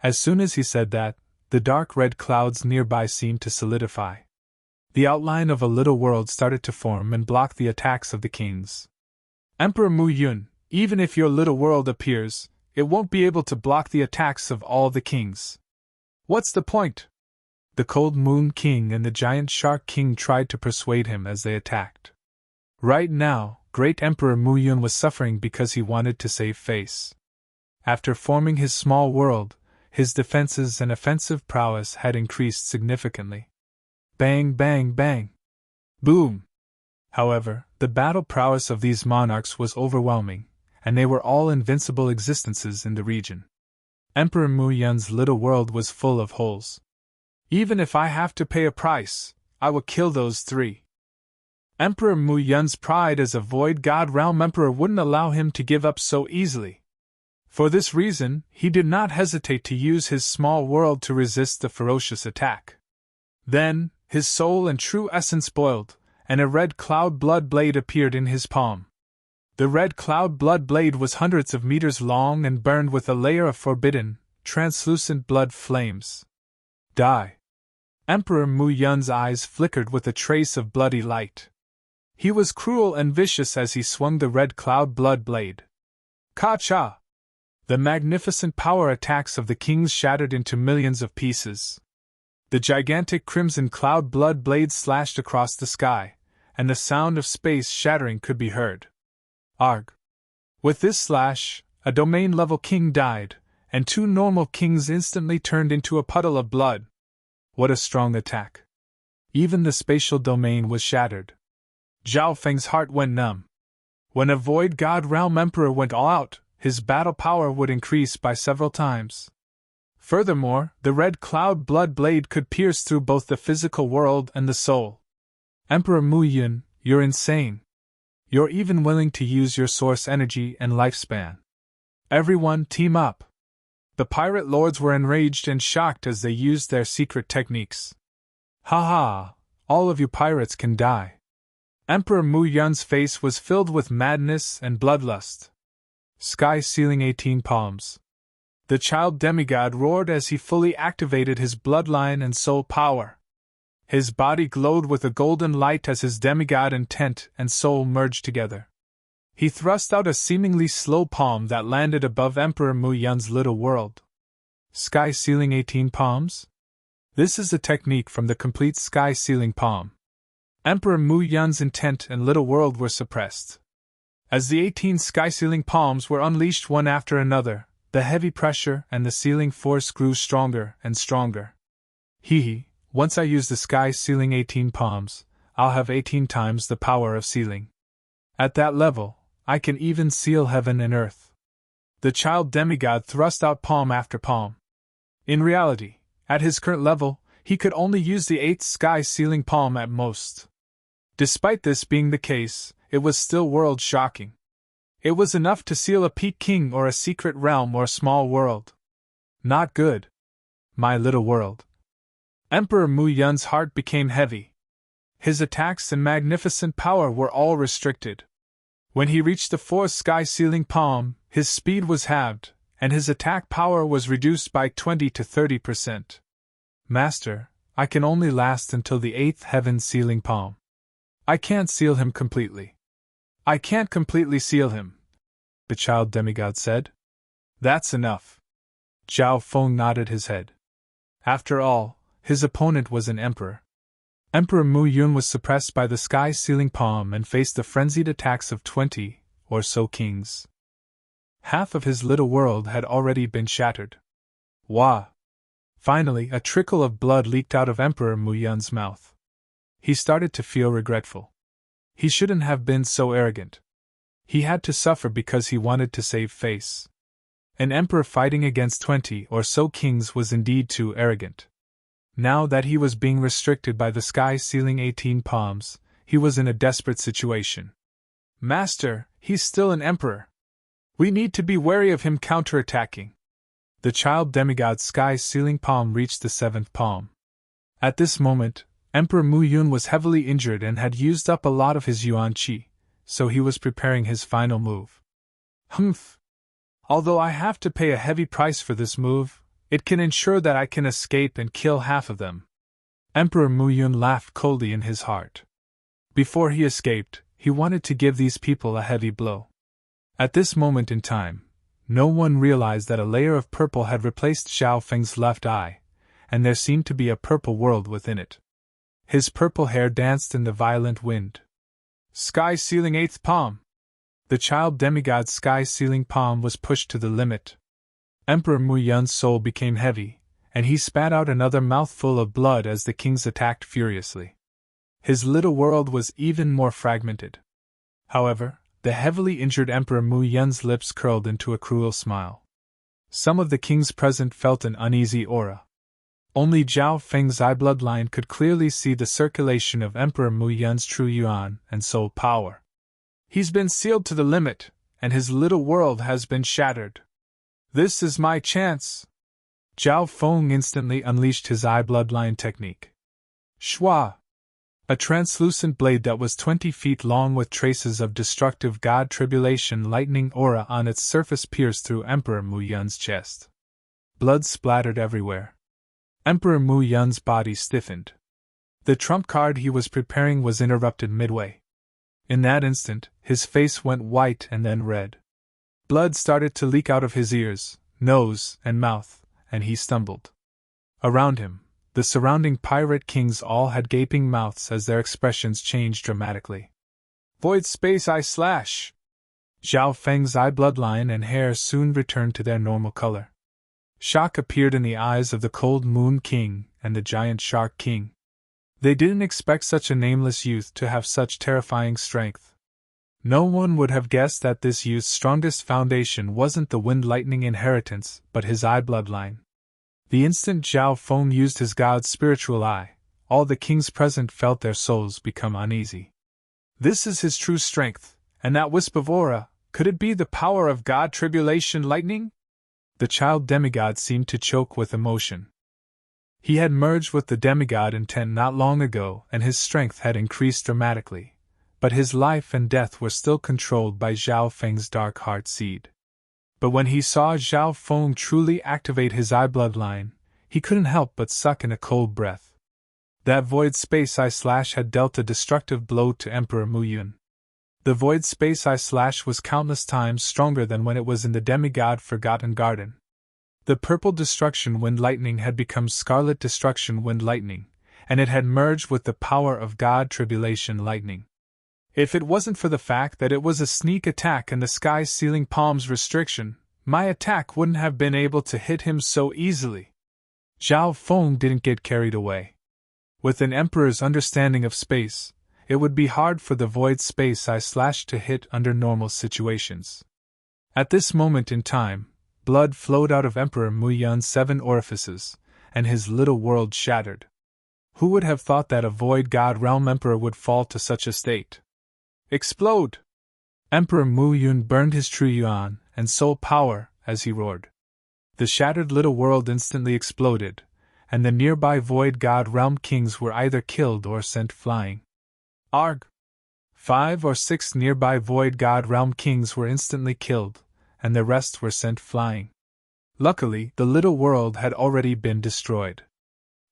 As soon as he said that, the dark red clouds nearby seemed to solidify. The outline of a little world started to form and block the attacks of the kings. Emperor Mu Yun, Even if your little world appears, it won't be able to block the attacks of all the kings. What's the point? The Cold Moon King and the Giant Shark King tried to persuade him as they attacked. Right now, Great Emperor Mu Yun was suffering because he wanted to save face. After forming his small world, his defenses and offensive prowess had increased significantly. Bang, bang, bang. Boom! However, the battle prowess of these monarchs was overwhelming, and they were all invincible existences in the region. Emperor Mu Yun's little world was full of holes. Even if I have to pay a price, I will kill those three. Emperor Mu Yun's pride as a void god realm emperor wouldn't allow him to give up so easily. For this reason, he did not hesitate to use his small world to resist the ferocious attack. Then, his soul and true essence boiled, and a red cloud blood blade appeared in his palm. The red cloud blood blade was hundreds of meters long and burned with a layer of forbidden, translucent blood flames. Die! Emperor Mu Yun's eyes flickered with a trace of bloody light. He was cruel and vicious as he swung the red cloud blood blade. Ka-cha! The magnificent power attacks of the kings shattered into millions of pieces. The gigantic crimson cloud blood blade slashed across the sky, and the sound of space shattering could be heard. Arg! With this slash, a domain-level king died, and two normal kings instantly turned into a puddle of blood. What a strong attack! Even the spatial domain was shattered. Zhao Feng's heart went numb. When a void god realm emperor went all out, his battle power would increase by several times. Furthermore, the red cloud blood blade could pierce through both the physical world and the soul. Emperor Mu Yun, you're insane. You're even willing to use your source energy and lifespan. Everyone team up. The pirate lords were enraged and shocked as they used their secret techniques. Ha ha, all of you pirates can die. Emperor Mu Yun's face was filled with madness and bloodlust. Sky ceiling 18 palms. The child demigod roared as he fully activated his bloodline and soul power. His body glowed with a golden light as his demigod intent and soul merged together. He thrust out a seemingly slow palm that landed above Emperor Mu Yun's little world. Sky ceiling 18 palms? This is a technique from the complete sky ceiling palm. Emperor Mu Yun's intent and little world were suppressed. As the 18 sky ceiling palms were unleashed one after another, the heavy pressure and the sealing force grew stronger and stronger. Once I use the sky ceiling 18 palms, I'll have 18 times the power of sealing. At that level, I can even seal heaven and earth. The child demigod thrust out palm after palm. In reality, at his current level, he could only use the 8th sky ceiling palm at most. Despite this being the case, it was still world-shocking. It was enough to seal a peak king or a secret realm or small world. Not good. My little world. Emperor Mu Yun's heart became heavy. His attacks and magnificent power were all restricted. When he reached the 4th sky ceiling palm, his speed was halved, and his attack power was reduced by 20 to 30%. Master, I can only last until the 8th heaven ceiling palm. I can't seal him completely. I can't completely seal him, the child demigod said. That's enough. Zhao Feng nodded his head. After all, his opponent was an emperor. Emperor Mu Yun was suppressed by the sky ceiling palm and faced the frenzied attacks of 20 or so kings. Half of his little world had already been shattered. Wah! Finally, a trickle of blood leaked out of Emperor Mu Yun's mouth. He started to feel regretful. He shouldn't have been so arrogant. He had to suffer because he wanted to save face. An emperor fighting against 20 or so kings was indeed too arrogant. Now that he was being restricted by the sky ceiling 18 palms, he was in a desperate situation. Master, he's still an emperor. We need to be wary of him counterattacking. The child demigod's sky ceiling palm reached the 7th palm. At this moment, Emperor Mu Yun was heavily injured and had used up a lot of his yuan qi, so he was preparing his final move. Humph! Although I have to pay a heavy price for this move, it can ensure that I can escape and kill half of them. Emperor Mu Yun laughed coldly in his heart. Before he escaped, he wanted to give these people a heavy blow. At this moment in time, no one realized that a layer of purple had replaced Zhao Feng's left eye, and there seemed to be a purple world within it. His purple hair danced in the violent wind. Sky Sealing Eighth Palm! The child demigod's sky sealing palm was pushed to the limit. Emperor Mu Yun's soul became heavy, and he spat out another mouthful of blood as the kings attacked furiously. His little world was even more fragmented. However, the heavily injured Emperor Mu Yun's lips curled into a cruel smile. Some of the kings present felt an uneasy aura. Only Zhao Feng's eye bloodline could clearly see the circulation of Emperor Mu Yun's true yuan and soul power. He's been sealed to the limit, and his little world has been shattered. This is my chance. Zhao Feng instantly unleashed his eye bloodline technique. Shua! A translucent blade that was 20 feet long with traces of destructive god tribulation lightning aura on its surface pierced through Emperor Mu Yun's chest. Blood splattered everywhere. Emperor Mu Yun's body stiffened. The trump card he was preparing was interrupted midway. In that instant, his face went white and then red. Blood started to leak out of his ears, nose, and mouth, and he stumbled. Around him, the surrounding pirate kings all had gaping mouths as their expressions changed dramatically. Void Space Eye Slash! Zhao Feng's eye bloodline and hair soon returned to their normal color. Shock appeared in the eyes of the Cold Moon King and the Giant Shark King. They didn't expect such a nameless youth to have such terrifying strength. No one would have guessed that this youth's strongest foundation wasn't the Wind Lightning inheritance, but his eye bloodline. The instant Zhao Feng used his god's spiritual eye, all the kings present felt their souls become uneasy. This is his true strength, and that wisp of aura, could it be the power of god tribulation lightning? The child demigod seemed to choke with emotion. He had merged with the demigod intent not long ago, and his strength had increased dramatically, but his life and death were still controlled by Zhao Feng's dark heart seed. But when he saw Zhao Feng truly activate his eye bloodline, he couldn't help but suck in a cold breath. That Void Space Eye Slash had dealt a destructive blow to Emperor Mu Yun. The Void Space Eye Slash was countless times stronger than when it was in the demigod Forgotten Garden. The purple destruction wind lightning had become scarlet destruction wind lightning, and it had merged with the power of god tribulation lightning. If it wasn't for the fact that it was a sneak attack and the sky sealing palm's restriction, my attack wouldn't have been able to hit him so easily. Zhao Feng didn't get carried away. With an emperor's understanding of space, it would be hard for the Void Space Eye Slash to hit under normal situations. At this moment in time, blood flowed out of Emperor Mu Yun's 7 orifices, and his little world shattered. Who would have thought that a Void God Realm Emperor would fall to such a state? Explode! Emperor Mu Yun burned his true yuan and soul power as he roared. The shattered little world instantly exploded, and the nearby Void God Realm kings were either killed or sent flying. Arg! 5 or 6 nearby Void God Realm kings were instantly killed, and the rest were sent flying. Luckily, the little world had already been destroyed.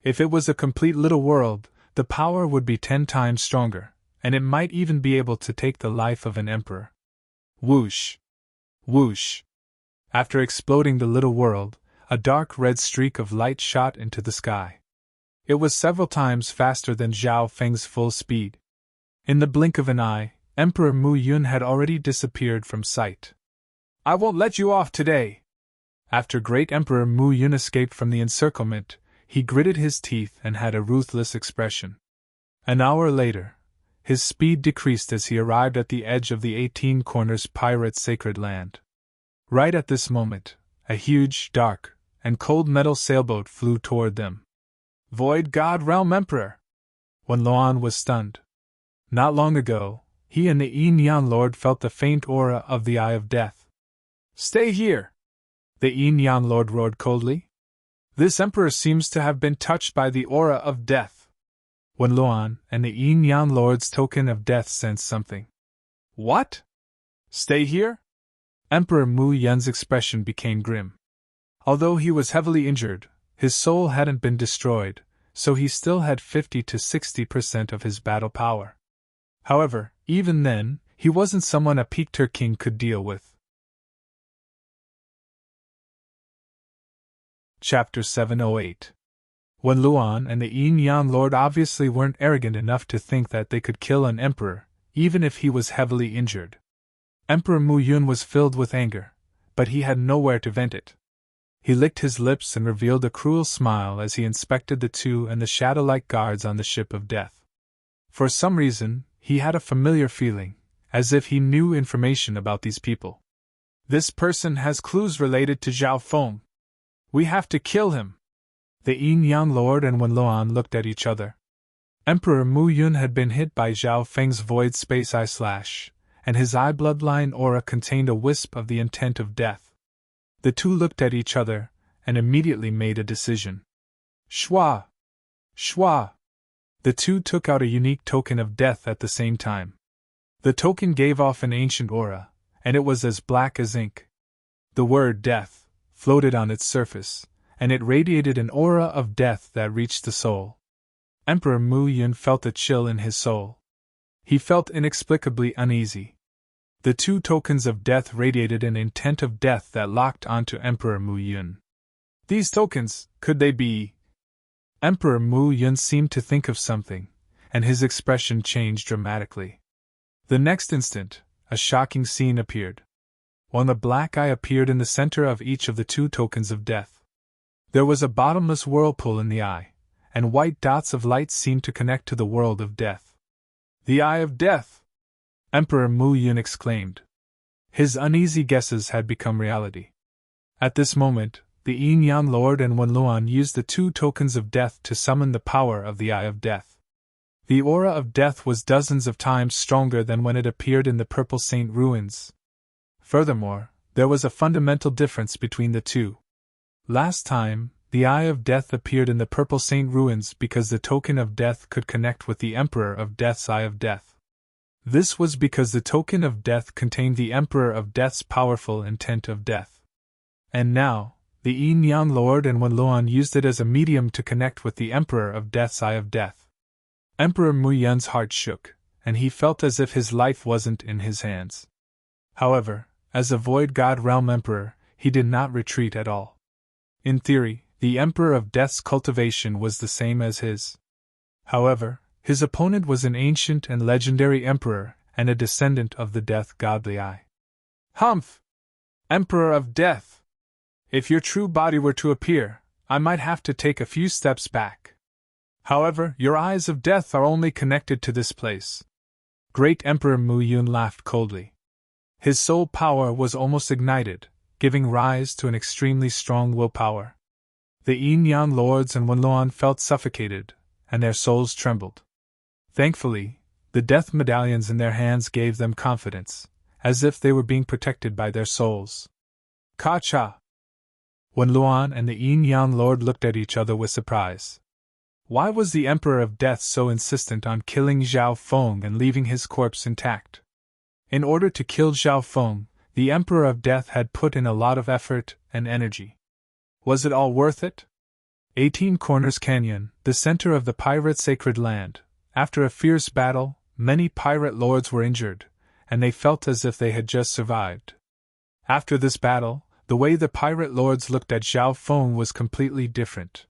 If it was a complete little world, the power would be 10 times stronger, and it might even be able to take the life of an emperor. Whoosh! Whoosh! After exploding the little world, a dark red streak of light shot into the sky. It was several times faster than Zhao Feng's full speed. In the blink of an eye, Emperor Mu Yun had already disappeared from sight. I won't let you off today! After great Emperor Mu Yun escaped from the encirclement, he gritted his teeth and had a ruthless expression. An hour later, his speed decreased as he arrived at the edge of the 18 Corners Pirate Sacred Land. Right at this moment, a huge, dark, and cold metal sailboat flew toward them. Void God Realm Emperor! When Luan was stunned. Not long ago, he and the Yin Yang Lord felt the faint aura of the Eye of Death. Stay here! The Yin Yang Lord roared coldly. This emperor seems to have been touched by the aura of death. When Luan and the Yin Yang Lord's token of death sensed something. What? Stay here? Emperor Mu Yun's expression became grim. Although he was heavily injured, his soul hadn't been destroyed, so he still had 50 to 60% of his battle power. However, even then, he wasn't someone a Peakter king could deal with. Chapter 708. Wen Luan and the Yin Yang Lord obviously weren't arrogant enough to think that they could kill an emperor, even if he was heavily injured. Emperor Mu Yun was filled with anger, but he had nowhere to vent it. He licked his lips and revealed a cruel smile as he inspected the two and the shadow-like guards on the ship of death. For some reason, he had a familiar feeling, as if he knew information about these people. This person has clues related to Zhao Feng. We have to kill him. The Yin Yang Lord and Wen Luan looked at each other. Emperor Mu Yun had been hit by Zhao Feng's void space eye slash, and his eye bloodline aura contained a wisp of the intent of death. The two looked at each other, and immediately made a decision. Shwa! Shwa! The two took out a unique token of death at the same time. The token gave off an ancient aura, and it was as black as ink. The word death floated on its surface, and it radiated an aura of death that reached the soul. Emperor Mu Yun felt a chill in his soul. He felt inexplicably uneasy. The two tokens of death radiated an intent of death that locked onto Emperor Mu Yun. These tokens, could they be? Emperor Mu Yun seemed to think of something, and his expression changed dramatically. The next instant, a shocking scene appeared. When the black eye appeared in the center of each of the two tokens of death. There was a bottomless whirlpool in the eye, and white dots of light seemed to connect to the world of death. The Eye of Death! Emperor Mu Yun exclaimed. His uneasy guesses had become reality. At this moment, the Yin Yang Lord and Wen Luan used the two tokens of death to summon the power of the Eye of Death. The aura of death was dozens of times stronger than when it appeared in the Purple Saint ruins. Furthermore, there was a fundamental difference between the two. Last time, the Eye of Death appeared in the Purple Saint ruins because the token of death could connect with the Emperor of Death's Eye of Death. This was because the token of death contained the Emperor of Death's powerful intent of death. And now, the Yin Yang Lord and Wen Luan used it as a medium to connect with the Emperor of Death's Eye of Death. Emperor Mu Yun's heart shook, and he felt as if his life wasn't in his hands. However, as a Void God Realm Emperor, he did not retreat at all. In theory, the Emperor of Death's cultivation was the same as his. However, his opponent was an ancient and legendary emperor and a descendant of the Death Godly Eye. Humph! Emperor of Death! If your true body were to appear, I might have to take a few steps back. However, your eyes of death are only connected to this place. Great Emperor Mu Yun laughed coldly. His soul power was almost ignited, giving rise to an extremely strong willpower. The Yin Yang Lords and Wen Luan felt suffocated, and their souls trembled. Thankfully, the death medallions in their hands gave them confidence, as if they were being protected by their souls. Ka-cha! Wen Luan and the Yin Yang Lord looked at each other with surprise. Why was the Emperor of Death so insistent on killing Zhao Feng and leaving his corpse intact? In order to kill Zhao Feng, the Emperor of Death had put in a lot of effort and energy. Was it all worth it? 18 Corners Canyon, the center of the pirate sacred land. After a fierce battle, many pirate lords were injured, and they felt as if they had just survived. After this battle, the way the pirate lords looked at Zhao Feng was completely different.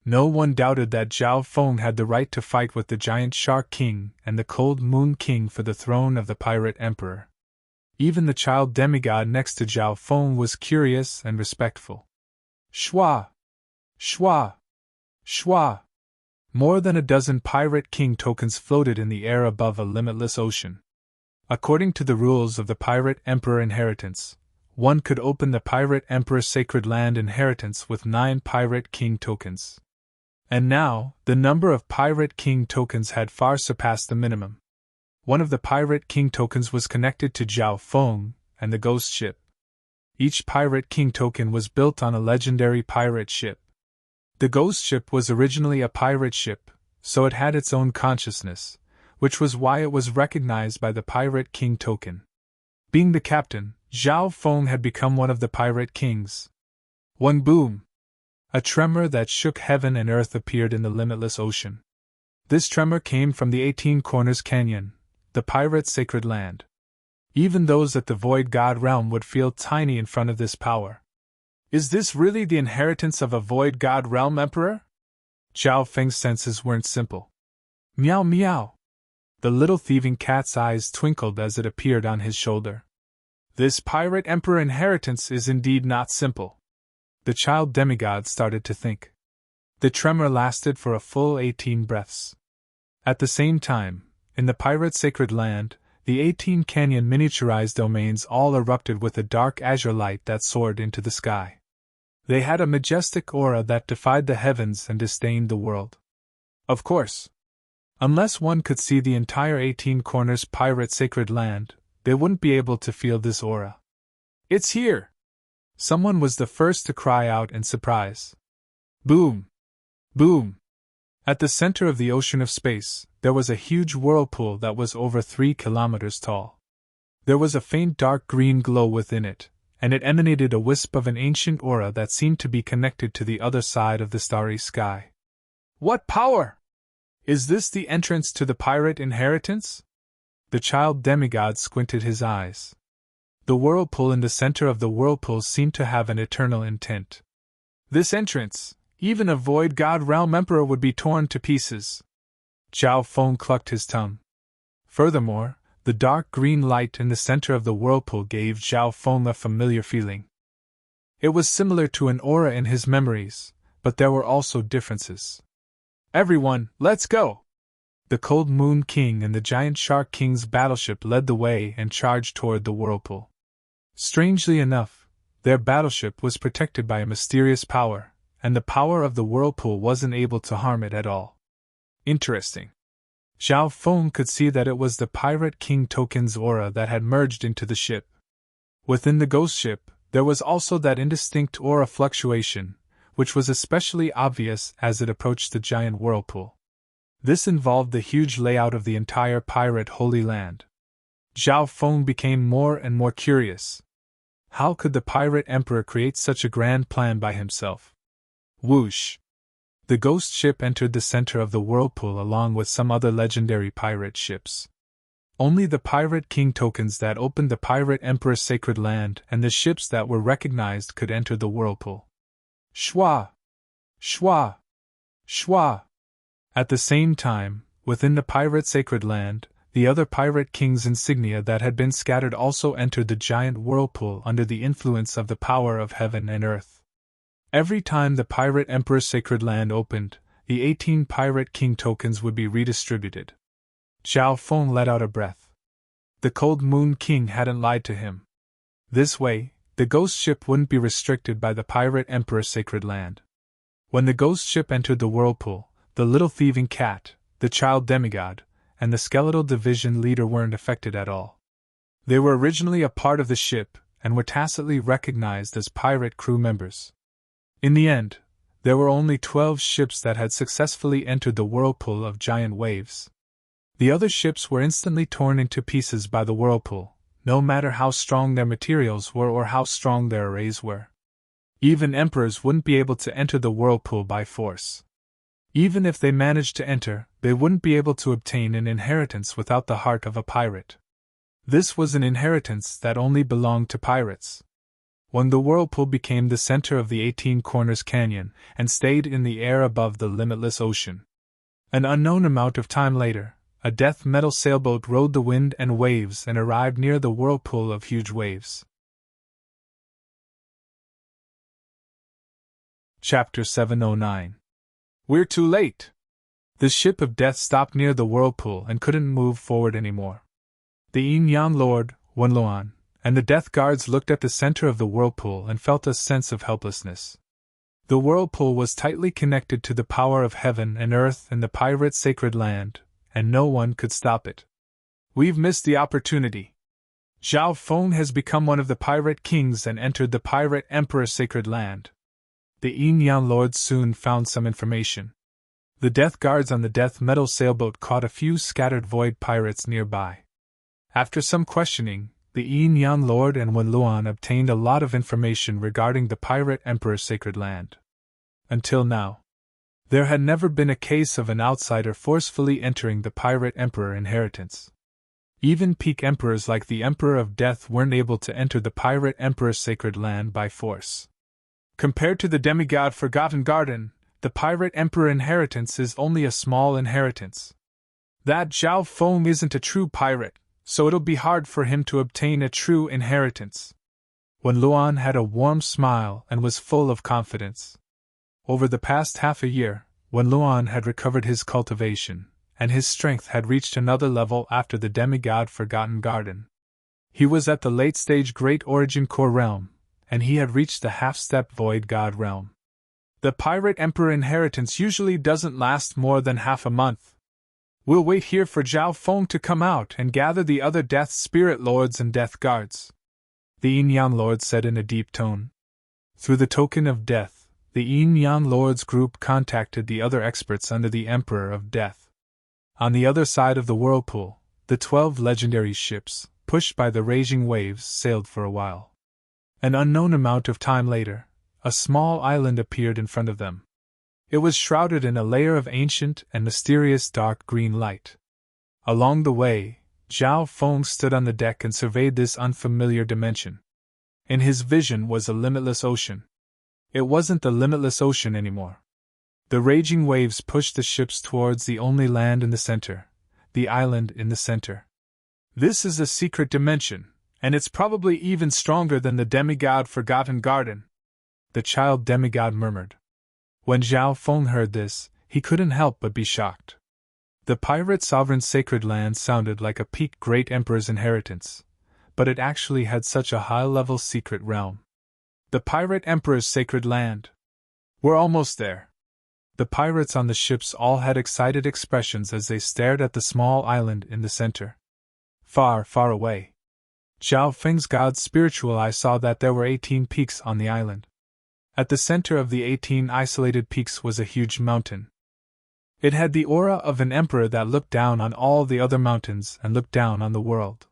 No one doubted that Zhao Feng had the right to fight with the Giant Shark King and the Cold Moon King for the throne of the Pirate Emperor. Even the child demigod next to Zhao Feng was curious and respectful. Shwa! Shwa! Shwa! More than a dozen Pirate King tokens floated in the air above a limitless ocean. According to the rules of the Pirate Emperor inheritance, one could open the Pirate Emperor's sacred land inheritance with 9 Pirate King tokens. And now, the number of Pirate King tokens had far surpassed the minimum. One of the Pirate King tokens was connected to Zhao Feng and the Ghost Ship. Each Pirate King token was built on a legendary pirate ship. The Ghost Ship was originally a pirate ship, so it had its own consciousness, which was why it was recognized by the Pirate King token. Being the captain, Zhao Feng had become one of the Pirate Kings. One boom! A tremor that shook heaven and earth appeared in the limitless ocean. This tremor came from the 18 Corners Canyon, the pirate's sacred land. Even those at the Void God realm would feel tiny in front of this power. Is this really the inheritance of a Void God Realm Emperor? Zhao Feng's senses weren't simple. Meow meow. The little thieving cat's eyes twinkled as it appeared on his shoulder. This pirate emperor inheritance is indeed not simple. The child demigod started to think. The tremor lasted for a full 18 breaths. At the same time, in the pirate sacred land, the 18 canyon miniaturized domains all erupted with a dark azure light that soared into the sky. They had a majestic aura that defied the heavens and disdained the world. Of course, unless one could see the entire 18 corners pirate sacred land, they wouldn't be able to feel this aura. It's here! Someone was the first to cry out in surprise. Boom! Boom! At the center of the ocean of space, there was a huge whirlpool that was over 3 kilometers tall. There was a faint dark green glow within it, and it emanated a wisp of an ancient aura that seemed to be connected to the other side of the starry sky. What power! Is this the entrance to the pirate inheritance? The child demigod squinted his eyes. The whirlpool in the center of the whirlpool seemed to have an eternal intent. This entrance, even a Void God Realm Emperor would be torn to pieces. Zhao Feng clucked his tongue. Furthermore, the dark green light in the center of the whirlpool gave Zhao Feng a familiar feeling. It was similar to an aura in his memories, but there were also differences. Everyone, let's go! The Cold Moon King and the Giant Shark King's battleship led the way and charged toward the whirlpool. Strangely enough, their battleship was protected by a mysterious power, and the power of the whirlpool wasn't able to harm it at all. Interesting. Zhao Feng could see that it was the Pirate King token's aura that had merged into the ship. Within the ghost ship, there was also that indistinct aura fluctuation, which was especially obvious as it approached the giant whirlpool. This involved the huge layout of the entire pirate Holy Land. Zhao Feng became more and more curious. How could the pirate emperor create such a grand plan by himself? Whoosh! The ghost ship entered the center of the whirlpool along with some other legendary pirate ships. Only the Pirate King tokens that opened the Pirate Emperor's sacred land and the ships that were recognized could enter the whirlpool. Shwa! Shwa! Shwa! At the same time, within the Pirate Sacred Land, the other Pirate King's insignia that had been scattered also entered the giant whirlpool under the influence of the power of heaven and earth. Every time the Pirate Emperor's Sacred Land opened, the 18 Pirate King tokens would be redistributed. Zhao Feng let out a breath. The Cold Moon King hadn't lied to him. This way, the ghost ship wouldn't be restricted by the Pirate Emperor's Sacred Land. When the ghost ship entered the whirlpool, the little thieving cat, the child demigod, and the skeletal division leader weren't affected at all. They were originally a part of the ship, and were tacitly recognized as pirate crew members. In the end, there were only 12 ships that had successfully entered the whirlpool of giant waves. The other ships were instantly torn into pieces by the whirlpool, no matter how strong their materials were or how strong their arrays were. Even emperors wouldn't be able to enter the whirlpool by force. Even if they managed to enter, they wouldn't be able to obtain an inheritance without the heart of a pirate. This was an inheritance that only belonged to pirates. When the whirlpool became the center of the 18 Corners Canyon and stayed in the air above the limitless ocean. An unknown amount of time later, a death metal sailboat rode the wind and waves and arrived near the whirlpool of huge waves. Chapter 709. We're too late! The ship of death stopped near the whirlpool and couldn't move forward anymore. The Yin-Yang Lord, Wenluan, and the Death Guards looked at the center of the whirlpool and felt a sense of helplessness. The whirlpool was tightly connected to the power of heaven and earth and the pirate sacred land, and no one could stop it. We've missed the opportunity. Zhao Feng has become one of the pirate kings and entered the pirate emperor's sacred land. The Yin-Yang Lord soon found some information. The Death Guards on the death metal sailboat caught a few scattered void pirates nearby. After some questioning, the Yin-Yang Lord and Wenluan obtained a lot of information regarding the Pirate Emperor's sacred land. Until now, there had never been a case of an outsider forcefully entering the Pirate Emperor inheritance. Even peak emperors like the Emperor of Death weren't able to enter the Pirate Emperor's sacred land by force. Compared to the demigod Forgotten Garden, the Pirate Emperor inheritance is only a small inheritance. That Zhao Feng isn't a true pirate, so it'll be hard for him to obtain a true inheritance. Wen Luan had a warm smile and was full of confidence. Over the past half a year, Wen Luan had recovered his cultivation, and his strength had reached another level after the demigod Forgotten Garden. He was at the late-stage Great Origin Core realm, and he had reached the half-step Void God realm. The Pirate Emperor inheritance usually doesn't last more than half a month. We'll wait here for Zhao Feng to come out and gather the other Death Spirit Lords and Death Guards, the Yin-Yang Lord said in a deep tone. Through the token of death, the Yin-Yang Lords group contacted the other experts under the Emperor of Death. On the other side of the whirlpool, the 12 legendary ships, pushed by the raging waves, sailed for a while. An unknown amount of time later, a small island appeared in front of them. It was shrouded in a layer of ancient and mysterious dark green light. Along the way, Zhao Feng stood on the deck and surveyed this unfamiliar dimension. In his vision was a limitless ocean. It wasn't the limitless ocean anymore. The raging waves pushed the ships towards the only land in the center, the island in the center. This is a secret dimension, and it's probably even stronger than the demigod Forgotten Garden, the child demigod murmured. When Zhao Feng heard this, he couldn't help but be shocked. The pirate sovereign's sacred land sounded like a peak great emperor's inheritance, but it actually had such a high-level secret realm. The pirate emperor's sacred land. We're almost there. The pirates on the ships all had excited expressions as they stared at the small island in the center. Far, far away, Zhao Feng's god's spiritual eye saw that there were 18 peaks on the island. At the center of the 18 isolated peaks was a huge mountain. It had the aura of an emperor that looked down on all the other mountains and looked down on the world.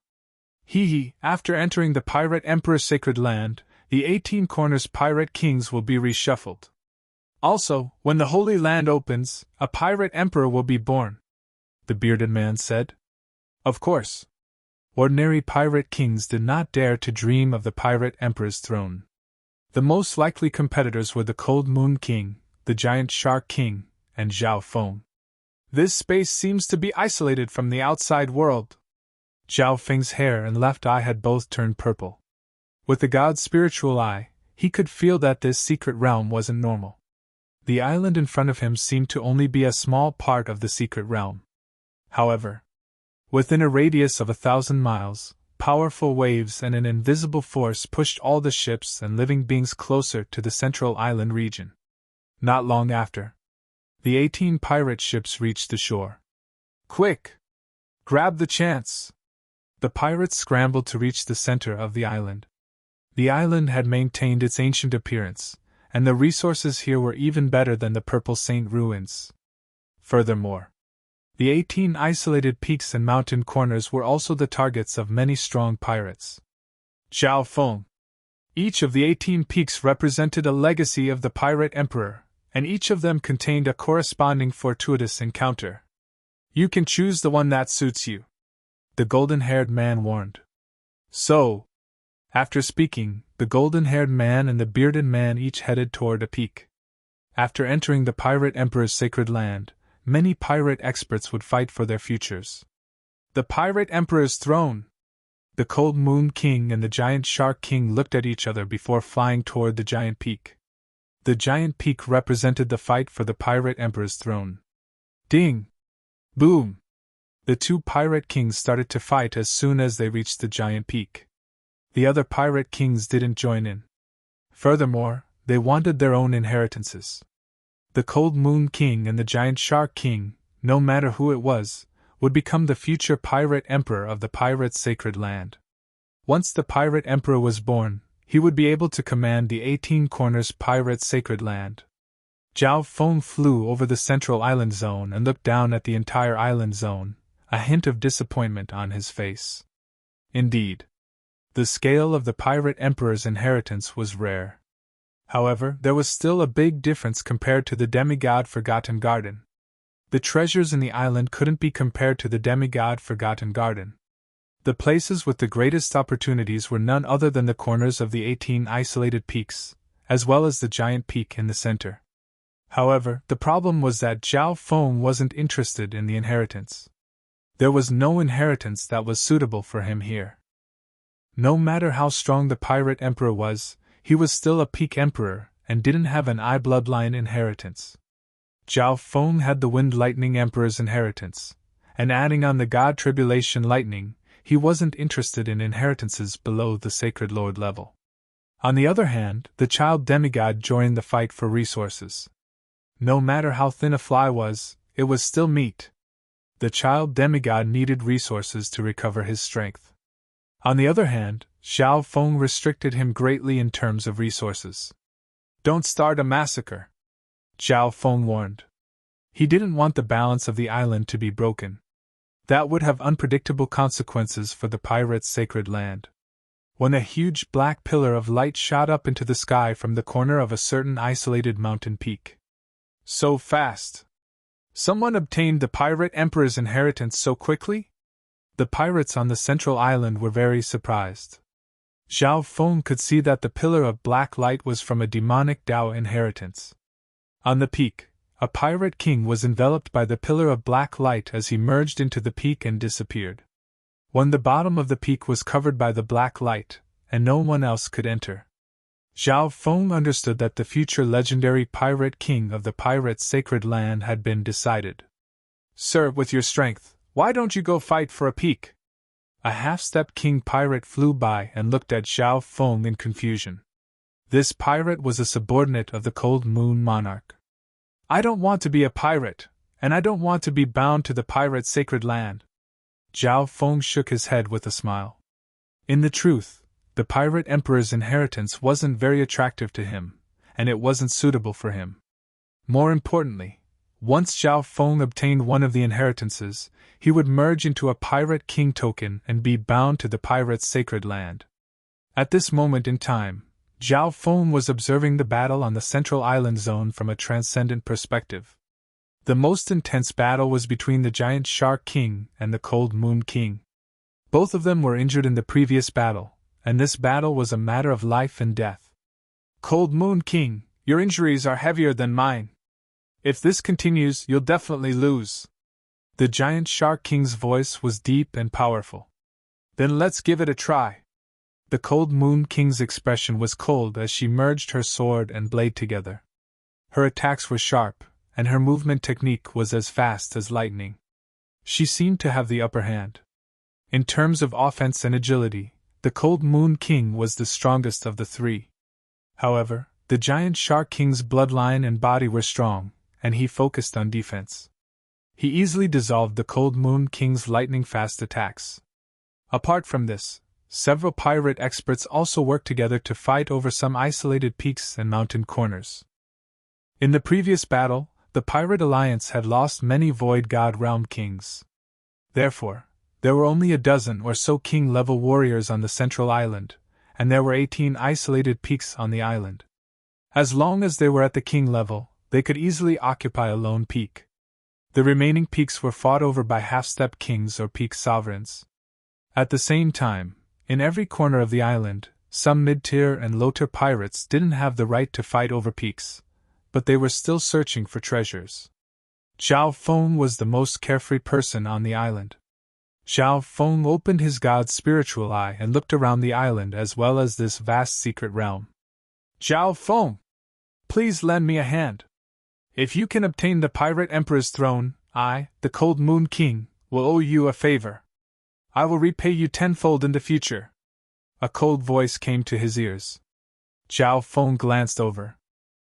After entering the Pirate Emperor's sacred land, the 18 corners pirate kings will be reshuffled. Also, when the Holy Land opens, a pirate emperor will be born, the bearded man said. Of course. Ordinary pirate kings did not dare to dream of the pirate emperor's throne. The most likely competitors were the Cold Moon King, the Giant Shark King, and Zhao Feng. This space seems to be isolated from the outside world. Zhao Feng's hair and left eye had both turned purple. With the god's spiritual eye, he could feel that this secret realm wasn't normal. The island in front of him seemed to only be a small part of the secret realm. However, within a radius of 1,000 miles, powerful waves and an invisible force pushed all the ships and living beings closer to the central island region. Not long after, the 18 pirate ships reached the shore. Quick! Grab the chance! The pirates scrambled to reach the center of the island. The island had maintained its ancient appearance, and the resources here were even better than the Purple Saint ruins. Furthermore, the 18 isolated peaks and mountain corners were also the targets of many strong pirates. Zhao Feng. Each of the 18 peaks represented a legacy of the Pirate Emperor, and each of them contained a corresponding fortuitous encounter. You can choose the one that suits you, the golden-haired man warned. So, after speaking, the golden-haired man and the bearded man each headed toward a peak. After entering the Pirate Emperor's sacred land, many pirate experts would fight for their futures. The Pirate Emperor's throne! The Cold Moon King and the Giant Shark King looked at each other before flying toward the giant peak. The giant peak represented the fight for the Pirate Emperor's throne. Ding! Boom! The two pirate kings started to fight as soon as they reached the giant peak. The other pirate kings didn't join in. Furthermore, they wanted their own inheritances. The Cold Moon King and the Giant Shark King, no matter who it was, would become the future Pirate Emperor of the Pirates' sacred land. Once the Pirate Emperor was born, he would be able to command the 18 Corners Pirates' sacred land. Zhao Feng flew over the central island zone and looked down at the entire island zone, a hint of disappointment on his face. Indeed, the scale of the Pirate Emperor's inheritance was rare. However, there was still a big difference compared to the demigod Forgotten Garden. The treasures in the island couldn't be compared to the demigod Forgotten Garden. The places with the greatest opportunities were none other than the corners of the 18 isolated peaks, as well as the giant peak in the center. However, the problem was that Zhao Feng wasn't interested in the inheritance. There was no inheritance that was suitable for him here. No matter how strong the pirate emperor was, he was still a peak emperor and didn't have an eye bloodline inheritance. Zhao Feng had the Wind Lightning Emperor's inheritance, and adding on the God Tribulation Lightning, he wasn't interested in inheritances below the Sacred Lord level. On the other hand, the child demigod joined the fight for resources. No matter how thin a fly was, it was still meat. The child demigod needed resources to recover his strength. On the other hand, Zhao Feng restricted him greatly in terms of resources. "Don't start a massacre," Zhao Feng warned. He didn't want the balance of the island to be broken. That would have unpredictable consequences for the pirates' sacred land. When a huge black pillar of light shot up into the sky from the corner of a certain isolated mountain peak. So fast! Someone obtained the pirate emperor's inheritance so quickly? The pirates on the central island were very surprised. Zhao Feng could see that the pillar of black light was from a demonic Dao inheritance. On the peak, a pirate king was enveloped by the pillar of black light as he merged into the peak and disappeared. When the bottom of the peak was covered by the black light, and no one else could enter, Zhao Feng understood that the future legendary pirate king of the pirates' sacred land had been decided. "Sir, with your strength, why don't you go fight for a peak?" A half-step king pirate flew by and looked at Zhao Feng in confusion. This pirate was a subordinate of the Cold Moon Monarch. "I don't want to be a pirate, and I don't want to be bound to the pirate's sacred land." Zhao Feng shook his head with a smile. In the truth, the pirate emperor's inheritance wasn't very attractive to him, and it wasn't suitable for him. More importantly, once Zhao Feng obtained one of the inheritances, he would merge into a pirate king token and be bound to the pirate's sacred land. At this moment in time, Zhao Feng was observing the battle on the central island zone from a transcendent perspective. The most intense battle was between the giant Shark King and the Cold Moon King. Both of them were injured in the previous battle, and this battle was a matter of life and death. "Cold Moon King, your injuries are heavier than mine. If this continues, you'll definitely lose." The giant Shark King's voice was deep and powerful. "Then let's give it a try." The Cold Moon King's expression was cold as she merged her sword and blade together. Her attacks were sharp, and her movement technique was as fast as lightning. She seemed to have the upper hand. In terms of offense and agility, the Cold Moon King was the strongest of the three. However, the giant Shark King's bloodline and body were strong, and he focused on defense. He easily dissolved the Cold Moon King's lightning-fast attacks. Apart from this, several pirate experts also worked together to fight over some isolated peaks and mountain corners. In the previous battle, the Pirate Alliance had lost many Void God Realm kings. Therefore, there were only a dozen or so king-level warriors on the central island, and there were 18 isolated peaks on the island. As long as they were at the king level, they could easily occupy a lone peak. The remaining peaks were fought over by half-step kings or peak sovereigns. At the same time, in every corner of the island, some mid-tier and low-tier pirates didn't have the right to fight over peaks, but they were still searching for treasures. Zhao Feng was the most carefree person on the island. Zhao Feng opened his god's spiritual eye and looked around the island as well as this vast secret realm. "Zhao Feng, please lend me a hand. If you can obtain the Pirate Emperor's throne, I, the Cold Moon King, will owe you a favor. I will repay you tenfold in the future." A cold voice came to his ears. Zhao Feng glanced over.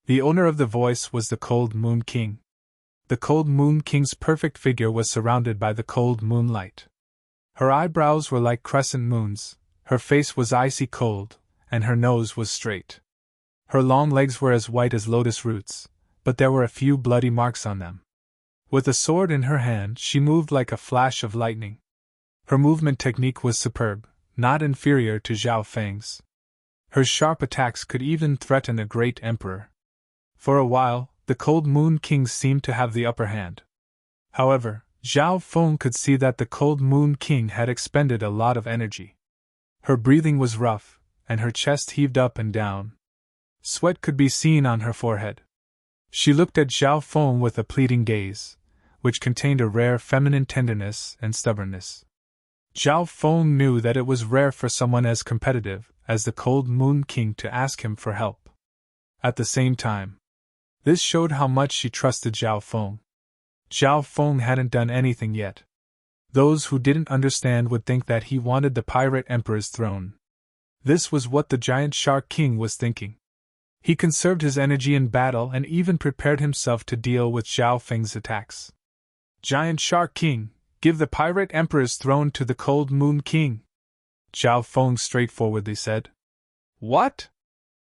The owner of the voice was the Cold Moon King. The Cold Moon King's perfect figure was surrounded by the cold moonlight. Her eyebrows were like crescent moons, her face was icy cold, and her nose was straight. Her long legs were as white as lotus roots, but there were a few bloody marks on them. With a sword in her hand, she moved like a flash of lightning. Her movement technique was superb, not inferior to Zhao Feng's. Her sharp attacks could even threaten a great emperor. For a while, the Cold Moon King seemed to have the upper hand. However, Zhao Feng could see that the Cold Moon King had expended a lot of energy. Her breathing was rough, and her chest heaved up and down. Sweat could be seen on her forehead. She looked at Zhao Feng with a pleading gaze, which contained a rare feminine tenderness and stubbornness. Zhao Feng knew that it was rare for someone as competitive as the Cold Moon King to ask him for help. At the same time, this showed how much she trusted Zhao Feng. Zhao Feng hadn't done anything yet. Those who didn't understand would think that he wanted the Pirate Emperor's throne. This was what the Giant Shark King was thinking. He conserved his energy in battle and even prepared himself to deal with Zhao Feng's attacks. Giant Shark King, give the Pirate Emperor's throne to the Cold Moon King, Zhao Feng straightforwardly said. What?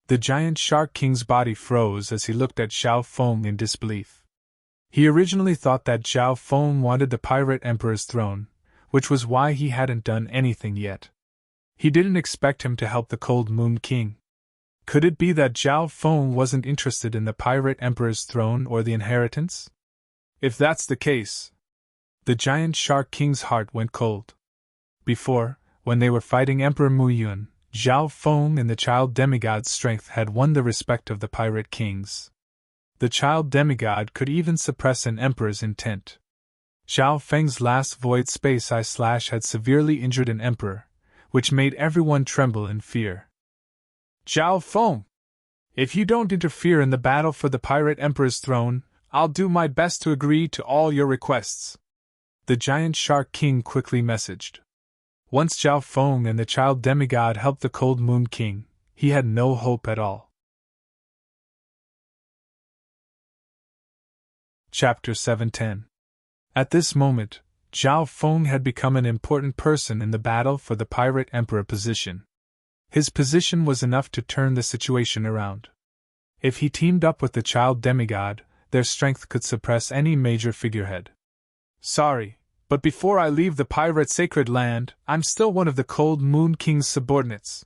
The Giant Shark King's body froze as he looked at Zhao Feng in disbelief. He originally thought that Zhao Feng wanted the Pirate Emperor's throne, which was why he hadn't done anything yet. He didn't expect him to help the Cold Moon King. Could it be that Zhao Feng wasn't interested in the Pirate Emperor's throne or the inheritance? If that's the case, the Giant Shark King's heart went cold. Before, when they were fighting Emperor Mu Yun, Zhao Feng and the child demigod's strength had won the respect of the pirate kings. The child demigod could even suppress an emperor's intent. Zhao Feng's last void space eye slash had severely injured an emperor, which made everyone tremble in fear. Zhao Feng! If you don't interfere in the battle for the Pirate Emperor's throne, I'll do my best to agree to all your requests, the Giant Shark King quickly messaged. Once Zhao Feng and the child demigod helped the Cold Moon King, he had no hope at all. Chapter 710. At this moment, Zhao Feng had become an important person in the battle for the Pirate Emperor position. His position was enough to turn the situation around. If he teamed up with the child demigod, their strength could suppress any major figurehead. Sorry, but before I leave the pirate sacred land, I'm still one of the Cold Moon King's subordinates.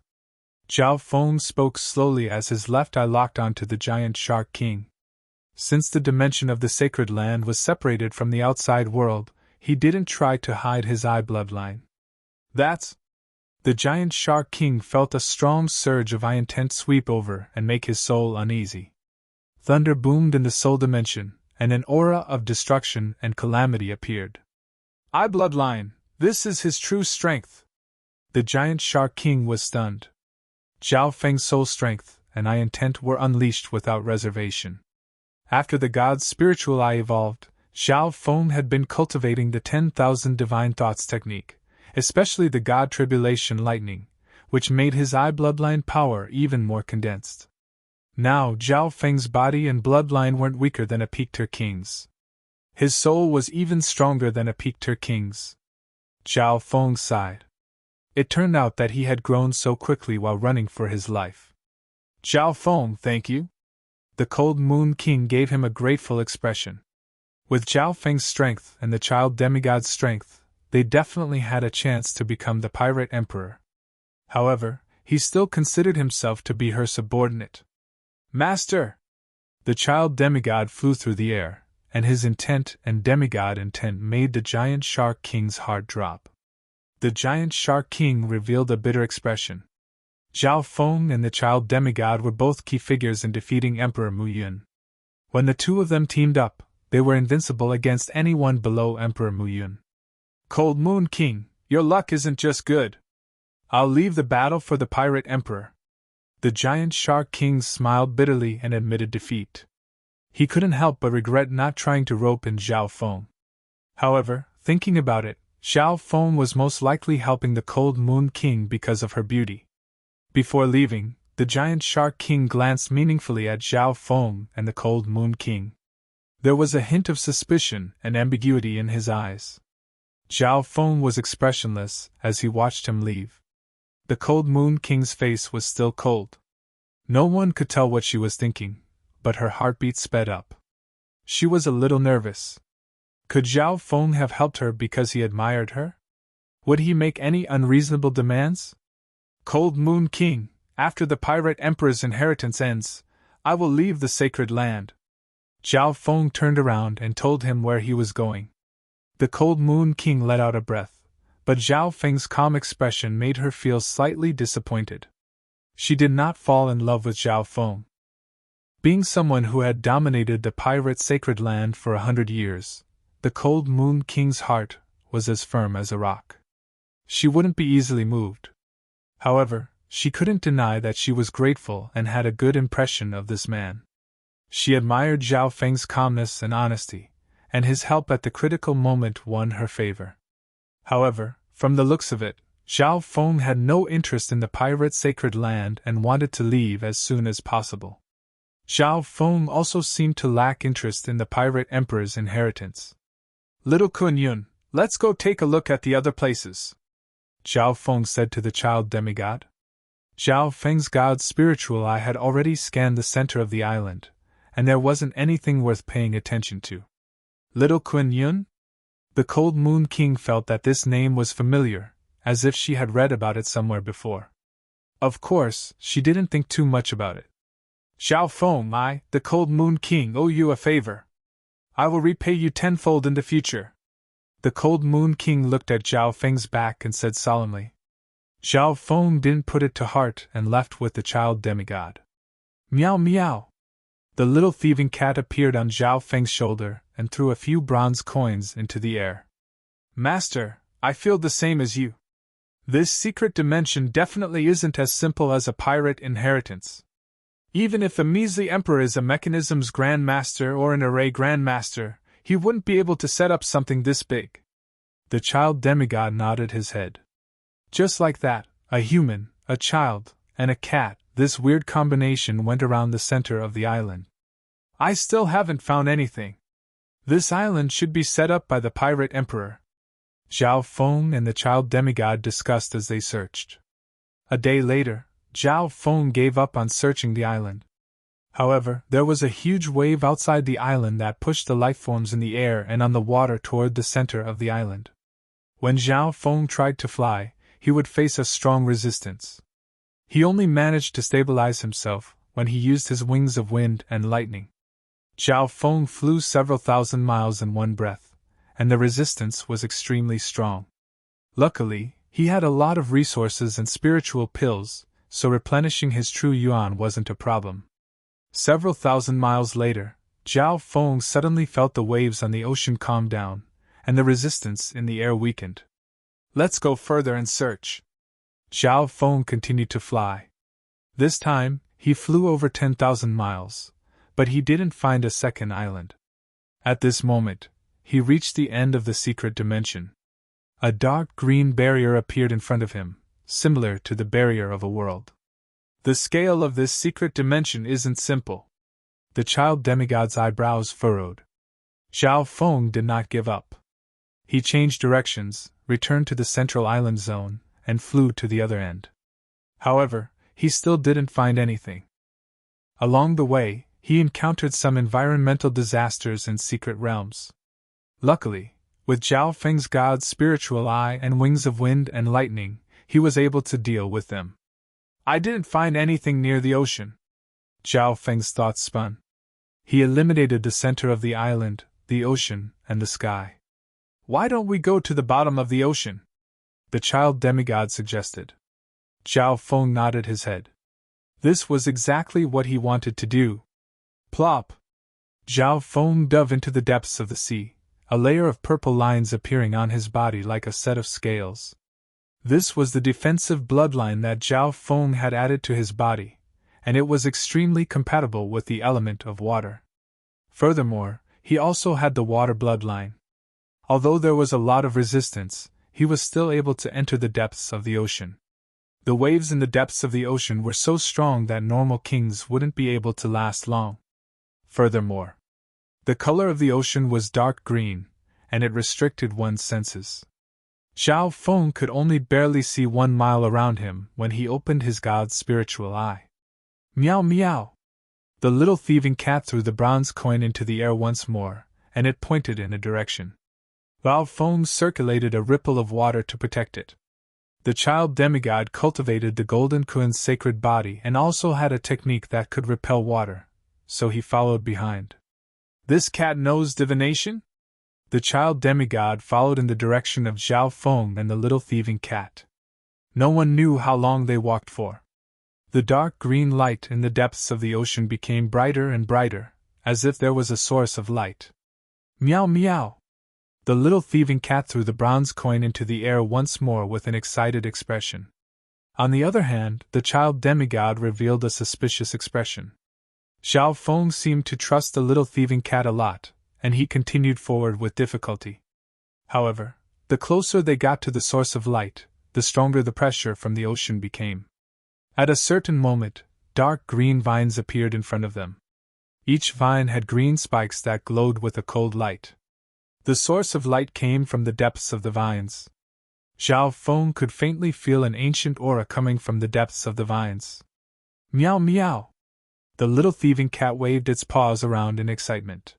Zhao Feng spoke slowly as his left eye locked onto the Giant Shark King. Since the dimension of the sacred land was separated from the outside world, he didn't try to hide his eye bloodline. That's... The Giant Shark King felt a strong surge of eye intent sweep over and make his soul uneasy. Thunder boomed in the soul dimension, and an aura of destruction and calamity appeared. Eye bloodline, this is his true strength. The Giant Shark King was stunned. Zhao Feng's soul strength and eye intent were unleashed without reservation. After the god's spiritual eye evolved, Zhao Feng had been cultivating the 10,000 divine thoughts technique, especially the God Tribulation Lightning, which made his eye bloodline power even more condensed. Now Zhao Feng's body and bloodline weren't weaker than a Pictor King's. His soul was even stronger than a Pictor King's. Zhao Feng sighed. It turned out that he had grown so quickly while running for his life. Zhao Feng, thank you. The Cold Moon King gave him a grateful expression. With Zhao Feng's strength and the child demigod's strength, they definitely had a chance to become the Pirate Emperor. However, he still considered himself to be her subordinate. Master! The child demigod flew through the air, and his intent and demigod intent made the Giant Shark King's heart drop. The Giant Shark King revealed a bitter expression. Zhao Feng and the child demigod were both key figures in defeating Emperor Mu Yun. When the two of them teamed up, they were invincible against anyone below Emperor Mu Yun. Cold Moon King, your luck isn't just good. I'll leave the battle for the Pirate Emperor. The Giant Shark King smiled bitterly and admitted defeat. He couldn't help but regret not trying to rope in Zhao Feng. However, thinking about it, Zhao Feng was most likely helping the Cold Moon King because of her beauty. Before leaving, the Giant Shark King glanced meaningfully at Zhao Feng and the Cold Moon King. There was a hint of suspicion and ambiguity in his eyes. Zhao Feng was expressionless as he watched him leave. The Cold Moon King's face was still cold. No one could tell what she was thinking, but her heartbeat sped up. She was a little nervous. Could Zhao Feng have helped her because he admired her? Would he make any unreasonable demands? Cold Moon King, after the Pirate Emperor's inheritance ends, I will leave the sacred land. Zhao Feng turned around and told him where he was going. The Cold Moon King let out a breath, but Zhao Feng's calm expression made her feel slightly disappointed. She did not fall in love with Zhao Feng. Being someone who had dominated the pirate sacred land for 100 years, the Cold Moon King's heart was as firm as a rock. She wouldn't be easily moved. However, she couldn't deny that she was grateful and had a good impression of this man. She admired Zhao Feng's calmness and honesty, and his help at the critical moment won her favor. However, from the looks of it, Zhao Feng had no interest in the pirate sacred land and wanted to leave as soon as possible. Zhao Feng also seemed to lack interest in the pirate emperor's inheritance. "Little Kun Yun, let's go take a look at the other places," Zhao Feng said to the child demigod. Zhao Feng's god's spiritual eye had already scanned the center of the island, and there wasn't anything worth paying attention to. Little Kun Yun? The Cold Moon King felt that this name was familiar, as if she had read about it somewhere before. Of course, she didn't think too much about it. "Zhao Feng, I, the Cold Moon King, owe you a favor. I will repay you tenfold in the future." The Cold Moon King looked at Zhao Feng's back and said solemnly. Zhao Feng didn't put it to heart and left with the child demigod. Meow meow! The little thieving cat appeared on Zhao Feng's shoulder and threw a few bronze coins into the air. "Master, I feel the same as you. This secret dimension definitely isn't as simple as a pirate inheritance. Even if the measly emperor is a mechanisms grandmaster or an array grandmaster, he wouldn't be able to set up something this big." The child demigod nodded his head. Just like that, a human, a child, and a cat, this weird combination went around the center of the island. "I still haven't found anything. This island should be set up by the pirate emperor," Zhao Feng and the child demigod discussed as they searched. A day later, Zhao Feng gave up on searching the island. However, there was a huge wave outside the island that pushed the lifeforms in the air and on the water toward the center of the island. When Zhao Feng tried to fly, he would face a strong resistance. He only managed to stabilize himself when he used his wings of wind and lightning. Zhao Feng flew several thousand miles in one breath, and the resistance was extremely strong. Luckily, he had a lot of resources and spiritual pills, so replenishing his true yuan wasn't a problem. Several thousand miles later, Zhao Feng suddenly felt the waves on the ocean calm down, and the resistance in the air weakened. "Let's go further and search." Zhao Feng continued to fly. This time, he flew over 10,000 miles, but he didn't find a second island. At this moment, he reached the end of the secret dimension. A dark green barrier appeared in front of him, similar to the barrier of a world. The scale of this secret dimension isn't simple. The child demigod's eyebrows furrowed. Zhao Feng did not give up. He changed directions, returned to the central island zone, and flew to the other end. However, he still didn't find anything. Along the way, he encountered some environmental disasters in secret realms. Luckily, with Zhao Feng's god's spiritual eye and wings of wind and lightning, he was able to deal with them. "I didn't find anything near the ocean." Zhao Feng's thoughts spun. He eliminated the center of the island, the ocean, and the sky. "Why don't we go to the bottom of the ocean?" the child demigod suggested. Zhao Feng nodded his head. This was exactly what he wanted to do. Plop! Zhao Feng dove into the depths of the sea, a layer of purple lines appearing on his body like a set of scales. This was the defensive bloodline that Zhao Feng had added to his body, and it was extremely compatible with the element of water. Furthermore, he also had the water bloodline. Although there was a lot of resistance, he was still able to enter the depths of the ocean. The waves in the depths of the ocean were so strong that normal kings wouldn't be able to last long. Furthermore, the color of the ocean was dark green, and it restricted one's senses. Zhao Feng could only barely see 1 mile around him when he opened his god's spiritual eye. Meow meow! The little thieving cat threw the bronze coin into the air once more, and it pointed in a direction. Zhao Feng circulated a ripple of water to protect it. The child demigod cultivated the golden Kun's sacred body and also had a technique that could repel water, so he followed behind. "This cat knows divination?" The child demigod followed in the direction of Zhao Feng and the little thieving cat. No one knew how long they walked for. The dark green light in the depths of the ocean became brighter and brighter, as if there was a source of light. Meow meow! The little thieving cat threw the bronze coin into the air once more with an excited expression. On the other hand, the child demigod revealed a suspicious expression. Zhao Feng seemed to trust the little thieving cat a lot, and he continued forward with difficulty. However, the closer they got to the source of light, the stronger the pressure from the ocean became. At a certain moment, dark green vines appeared in front of them. Each vine had green spikes that glowed with a cold light. The source of light came from the depths of the vines. Zhao Feng could faintly feel an ancient aura coming from the depths of the vines. Meow meow! The little thieving cat waved its paws around in excitement.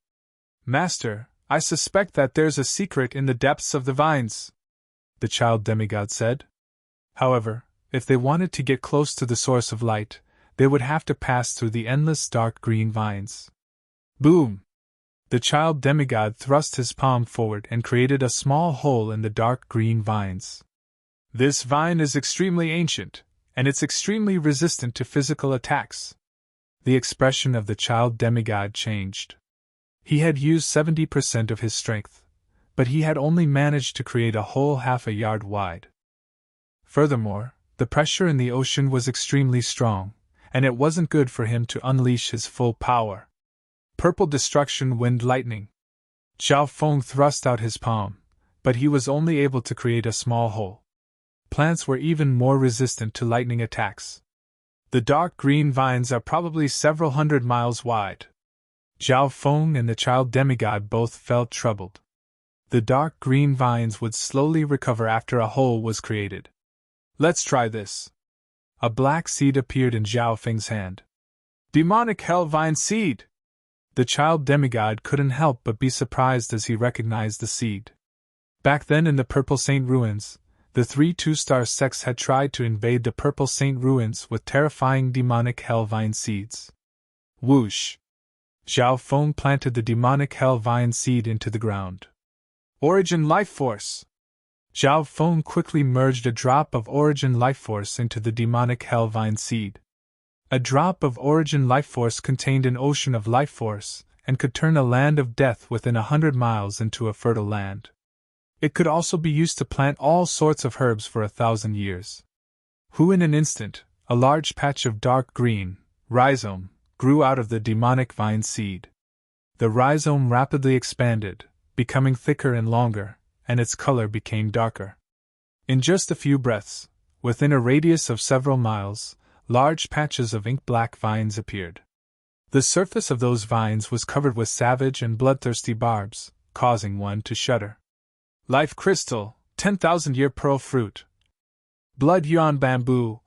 Master, I suspect that there's a secret in the depths of the vines, the child demigod said. However, if they wanted to get close to the source of light, they would have to pass through the endless dark green vines. Boom! The child demigod thrust his palm forward and created a small hole in the dark green vines. This vine is extremely ancient, and it's extremely resistant to physical attacks. The expression of the child demigod changed. He had used 70% of his strength, but he had only managed to create a hole half a yard wide. Furthermore, the pressure in the ocean was extremely strong, and it wasn't good for him to unleash his full power. Purple destruction wind lightning. Zhao Feng thrust out his palm, but he was only able to create a small hole. Plants were even more resistant to lightning attacks. The dark green vines are probably several hundred miles wide. Zhao Feng and the child demigod both felt troubled. The dark green vines would slowly recover after a hole was created. Let's try this. A black seed appeared in Zhao Feng's hand. Demonic hell vine seed! The child demigod couldn't help but be surprised as he recognized the seed. Back then in the Purple Saint Ruins, the 3 two-star sects had tried to invade the Purple Saint Ruins with terrifying demonic hell vine seeds. Whoosh! Zhao Feng planted the demonic hell vine seed into the ground. Origin Life Force! Zhao Feng quickly merged a drop of Origin Life Force into the demonic hell vine seed. A drop of Origin Life Force contained an ocean of life force, and could turn a land of death within 100 miles into a fertile land. It could also be used to plant all sorts of herbs for 1,000 years. In an instant, a large patch of dark green, rhizome, grew out of the demonic vine seed. The rhizome rapidly expanded, becoming thicker and longer, and its color became darker. In just a few breaths, within a radius of several miles, large patches of ink-black vines appeared. The surface of those vines was covered with savage and bloodthirsty barbs, causing one to shudder. Life Crystal, 10,000-year pearl fruit. Blood Yuan bamboo.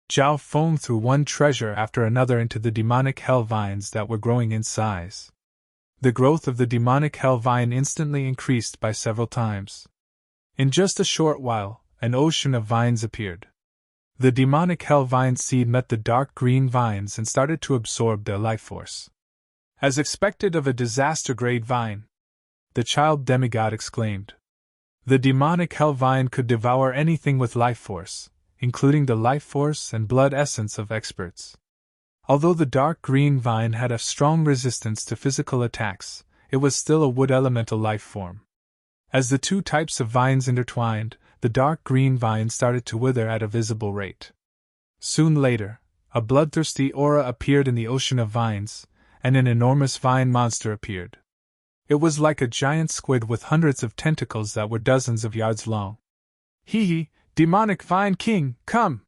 Zhao Feng threw one treasure after another into the demonic hell vines that were growing in size. The growth of the demonic hell vine instantly increased by several times. In just a short while, an ocean of vines appeared. The demonic hell vine seed met the dark green vines and started to absorb their life force. As expected of a disaster-grade vine, the child demigod exclaimed. The demonic hell vine could devour anything with life force, including the life force and blood essence of experts. Although the dark green vine had a strong resistance to physical attacks, it was still a wood elemental life form. As the two types of vines intertwined, the dark green vine started to wither at a visible rate. Soon later, a bloodthirsty aura appeared in the ocean of vines, and an enormous vine monster appeared. It was like a giant squid with hundreds of tentacles that were dozens of yards long. Hee, demonic vine king, come!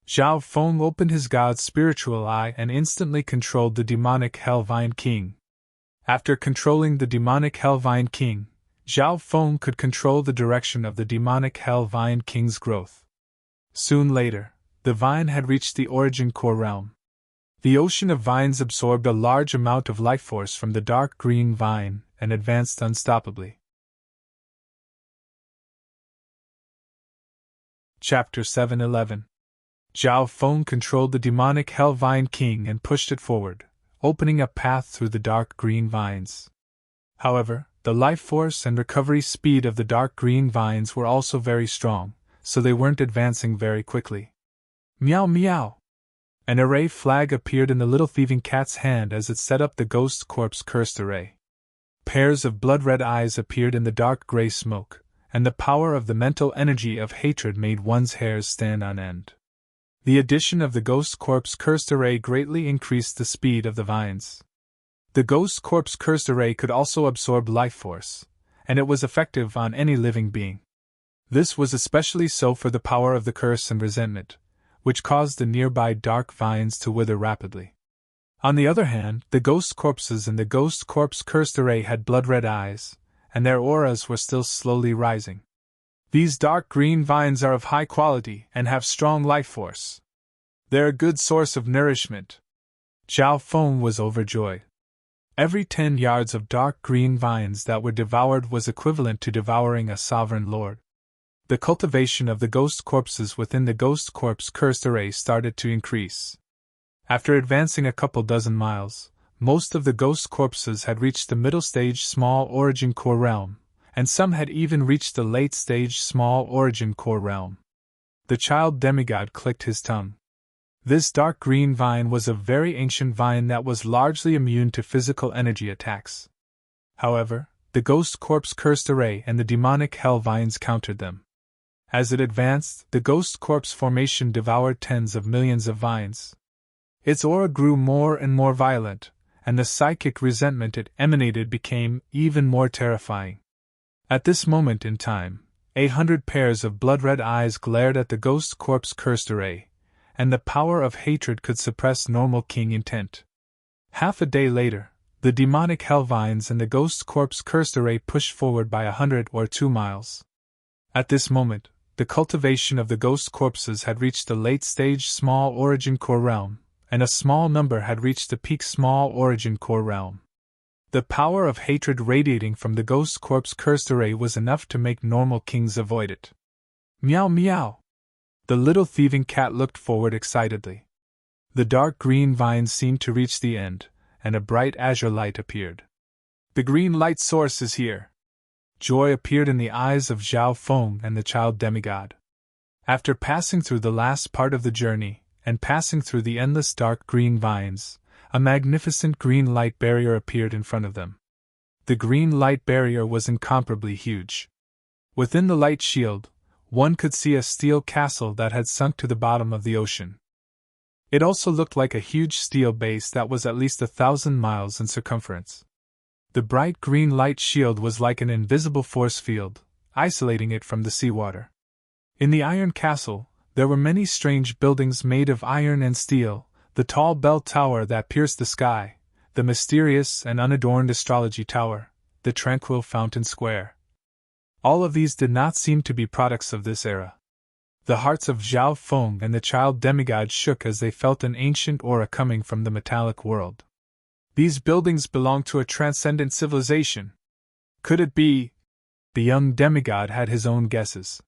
Zhao Feng opened his god's spiritual eye and instantly controlled the demonic hell vine king. After controlling the demonic hell vine king, Zhao Feng could control the direction of the demonic hell vine king's growth. Soon later, the vine had reached the origin core realm. The ocean of vines absorbed a large amount of life force from the dark green vine and advanced unstoppably. Chapter 7:11. Zhao Feng controlled the demonic hell vine king and pushed it forward, opening a path through the dark green vines. However, the life force and recovery speed of the dark green vines were also very strong, so they weren't advancing very quickly. Meow meow! An array flag appeared in the little thieving cat's hand as it set up the ghost corpse cursed array. Pairs of blood-red eyes appeared in the dark gray smoke, and the power of the mental energy of hatred made one's hairs stand on end. The addition of the ghost corpse cursed array greatly increased the speed of the vines. The ghost corpse cursed array could also absorb life force, and it was effective on any living being. This was especially so for the power of the curse and resentment, which caused the nearby dark vines to wither rapidly. On the other hand, the ghost corpses in the ghost corpse cursed array had blood-red eyes, and their auras were still slowly rising. These dark green vines are of high quality and have strong life force. They're a good source of nourishment. Zhao Feng was overjoyed. Every 10 yards of dark green vines that were devoured was equivalent to devouring a sovereign lord. The cultivation of the ghost corpses within the ghost corpse cursed array started to increase. After advancing a couple dozen miles, most of the ghost corpses had reached the middle stage small origin core realm, and some had even reached the late stage small origin core realm. The child demigod clicked his tongue. This dark green vine was a very ancient vine that was largely immune to physical energy attacks. However, the ghost corpse cursed array and the demonic hell vines countered them. As it advanced, the ghost corpse formation devoured tens of millions of vines. Its aura grew more and more violent, and the psychic resentment it emanated became even more terrifying. At this moment in time, 800 pairs of blood-red eyes glared at the ghost corpse cursed array, and the power of hatred could suppress normal king intent. Half a day later, the demonic hell vines and the ghost corpse cursed array pushed forward by 100 or 2 miles. At this moment, the cultivation of the ghost corpses had reached the late stage small origin core realm, and a small number had reached the peak small origin core realm. The power of hatred radiating from the ghost corpse cursed array was enough to make normal kings avoid it. Meow meow! The little thieving cat looked forward excitedly. The dark green vines seemed to reach the end, and a bright azure light appeared. The green light source is here! Joy appeared in the eyes of Zhao Feng and the child demigod. After passing through the last part of the journey, and passing through the endless dark green vines, a magnificent green light barrier appeared in front of them. The green light barrier was incomparably huge. Within the light shield, one could see a steel castle that had sunk to the bottom of the ocean. It also looked like a huge steel base that was at least 1,000 miles in circumference. The bright green light shield was like an invisible force field, isolating it from the seawater. In the iron castle, there were many strange buildings made of iron and steel, the tall bell tower that pierced the sky, the mysterious and unadorned astrology tower, the tranquil fountain square. All of these did not seem to be products of this era. The hearts of Zhao Feng and the child demigod shook as they felt an ancient aura coming from the metallic world. These buildings belonged to a transcendent civilization. Could it be? The young demigod had his own guesses.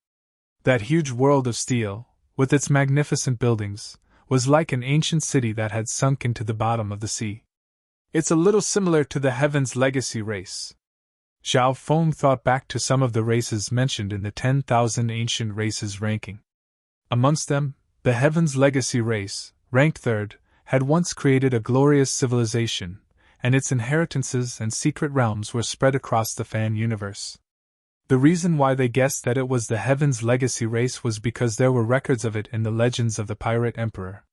That huge world of steel, with its magnificent buildings, was like an ancient city that had sunk into the bottom of the sea. It's a little similar to the Heaven's Legacy race. Zhao Feng thought back to some of the races mentioned in the 10,000 ancient races ranking. Amongst them, the Heaven's Legacy race, ranked third, had once created a glorious civilization, and its inheritances and secret realms were spread across the fan universe. The reason why they guessed that it was the Heaven's Legacy race was because there were records of it in the legends of the Pirate Emperor.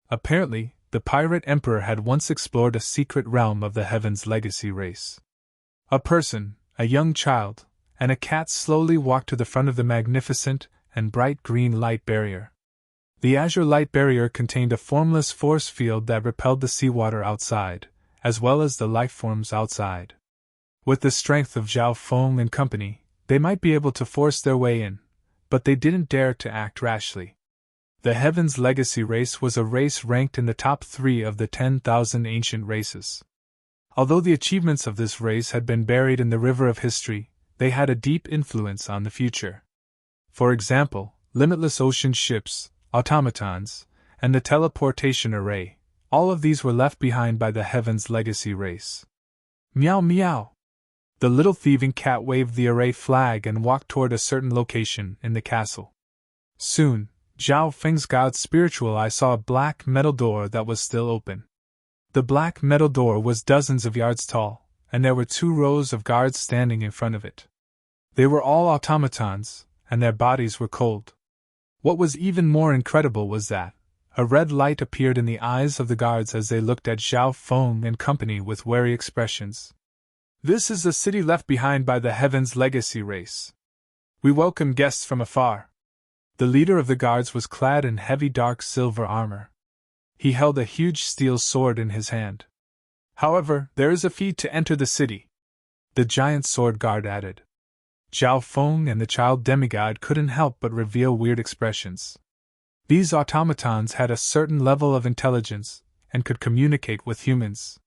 Apparently, the Pirate Emperor had once explored a secret realm of the Heaven's Legacy race. A person, a young child, and a cat slowly walked to the front of the magnificent and bright green light barrier. The azure light barrier contained a formless force field that repelled the seawater outside, as well as the life forms outside. With the strength of Zhao Feng and company, they might be able to force their way in, but they didn't dare to act rashly. The Heaven's Legacy race was a race ranked in the top 3 of the 10,000 ancient races. Although the achievements of this race had been buried in the river of history, they had a deep influence on the future. For example, limitless ocean ships, automatons, and the teleportation array, all of these were left behind by the Heaven's Legacy race. Meow meow! The little thieving cat waved the array flag and walked toward a certain location in the castle. Soon, Zhao Feng's god's spiritual eye saw a black metal door that was still open. The black metal door was dozens of yards tall, and there were 2 rows of guards standing in front of it. They were all automatons, and their bodies were cold. What was even more incredible was that a red light appeared in the eyes of the guards as they looked at Zhao Feng and company with wary expressions. "This is the city left behind by the Heaven's legacy race. We welcome guests from afar." The leader of the guards was clad in heavy dark silver armor. He held a huge steel sword in his hand. "However, there is a fee to enter the city," the giant sword guard added. Zhao Feng and the child demigod couldn't help but reveal weird expressions. These automatons had a certain level of intelligence and could communicate with humans.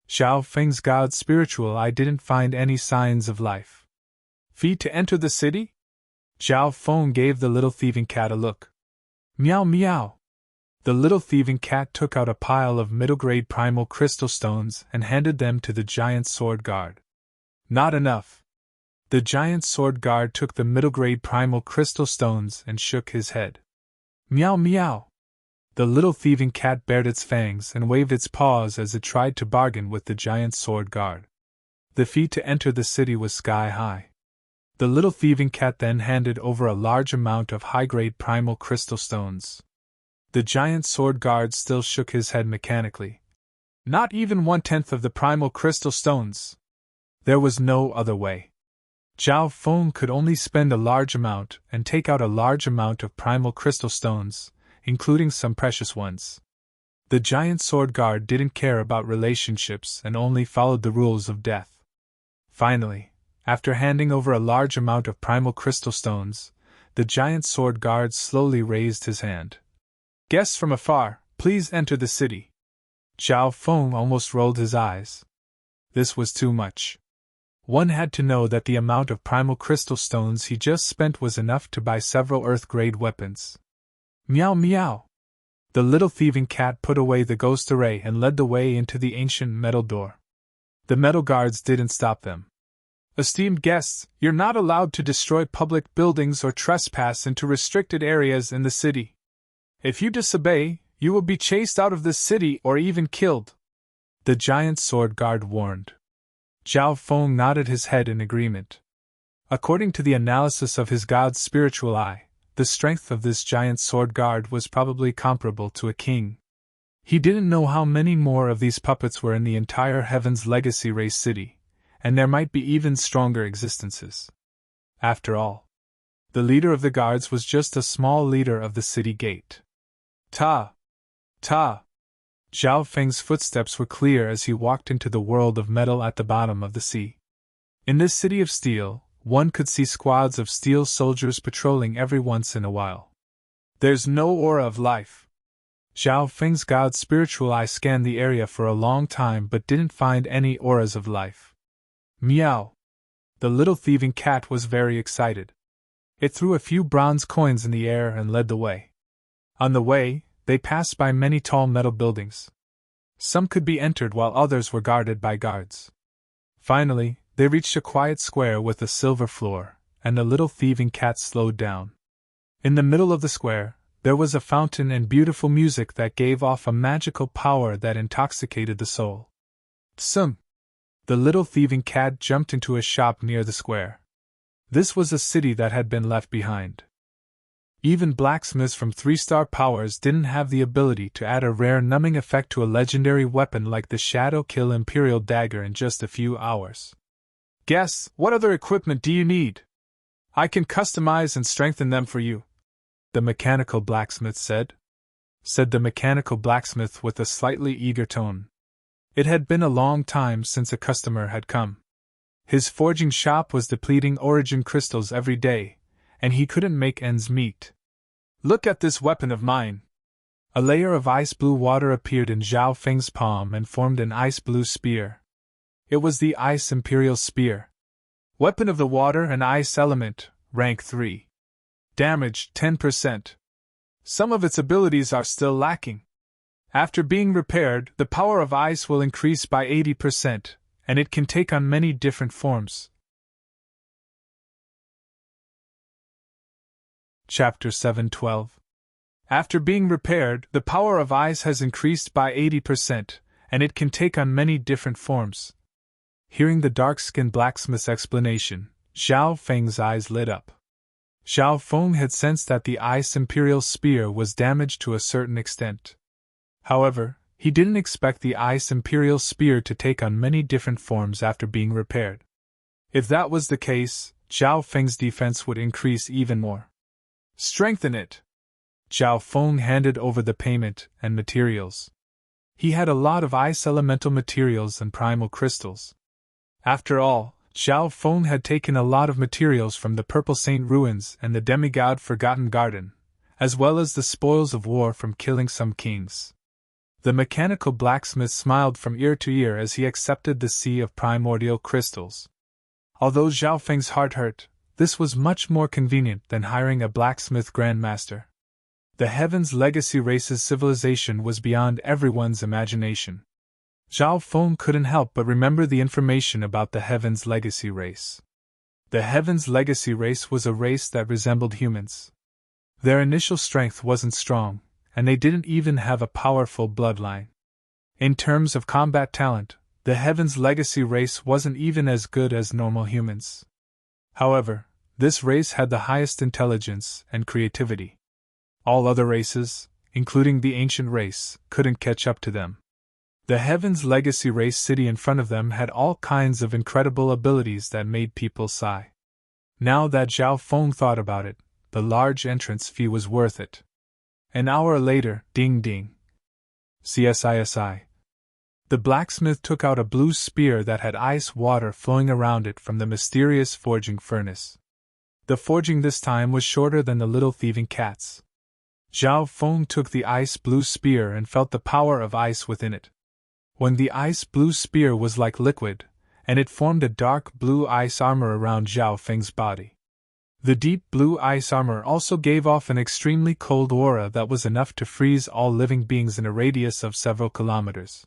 Zhao Feng's god's spiritual eye didn't find any signs of life. "Fee to enter the city?" Zhao Feng gave the little thieving cat a look. "Meow meow." The little thieving cat took out a pile of middle-grade primal crystal stones and handed them to the giant sword guard. "Not enough." The giant sword guard took the middle-grade primal crystal stones and shook his head. "Meow meow." The little thieving cat bared its fangs and waved its paws as it tried to bargain with the giant sword guard. The fee to enter the city was sky-high. The little thieving cat then handed over a large amount of high-grade primal crystal stones. The giant sword guard still shook his head mechanically. "Not even 1/10 of the primal crystal stones." There was no other way. Zhao Feng could only spend a large amount and take out a large amount of primal crystal stones, including some precious ones. The giant sword guard didn't care about relationships and only followed the rules of death. Finally, after handing over a large amount of primal crystal stones, the giant sword guard slowly raised his hand. "Guests from afar, please enter the city." Zhao Feng almost rolled his eyes. This was too much. One had to know that the amount of primal crystal stones he just spent was enough to buy several Earth-grade weapons. "Meow meow." The little thieving cat put away the ghost array and led the way into the ancient metal door. The metal guards didn't stop them. "Esteemed guests, you're not allowed to destroy public buildings or trespass into restricted areas in the city. If you disobey, you will be chased out of this city or even killed," the giant sword guard warned. Zhao Feng nodded his head in agreement. According to the analysis of his god's spiritual eye, the strength of this giant sword guard was probably comparable to a king. He didn't know how many more of these puppets were in the entire Heaven's Legacy Race city, and there might be even stronger existences. After all, the leader of the guards was just a small leader of the city gate. Ta! Ta! Zhao Feng's footsteps were clear as he walked into the world of metal at the bottom of the sea. In this city of steel, one could see squads of steel soldiers patrolling every once in a while. "There's no aura of life." Zhao Feng's god's spiritual eye scanned the area for a long time but didn't find any auras of life. "Meow." The little thieving cat was very excited. It threw a few bronze coins in the air and led the way. On the way, they passed by many tall metal buildings. Some could be entered while others were guarded by guards. Finally, they reached a quiet square with a silver floor, and the little thieving cat slowed down. In the middle of the square, there was a fountain and beautiful music that gave off a magical power that intoxicated the soul. "Tsum!" The little thieving cat jumped into a shop near the square. This was a city that had been left behind. Even blacksmiths from 3-star powers didn't have the ability to add a rare numbing effect to a legendary weapon like the Shadow Kill Imperial Dagger in just a few hours. "Guess, what other equipment do you need? I can customize and strengthen them for you," the mechanical blacksmith said. Said the mechanical blacksmith with a slightly eager tone. It had been a long time since a customer had come. His forging shop was depleting origin crystals every day, and he couldn't make ends meet. "Look at this weapon of mine." A layer of ice-blue water appeared in Zhao Feng's palm and formed an ice-blue spear. It was the Ice Imperial Spear. Weapon of the Water and Ice Element, rank 3. Damage 10%. Some of its abilities are still lacking. After being repaired, the power of ice will increase by 80%, and it can take on many different forms. Chapter 7:12. After being repaired, the power of ice has increased by 80%, and it can take on many different forms. Hearing the dark-skinned blacksmith's explanation, Zhao Feng's eyes lit up. Zhao Feng had sensed that the ice imperial spear was damaged to a certain extent. However, he didn't expect the ice imperial spear to take on many different forms after being repaired. If that was the case, Zhao Feng's defense would increase even more. Strengthen it! Zhao Feng handed over the payment and materials. He had a lot of ice elemental materials and primal crystals. After all, Zhao Feng had taken a lot of materials from the Purple Saint ruins and the demigod Forgotten Garden, as well as the spoils of war from killing some kings. The mechanical blacksmith smiled from ear to ear as he accepted the sea of primordial crystals. Although Zhao Feng's heart hurt, this was much more convenient than hiring a blacksmith grandmaster. The Heaven's Legacy race's civilization was beyond everyone's imagination. Zhao Feng couldn't help but remember the information about the Heaven's Legacy race. The Heaven's Legacy race was a race that resembled humans. Their initial strength wasn't strong, and they didn't even have a powerful bloodline. In terms of combat talent, the Heaven's Legacy race wasn't even as good as normal humans. However, this race had the highest intelligence and creativity. All other races, including the ancient race, couldn't catch up to them. The Heaven's Legacy race city in front of them had all kinds of incredible abilities that made people sigh. Now that Zhao Feng thought about it, the large entrance fee was worth it. An hour later, ding ding. CSISI. The blacksmith took out a blue spear that had ice water flowing around it from the mysterious forging furnace. The forging this time was shorter than the little thieving cat's. Zhao Feng took the ice blue spear and felt the power of ice within it. When the ice blue spear was like liquid, and it formed a dark blue ice armor around Zhao Feng's body. The deep blue ice armor also gave off an extremely cold aura that was enough to freeze all living beings in a radius of several kilometers.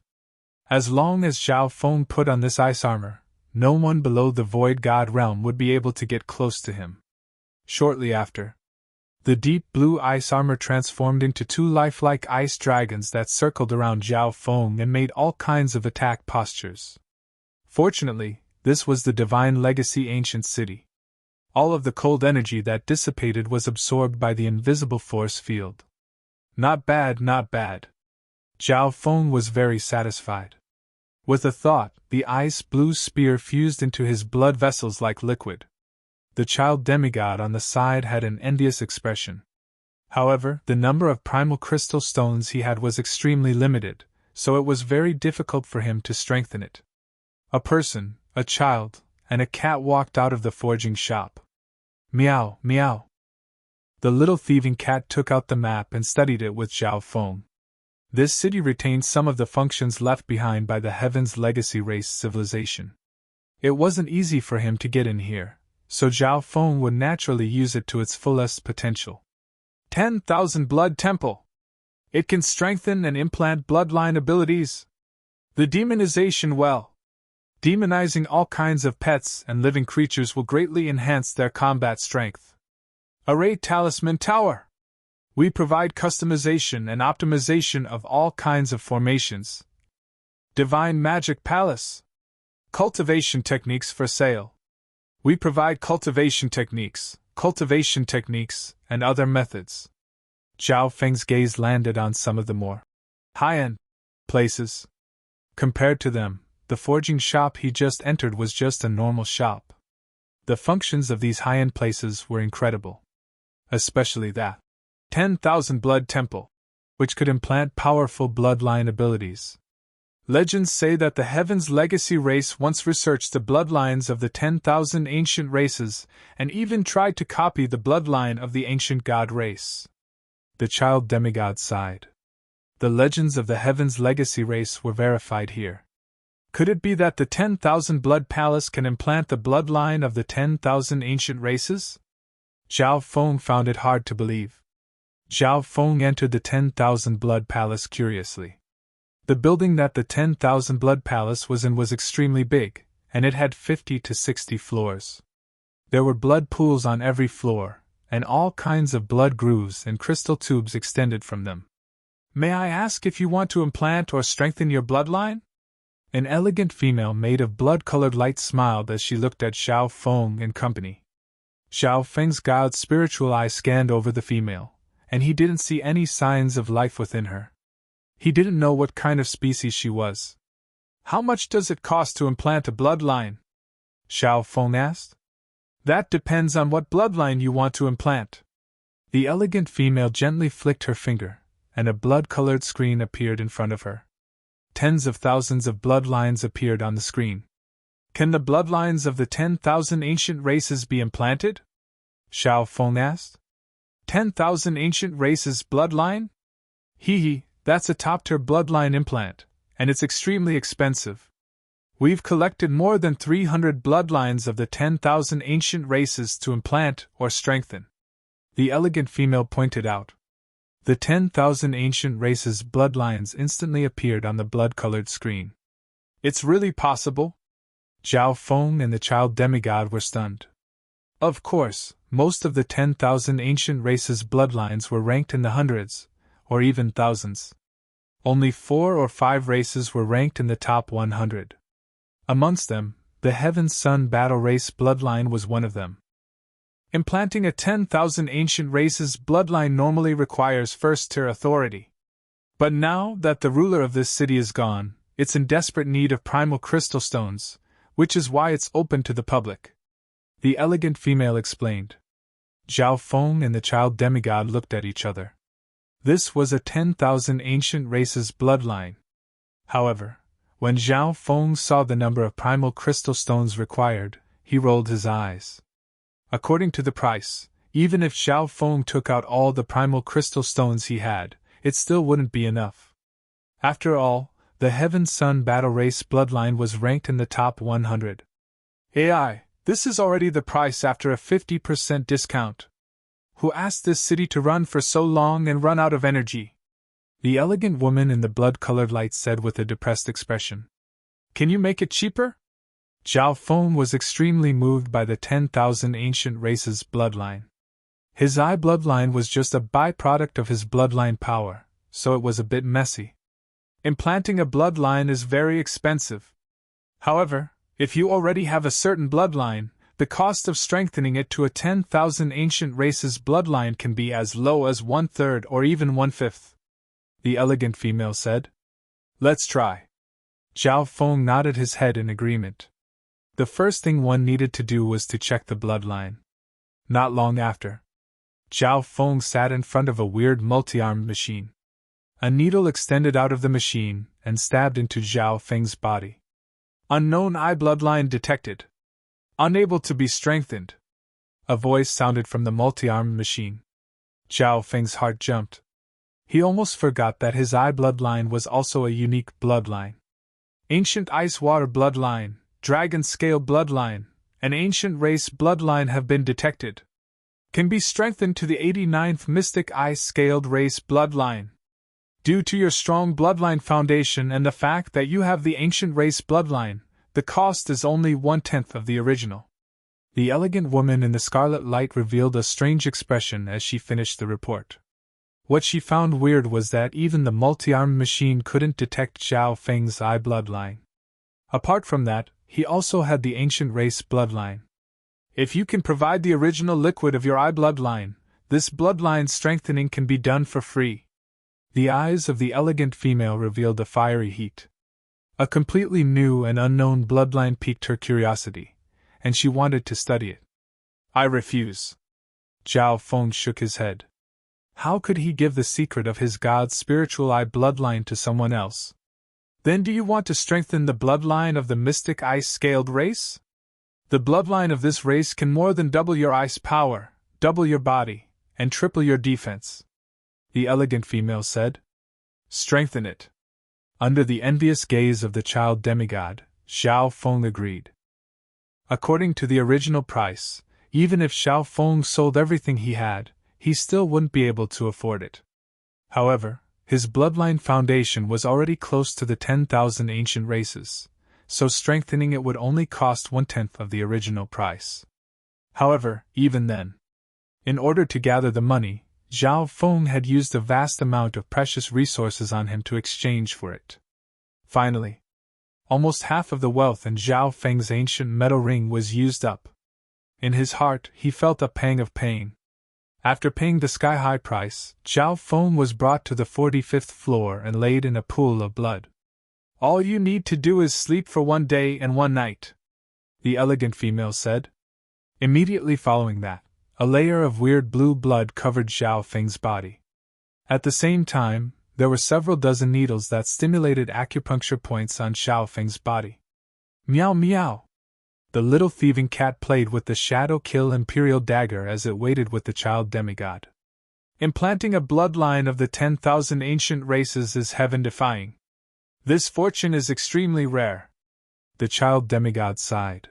As long as Zhao Feng put on this ice armor, no one below the Void God realm would be able to get close to him. Shortly after, the deep blue ice armor transformed into two lifelike ice dragons that circled around Zhao Feng and made all kinds of attack postures. Fortunately, this was the Divine Legacy Ancient City. All of the cold energy that dissipated was absorbed by the invisible force field. Not bad, not bad. Zhao Feng was very satisfied. With a thought, the ice blue spear fused into his blood vessels like liquid. The child demigod on the side had an envious expression. However, the number of primal crystal stones he had was extremely limited, so it was very difficult for him to strengthen it. A person, a child, and a cat walked out of the forging shop. Meow, meow. The little thieving cat took out the map and studied it with Zhao Feng. This city retained some of the functions left behind by the Heaven's Legacy race civilization. It wasn't easy for him to get in here, so Zhao Feng would naturally use it to its fullest potential. 10,000 Blood Temple! It can strengthen and implant bloodline abilities. The demonization well. Demonizing all kinds of pets and living creatures will greatly enhance their combat strength. Array Talisman Tower. We provide customization and optimization of all kinds of formations. Divine Magic Palace. Cultivation techniques for sale. We provide cultivation techniques, and other methods. Zhao Feng's gaze landed on some of the more high-end places. Compared to them, the forging shop he just entered was just a normal shop. The functions of these high-end places were incredible. Especially that 10,000 Blood Temple, which could implant powerful bloodline abilities. Legends say that the Heaven's Legacy race once researched the bloodlines of the 10,000 ancient races and even tried to copy the bloodline of the ancient god race. The child demigod sighed. The legends of the Heaven's Legacy race were verified here. Could it be that the 10,000 Blood Palace can implant the bloodline of the 10,000 ancient races? Zhao Feng found it hard to believe. Zhao Feng entered the 10,000 Blood Palace curiously. The building that the 10,000 Blood Palace was in was extremely big, and it had 50 to 60 floors. There were blood pools on every floor, and all kinds of blood grooves and crystal tubes extended from them. "May I ask if you want to implant or strengthen your bloodline?" An elegant female made of blood-colored light smiled as she looked at Xiao Feng and company. Xiao Feng's god's spiritual eye scanned over the female, and he didn't see any signs of life within her. He didn't know what kind of species she was. "How much does it cost to implant a bloodline?" Xiao Feng asked. "That depends on what bloodline you want to implant." The elegant female gently flicked her finger, and a blood-colored screen appeared in front of her. Tens of thousands of bloodlines appeared on the screen. "Can the bloodlines of the 10,000 ancient races be implanted?" Xiao Feng asked. 10,000 ancient races bloodline? Hee, that's a top-tier bloodline implant, and it's extremely expensive. We've collected more than 300 bloodlines of the 10,000 ancient races to implant or strengthen. The elegant female pointed out. The 10,000 ancient races bloodlines instantly appeared on the blood-colored screen. "It's really possible?" Xiao Feng and the child demigod were stunned. Of course, most of the 10,000 ancient races bloodlines were ranked in the hundreds, or even thousands. Only 4 or 5 races were ranked in the top 100. Amongst them, the Heaven Sun Battle Race bloodline was one of them. Implanting a 10,000 ancient races bloodline normally requires first-tier authority. But now that the ruler of this city is gone, it's in desperate need of primal crystal stones, which is why it's open to the public. The elegant female explained. Xiao Feng and the child demigod looked at each other. This was a 10,000 ancient races bloodline. However, when Xiao Feng saw the number of primal crystal stones required, he rolled his eyes. According to the price, even if Xiao Feng took out all the primal crystal stones he had, it still wouldn't be enough. After all, the Heaven Sun Battle Race bloodline was ranked in the top 100. AI, this is already the price after a 50% discount. Who asked this city to run for so long and run out of energy? The elegant woman in the blood-colored light said with a depressed expression. Can you make it cheaper? Xiao Feng was extremely moved by the 10,000 ancient races bloodline. His eye bloodline was just a byproduct of his bloodline power, so it was a bit messy. Implanting a bloodline is very expensive. However, if you already have a certain bloodline, the cost of strengthening it to a 10,000 ancient races bloodline can be as low as 1/3 or even 1/5. The elegant female said. Let's try. Xiao Feng nodded his head in agreement. The first thing one needed to do was to check the bloodline. Not long after, Xiao Feng sat in front of a weird multi-armed machine. A needle extended out of the machine and stabbed into Xiao Feng's body. Unknown eye bloodline detected. Unable to be strengthened. A voice sounded from the multi-armed machine. Xiao Feng's heart jumped. He almost forgot that his eye bloodline was also a unique bloodline. Ancient ice water bloodline, dragon scale bloodline, and ancient race bloodline have been detected. Can be strengthened to the 89th mystic ice scaled race bloodline. Due to your strong bloodline foundation and the fact that you have the ancient race bloodline, the cost is only 1/10 of the original. The elegant woman in the scarlet light revealed a strange expression as she finished the report. What she found weird was that even the multi-armed machine couldn't detect Xiao Feng's eye bloodline. Apart from that, he also had the ancient race bloodline. If you can provide the original liquid of your eye bloodline, this bloodline strengthening can be done for free. The eyes of the elegant female revealed a fiery heat. A completely new and unknown bloodline piqued her curiosity, and she wanted to study it. I refuse. Xiao Feng shook his head. How could he give the secret of his god's spiritual eye bloodline to someone else? Then do you want to strengthen the bloodline of the mystic ice-scaled race? The bloodline of this race can more than double your ice power, double your body, and triple your defense. The elegant female said. Strengthen it. Under the envious gaze of the child demigod, Xiao Feng agreed. According to the original price, even if Xiao Feng sold everything he had, he still wouldn't be able to afford it. However, his bloodline foundation was already close to the 10,000 ancient races, so strengthening it would only cost 1/10 of the original price. However, even then, In order to gather the money, Zhao Feng had used a vast amount of precious resources on him to exchange for it. Finally, almost half of the wealth in Zhao Feng's ancient metal ring was used up. In his heart, he felt a pang of pain. After paying the sky-high price, Zhao Feng was brought to the 45th floor and laid in a pool of blood. "All you need to do is sleep for 1 day and 1 night," the elegant female said. Immediately following that, a layer of weird blue blood covered Zhao Feng's body. At the same time, there were several dozen needles that stimulated acupuncture points on Zhao Feng's body. Meow meow! The little thieving cat played with the Shadow Kill Imperial dagger as it waited with the child demigod. "Implanting a bloodline of the 10,000 ancient races is heaven-defying. This fortune is extremely rare." The child demigod sighed.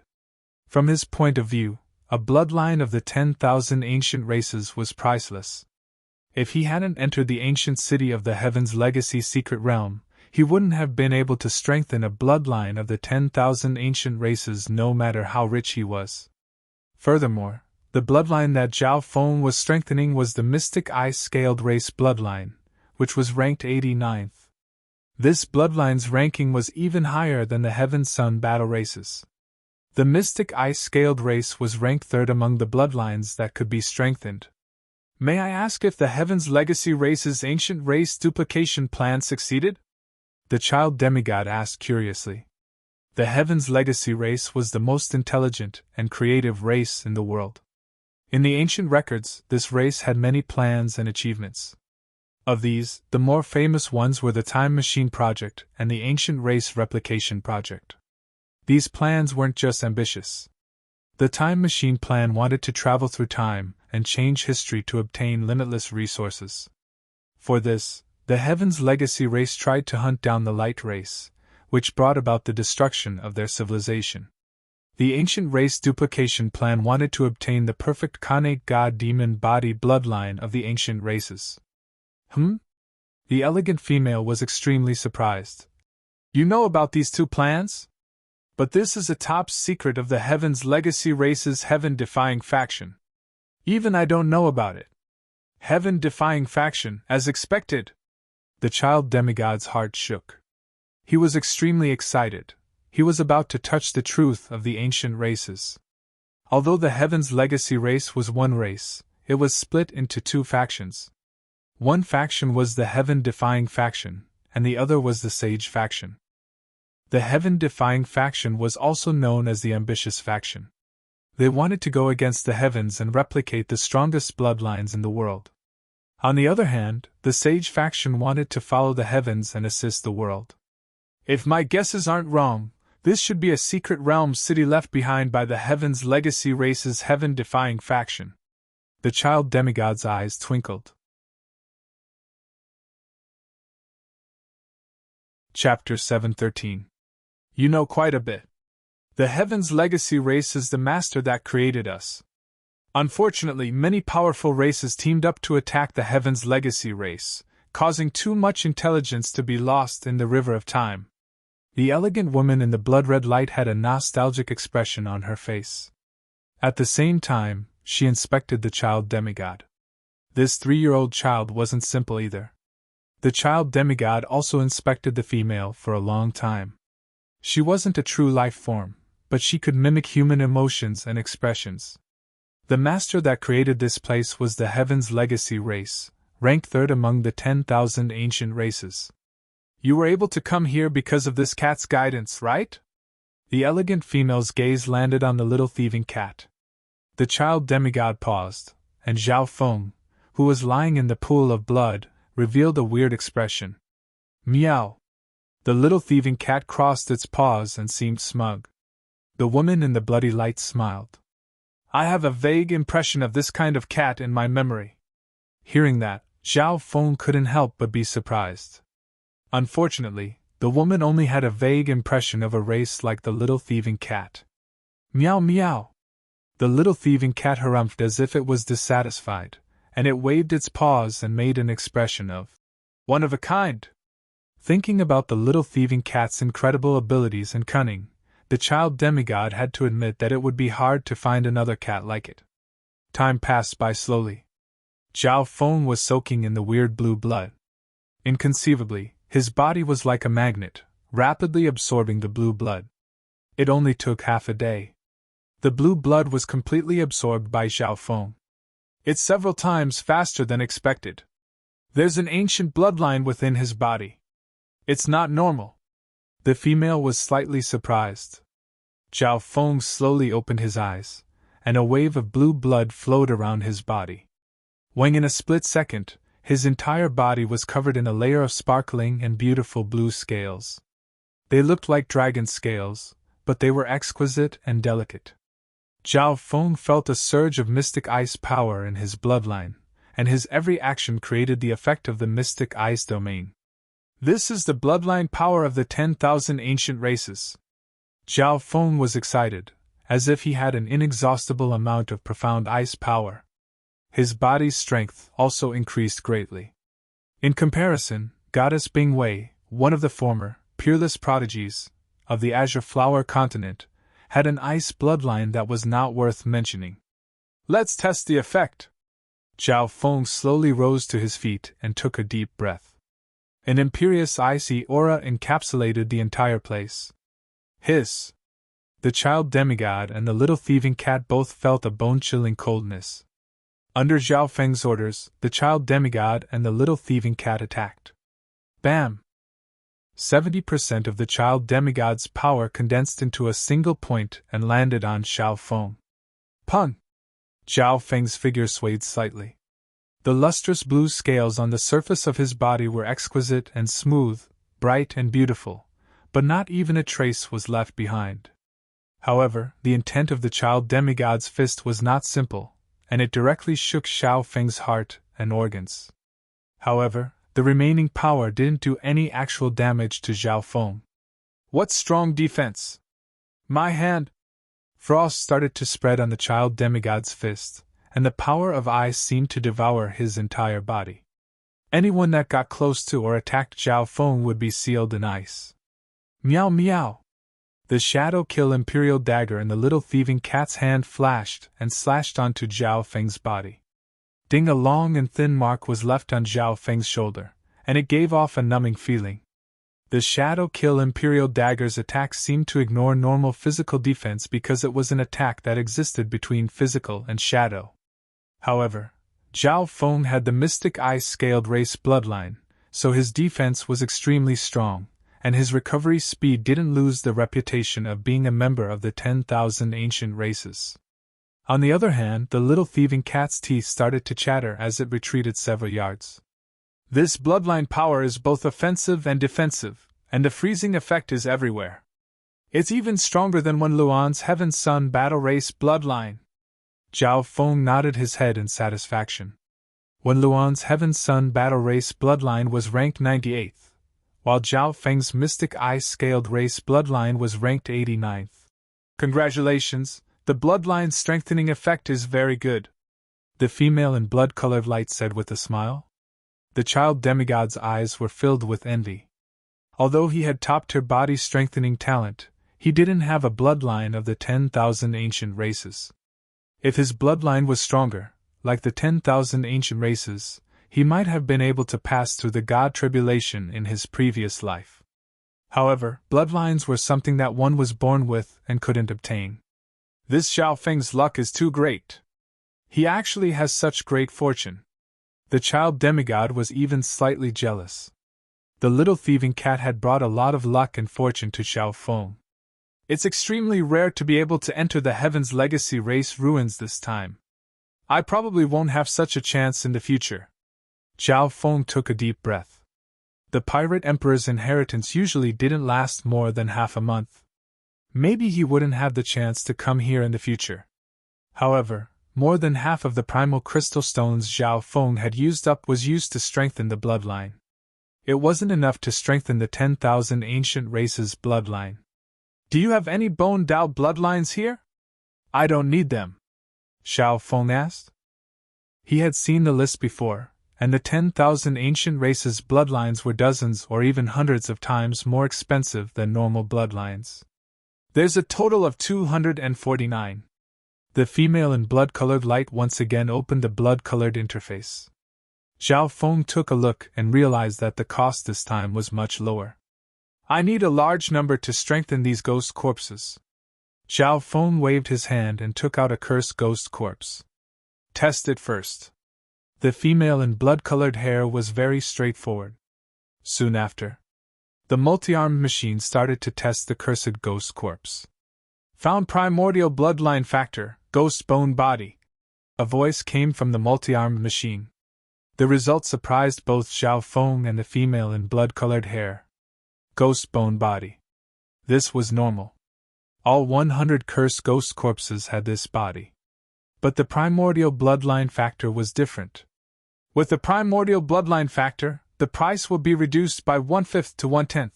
From his point of view, a bloodline of the 10,000 ancient races was priceless. If he hadn't entered the ancient city of the Heaven's Legacy secret realm, he wouldn't have been able to strengthen a bloodline of the 10,000 ancient races no matter how rich he was. Furthermore, the bloodline that Zhao Feng was strengthening was the Mystic Ice-Scaled Race bloodline, which was ranked 89th. This bloodline's ranking was even higher than the Heaven-Sun battle races. The Mystic Ice-Scaled Race was ranked 3rd among the bloodlines that could be strengthened. "May I ask if the Heaven's Legacy race's ancient race duplication plan succeeded?" the child demigod asked curiously. The Heaven's Legacy race was the most intelligent and creative race in the world. In the ancient records, this race had many plans and achievements. Of these, the more famous ones were the Time Machine Project and the Ancient Race Replication Project. These plans weren't just ambitious. The Time Machine plan wanted to travel through time and change history to obtain limitless resources. For this, the Heaven's Legacy race tried to hunt down the Light race, which brought about the destruction of their civilization. The Ancient Race Duplication plan wanted to obtain the perfect Khanate God-Demon body bloodline of the ancient races. The elegant female was extremely surprised. "You know about these 2 plans? But this is a top secret of the Heaven's Legacy race's heaven-defying faction. Even I don't know about it." "Heaven-defying faction, as expected." The child demigod's heart shook. He was extremely excited. He was about to touch the truth of the ancient races. Although the Heaven's Legacy race was one race, it was split into 2 factions. One faction was the Heaven-defying faction, and the other was the Sage faction. The Heaven-defying faction was also known as the Ambitious faction. They wanted to go against the heavens and replicate the strongest bloodlines in the world. On the other hand, the Sage faction wanted to follow the heavens and assist the world. "If my guesses aren't wrong, this should be a secret realm city left behind by the Heaven's Legacy race's heaven-defying faction." The child demigod's eyes twinkled. Chapter 713. You know quite a bit. The Heaven's Legacy race is the master that created us. Unfortunately, many powerful races teamed up to attack the Heaven's Legacy race, causing too much intelligence to be lost in the river of time. The elegant woman in the blood-red light had a nostalgic expression on her face. At the same time, she inspected the child demigod. This 3-year-old child wasn't simple either. The child demigod also inspected the female for a long time. She wasn't a true life form, but she could mimic human emotions and expressions. The master that created this place was the Heaven's Legacy race, ranked 3rd among the 10,000 ancient races. "You were able to come here because of this cat's guidance, right?" The elegant female's gaze landed on the little thieving cat. The child demigod paused, and Zhao Feng, who was lying in the pool of blood, revealed a weird expression. "Meow." The little thieving cat crossed its paws and seemed smug. The woman in the bloody light smiled. "I have a vague impression of this kind of cat in my memory." Hearing that, Zhao Feng couldn't help but be surprised. Unfortunately, the woman only had a vague impression of a race like the little thieving cat. "Meow meow." The little thieving cat harumphed as if it was dissatisfied, and it waved its paws and made an expression of one of a kind. Thinking about the little thieving cat's incredible abilities and cunning, the child demigod had to admit that it would be hard to find another cat like it. Time passed by slowly. Zhao Feng was soaking in the weird blue blood. Inconceivably, his body was like a magnet, rapidly absorbing the blue blood. It only took half a day. The blue blood was completely absorbed by Zhao Feng. It's several times faster than expected. There's an ancient bloodline within his body. It's not normal. The female was slightly surprised. Zhao Feng slowly opened his eyes, and a wave of blue blood flowed around his body. When in a split second, his entire body was covered in a layer of sparkling and beautiful blue scales. They looked like dragon scales, but they were exquisite and delicate. Zhao Feng felt a surge of mystic ice power in his bloodline, and his every action created the effect of the mystic ice domain. This is the bloodline power of the 10,000 ancient races. Zhao Feng was excited, as if he had an inexhaustible amount of profound ice power. His body's strength also increased greatly. In comparison, Goddess Bingwei, one of the former, peerless prodigies, of the Azure Flower continent, had an ice bloodline that was not worth mentioning. Let's test the effect. Zhao Feng slowly rose to his feet and took a deep breath. An imperious icy aura encapsulated the entire place. Hiss! The child demigod and the little thieving cat both felt a bone-chilling coldness. Under Zhao Feng's orders, the child demigod and the little thieving cat attacked. Bam! 70% of the child demigod's power condensed into a single point and landed on Zhao Feng. Pun! Zhao Feng's figure swayed slightly. The lustrous blue scales on the surface of his body were exquisite and smooth, bright and beautiful, but not even a trace was left behind. However, the intent of the child demigod's fist was not simple, and it directly shook Zhao Feng's heart and organs. However, the remaining power didn't do any actual damage to Zhao Feng. What strong defense! My hand! Frost started to spread on the child demigod's fist, and the power of ice seemed to devour his entire body. Anyone that got close to or attacked Zhao Feng would be sealed in ice. Meow meow! The Shadow Kill Imperial Dagger in the little thieving cat's hand flashed and slashed onto Zhao Feng's body. Ding! A long and thin mark was left on Zhao Feng's shoulder, and it gave off a numbing feeling. The Shadow Kill Imperial Dagger's attack seemed to ignore normal physical defense because it was an attack that existed between physical and shadow. However, Zhao Feng had the Mystic Ice Scaled Race bloodline, so his defense was extremely strong, and his recovery speed didn't lose the reputation of being a member of the 10,000 ancient races. On the other hand, the little thieving cat's teeth started to chatter as it retreated several yards. This bloodline power is both offensive and defensive, and the freezing effect is everywhere. It's even stronger than Wen Luan's Heaven Sun Battle Race bloodline. Zhao Feng nodded his head in satisfaction. Wen Luan's Heaven Sun Battle Race bloodline was ranked 98th, while Zhao Feng's Mystic Ice Scaled Race bloodline was ranked 89th. Congratulations! The bloodline strengthening effect is very good, the female in blood-colored light said with a smile. The child demigod's eyes were filled with envy. Although he had top-tier body-strengthening talent, he didn't have a bloodline of the 10,000 ancient races. If his bloodline was stronger, like the 10,000 ancient races, he might have been able to pass through the God tribulation in his previous life. However, bloodlines were something that one was born with and couldn't obtain. This Zhao Feng's luck is too great. He actually has such great fortune. The child demigod was even slightly jealous. The little thieving cat had brought a lot of luck and fortune to Zhao Feng. It's extremely rare to be able to enter the Heaven's Legacy race ruins this time. I probably won't have such a chance in the future. Zhao Feng took a deep breath. The Pirate Emperor's inheritance usually didn't last more than half a month. Maybe he wouldn't have the chance to come here in the future. However, more than half of the primal crystal stones Zhao Feng had used up was used to strengthen the bloodline. It wasn't enough to strengthen the 10,000 ancient races' bloodline. Do you have any boned out bloodlines here? I don't need them, Zhao Feng asked. He had seen the list before, and the 10,000 ancient races' bloodlines were dozens or even hundreds of times more expensive than normal bloodlines. There's a total of 249. The female in blood-colored light once again opened the blood-colored interface. Zhao Feng took a look and realized that the cost this time was much lower. I need a large number to strengthen these ghost corpses. Zhao Feng waved his hand and took out a cursed ghost corpse. Test it first. The female in blood-colored hair was very straightforward. Soon after, the multi-armed machine started to test the cursed ghost corpse. Found primordial bloodline factor, ghost bone body. A voice came from the multi-armed machine. The result surprised both Zhao Feng and the female in blood-colored hair. Ghost bone body. This was normal. All 100 cursed ghost corpses had this body. But the primordial bloodline factor was different. With the primordial bloodline factor, the price will be reduced by 1/5 to 1/10.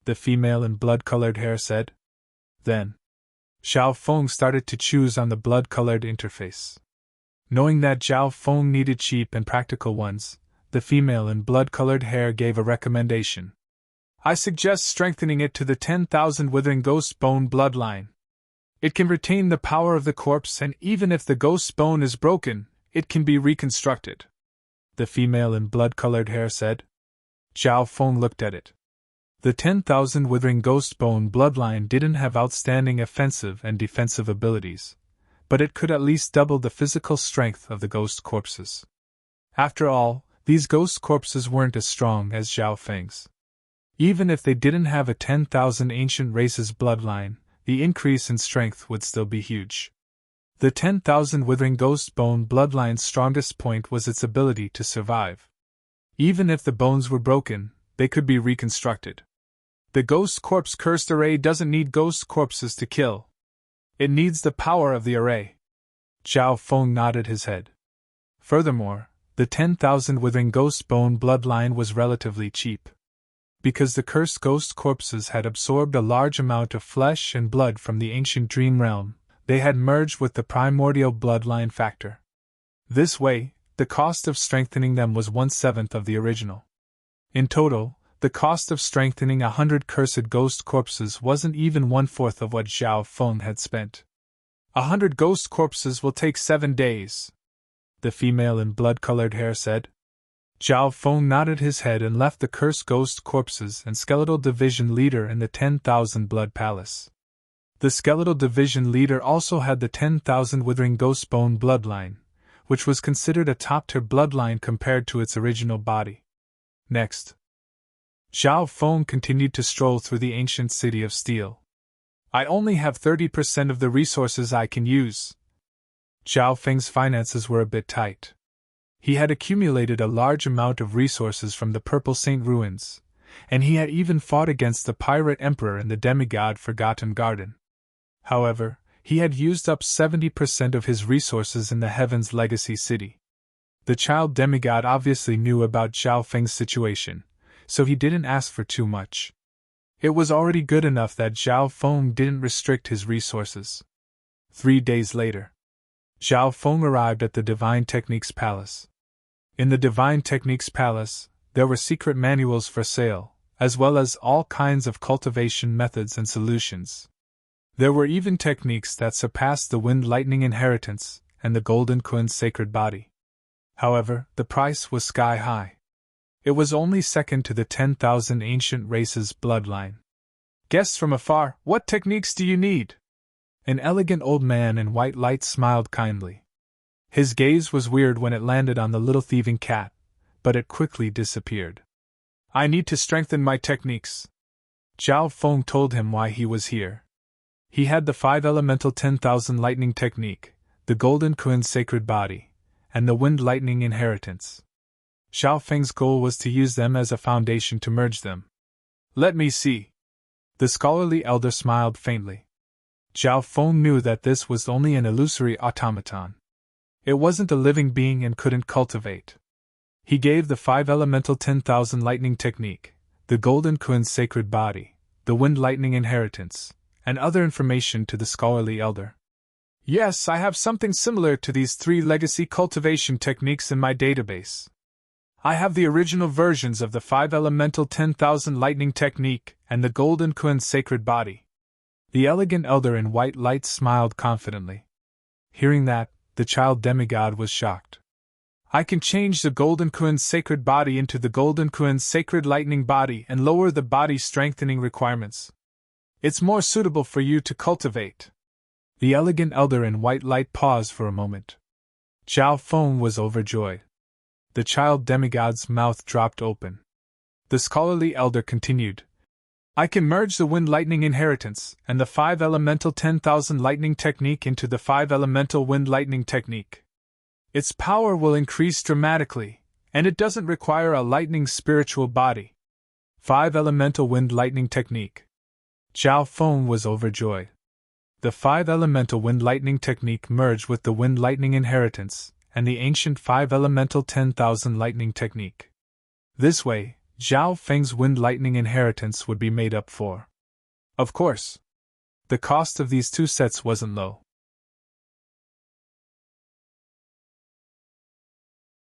The female in blood-colored hair said. Then, Zhao Feng started to choose on the blood-colored interface. Knowing that Zhao Feng needed cheap and practical ones, the female in blood-colored hair gave a recommendation. I suggest strengthening it to the 10,000 withering ghost bone bloodline. It can retain the power of the corpse, and even if the ghost bone is broken, it can be reconstructed. The female in blood-colored hair said. Zhao Feng looked at it. The 10,000 withering ghost bone bloodline didn't have outstanding offensive and defensive abilities, but it could at least double the physical strength of the ghost corpses. After all, these ghost corpses weren't as strong as Zhao Feng's. Even if they didn't have a 10,000 ancient races bloodline, the increase in strength would still be huge. The 10,000 withering ghost bone bloodline's strongest point was its ability to survive. Even if the bones were broken, they could be reconstructed. The ghost corpse cursed array doesn't need ghost corpses to kill. It needs the power of the array. Zhao Feng nodded his head. Furthermore, the 10,000 withering ghost bone bloodline was relatively cheap. Because the cursed ghost corpses had absorbed a large amount of flesh and blood from the ancient dream realm, they had merged with the primordial bloodline factor. This way, the cost of strengthening them was 1/7 of the original. In total, the cost of strengthening 100 cursed ghost corpses wasn't even 1/4 of what Zhao Feng had spent. 100 ghost corpses will take 7 days, the female in blood-colored hair said. Zhao Feng nodded his head and left the cursed ghost corpses and skeletal division leader in the 10,000 blood palace. The skeletal division leader also had the 10,000 withering ghost bone bloodline, which was considered a top-tier bloodline compared to its original body. Next, Zhao Feng continued to stroll through the ancient city of steel. I only have 30% of the resources I can use. Zhao Feng's finances were a bit tight. He had accumulated a large amount of resources from the Purple Saint ruins, and he had even fought against the Pirate Emperor in the demigod Forgotten Garden. However, he had used up 70% of his resources in the Heaven's Legacy City. The child demigod obviously knew about Zhao Feng's situation, so he didn't ask for too much. It was already good enough that Zhao Feng didn't restrict his resources. 3 days later, Zhao Feng arrived at the Divine Techniques Palace. In the Divine Techniques Palace, there were secret manuals for sale, as well as all kinds of cultivation methods and solutions. There were even techniques that surpassed the Wind Lightning Inheritance and the Golden Queen's Sacred Body. However, the price was sky high. It was only second to the 10,000 ancient races bloodline. Guests from afar, what techniques do you need? An elegant old man in white light smiled kindly. His gaze was weird when it landed on the little thieving cat, but it quickly disappeared. I need to strengthen my techniques. Zhao Feng told him why he was here. He had the 5 elemental 10,000 lightning technique, the Golden Queen's Sacred Body, and the Wind Lightning Inheritance. Zhao Feng's goal was to use them as a foundation to merge them. Let me see. The scholarly elder smiled faintly. Zhao Feng knew that this was only an illusory automaton. It wasn't a living being and couldn't cultivate. He gave the 5 elemental 10,000 lightning technique, the Golden Queen's Sacred Body, the Wind Lightning Inheritance, and other information to the scholarly elder. Yes, I have something similar to these 3 legacy cultivation techniques in my database. I have the original versions of the 5 elemental 10,000 lightning technique and the Golden Queen's Sacred Body. The elegant elder in white light smiled confidently. Hearing that, the child demigod was shocked. I can change the Golden Kun's sacred body into the Golden Kun's sacred lightning body and lower the body strengthening requirements. It's more suitable for you to cultivate. The elegant elder in white light paused for a moment. Zhao Feng was overjoyed. The child demigod's mouth dropped open. The scholarly elder continued. I can merge the Wind Lightning Inheritance and the 5-elemental 10,000 lightning technique into the 5-elemental Wind Lightning technique. Its power will increase dramatically, and it doesn't require a lightning spiritual body. 5-elemental Wind Lightning technique. Zhao Feng was overjoyed. The 5-elemental Wind Lightning technique merged with the Wind Lightning Inheritance and the ancient 5-elemental 10,000 lightning technique. This way, Zhao Feng's Wind Lightning Inheritance would be made up for. Of course, the cost of these two sets wasn't low.